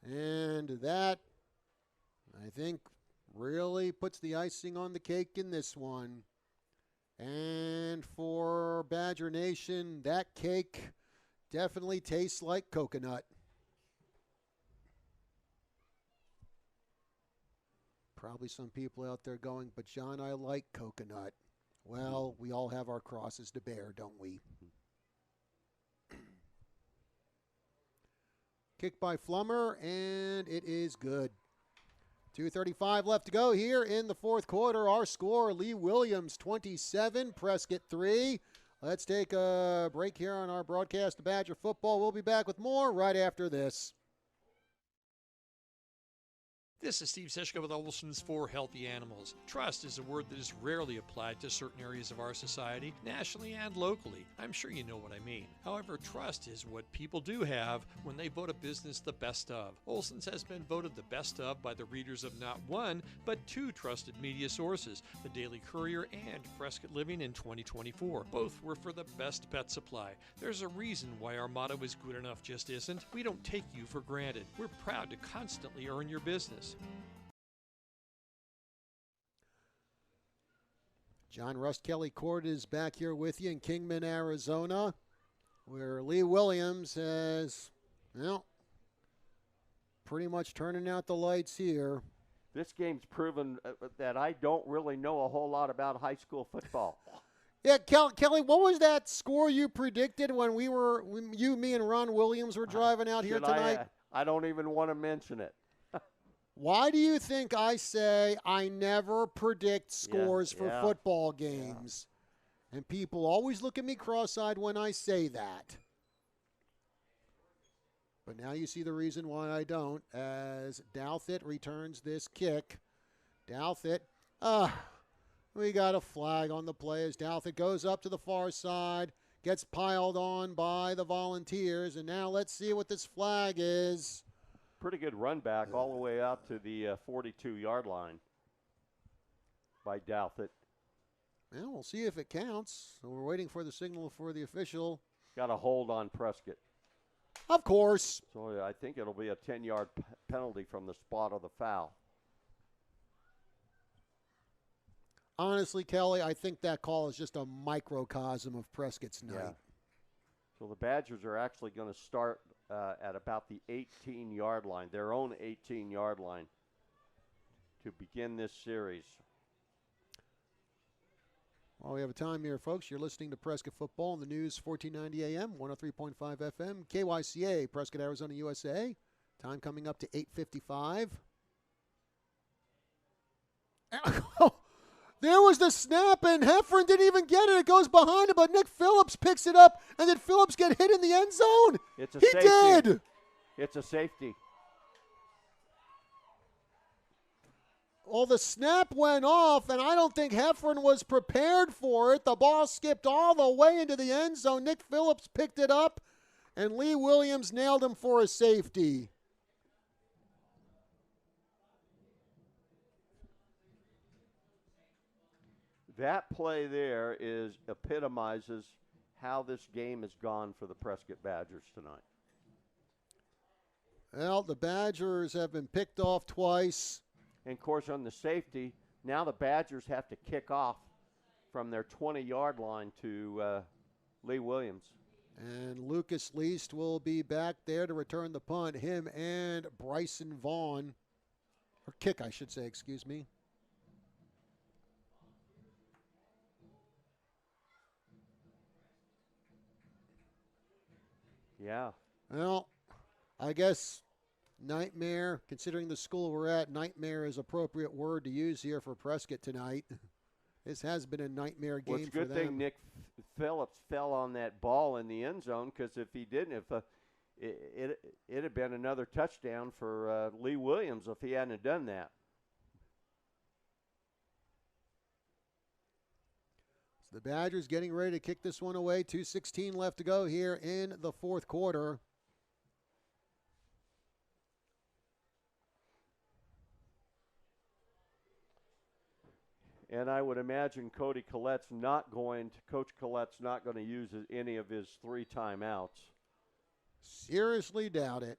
And that, I think, really puts the icing on the cake in this one. And for Badger Nation, that cake definitely tastes like coconut. Probably some people out there going, but John, I like coconut. Well, we all have our crosses to bear, don't we? Kick by Flummer, and it is good. 2:35 left to go here in the fourth quarter. Our score, Lee Williams 27, Prescott 3. Let's take a break here on our broadcast of Badger football. We'll be back with more right after this. This is Steve Sischka with Olson's for Healthy Animals. Trust is a word that is rarely applied to certain areas of our society, nationally and locally. I'm sure you know what I mean. However, trust is what people do have when they vote a business the best of. Olson's has been voted the best of by the readers of not one, but 2 trusted media sources, the Daily Courier and Prescott Living in 2024. Both were for the best pet supply. There's a reason why our motto is good enough just isn't. We don't take you for granted. We're proud to constantly earn your business. John Rust Kelly Court is back here with you in Kingman, Arizona, where Lee Williams has, well, pretty much turning out the lights here. This game's proven that I don't really know a whole lot about high school football. Yeah, Kelly, what was that score you predicted when you, me, and Ron Williams were driving out here tonight? I don't even want to mention it. Why do you think I say I never predict scores for football games? Yeah. And people always look at me cross-eyed when I say that. But now you see the reason why I don't, as Douthit returns this kick. Douthit, we got a flag on the play as Douthit goes up to the far side, gets piled on by the Volunteers, and now let's see what this flag is. Pretty good run back all the way out to the 42-yard line by Douthit. Well, we'll see if it counts. So we're waiting for the signal for the official. Got a hold on Prescott. Of course. So I think it'll be a 10-yard penalty from the spot of the foul. Honestly, Kelly, I think that call is just a microcosm of Prescott's night. Yeah. So the Badgers are actually going to start at about the 18-yard line, their own 18-yard line, to begin this series. Well, we have a time here, folks. You're listening to Prescott Football on the News 1490 AM, 103.5 FM, KYCA, Prescott, Arizona, USA. Time coming up to 8:55. There was the snap, and Heffron didn't even get it. It goes behind him, but Nick Phillips picks it up, and did Phillips get hit in the end zone? It's a he safety. Did. It's a safety. Well, the snap went off, and I don't think Heffron was prepared for it. The ball skipped all the way into the end zone. Nick Phillips picked it up, and Lee Williams nailed him for a safety. That play there epitomizes how this game has gone for the Prescott Badgers tonight. Well, the Badgers have been picked off twice. And, of course, on the safety, now the Badgers have to kick off from their 20-yard line to Lee Williams. And Lucas Least will be back there to return the punt, him and Bryson Vaughn. Or kick, I should say, excuse me. Yeah. Well, I guess nightmare, considering the school we're at, nightmare is appropriate word to use here for Prescott tonight. This has been a nightmare game for them. Well, it's a good thing Nick Phillips fell on that ball in the end zone, because if he didn't, it'd have been another touchdown for Lee Williams if he hadn't done that. So the Badgers getting ready to kick this one away. 2:16 left to go here in the fourth quarter. And I would imagine Coach Collette's not going to use any of his 3 timeouts. Seriously doubt it.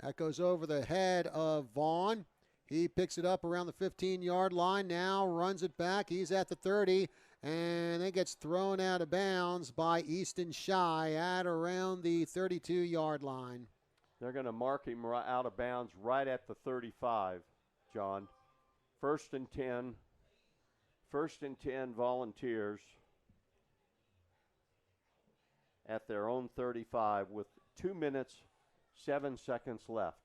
That goes over the head of Vaughn. He picks it up around the 15-yard line, now runs it back. He's at the 30, and it gets thrown out of bounds by Easton Shy at around the 32-yard line. They're going to mark him out of bounds right at the 35. John. First and 10 Volunteers at their own 35 with 2 minutes, 7 seconds left.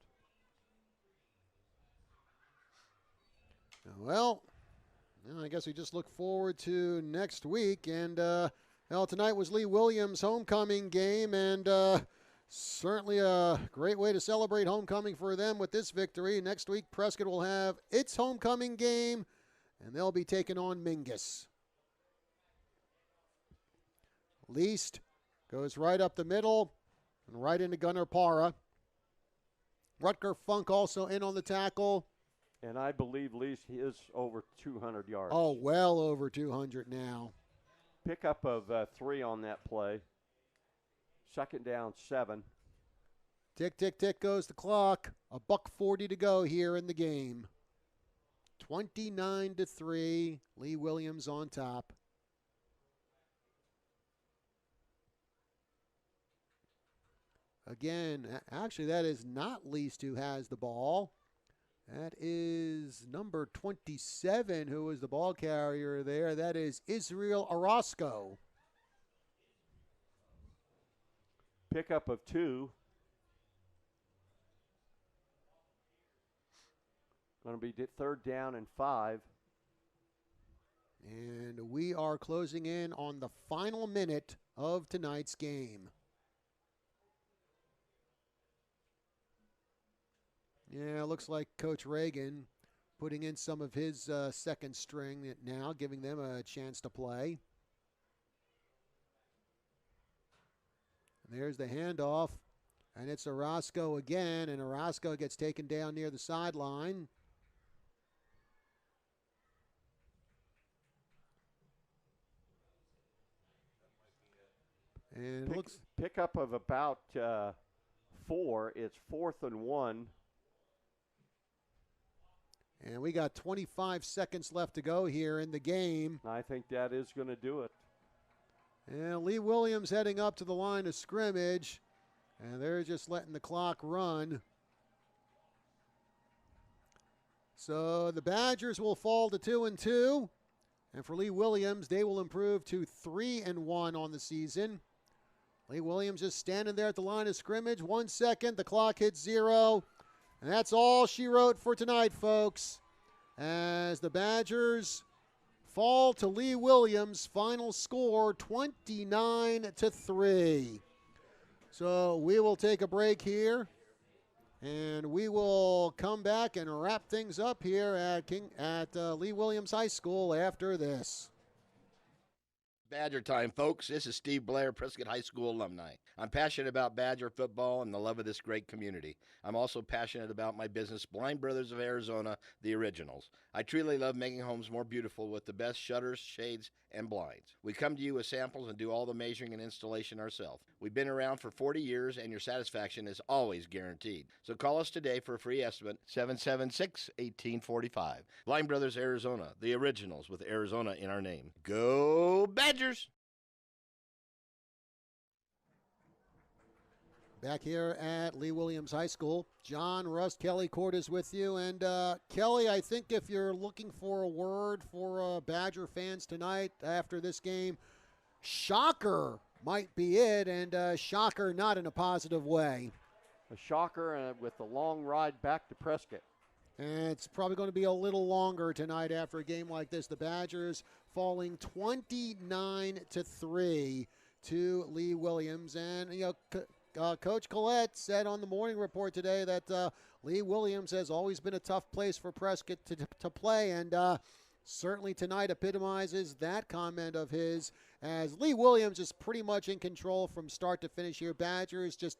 Well, I guess we just look forward to next week. And, tonight was Lee Williams' homecoming game, and certainly a great way to celebrate homecoming for them with this victory. Next week, Prescott will have its homecoming game, and they'll be taking on Mingus. Least goes right up the middle and right into Gunnar Parra. Rutger Funk also in on the tackle. And I believe Least is over 200 yards. Oh, well over 200 now. Pickup of 3 on that play. Second down, 7. Tick, tick, tick goes the clock. $1:40 to go here in the game. 29-3. Lee Williams on top. Again, actually, that is not Least who has the ball. That is number 27 who is the ball carrier there. That is Israel Orozco. Pickup of 2. Going to be third down and 5. And we are closing in on the final minute of tonight's game. Yeah, it looks like Coach Reagan putting in some of his second string now, giving them a chance to play. There's the handoff, and it's Orozco again, and Orozco gets taken down near the sideline. And pickup of about 4. It's 4th and 1. And we got 25 seconds left to go here in the game. I think that is going to do it. And Lee Williams heading up to the line of scrimmage. And they're just letting the clock run. So the Badgers will fall to 2-2. And for Lee Williams, they will improve to 3-1 on the season. Lee Williams just standing there at the line of scrimmage. 1 second, the clock hits 0. And that's all she wrote for tonight, folks. As the Badgers fall to Lee Williams, final score 29-3. So we will take a break here. And we will come back and wrap things up here at Lee Williams High School after this. Badger time, folks. This is Steve Blair, Prescott High School alumni. I'm passionate about Badger football and the love of this great community. I'm also passionate about my business, Blind Brothers of Arizona, the Originals. I truly love making homes more beautiful with the best shutters, shades, and blinds. We come to you with samples and do all the measuring and installation ourselves. We've been around for 40 years, and your satisfaction is always guaranteed. So call us today for a free estimate, 776-1845. Blind Brothers Arizona, the Originals, with Arizona in our name. Go Badgers! Back here at Lee Williams High School, John Rust, Kelly Court is with you. And Kelly, I think if you're looking for a word for Badger fans tonight after this game, shocker might be it, and shocker not in a positive way. A shocker with the long ride back to Prescott. And it's probably going to be a little longer tonight after a game like this. The Badgers falling 29-3 to Lee Williams. And, Coach Collette said on the morning report today that Lee Williams has always been a tough place for Prescott to play, and certainly tonight epitomizes that comment of his, as Lee Williams is pretty much in control from start to finish here. Badgers just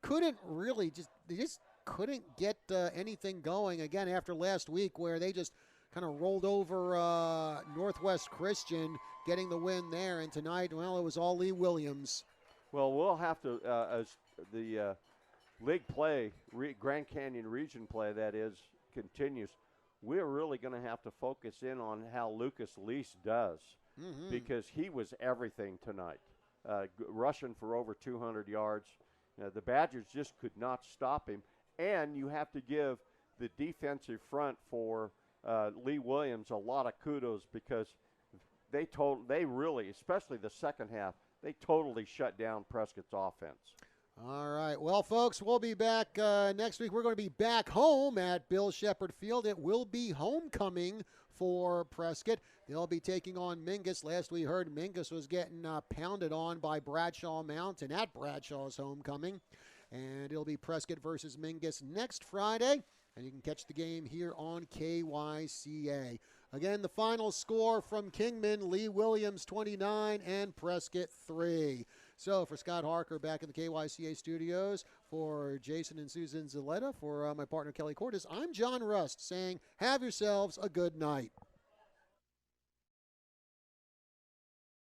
couldn't really, they just couldn't get anything going again after last week, where they just kind of rolled over Northwest Christian, getting the win there, and tonight, well, it was all Lee Williams. Well, we'll have to, as the league play, Grand Canyon region play, that is, continues, we're really going to have to focus in on how Lucas Lease does, because he was everything tonight, rushing for over 200 yards. The Badgers just could not stop him, and you have to give the defensive front for Lee Williams a lot of kudos, because they really, especially the second half, they totally shut down Prescott's offense. All right. Well, folks, we'll be back next week. We're going to be back home at Bill Shepherd Field. It will be homecoming for Prescott. They'll be taking on Mingus. Last we heard, Mingus was getting pounded on by Bradshaw Mountain at Bradshaw's homecoming. And it'll be Prescott versus Mingus next Friday. And you can catch the game here on KYCA. Again, the final score from Kingman, Lee Williams 29 and Prescott 3. So for Scott Harker back in the KYCA studios, for Jason and Susan Zaletta, for my partner Kelly Cordes, I'm John Rust saying have yourselves a good night.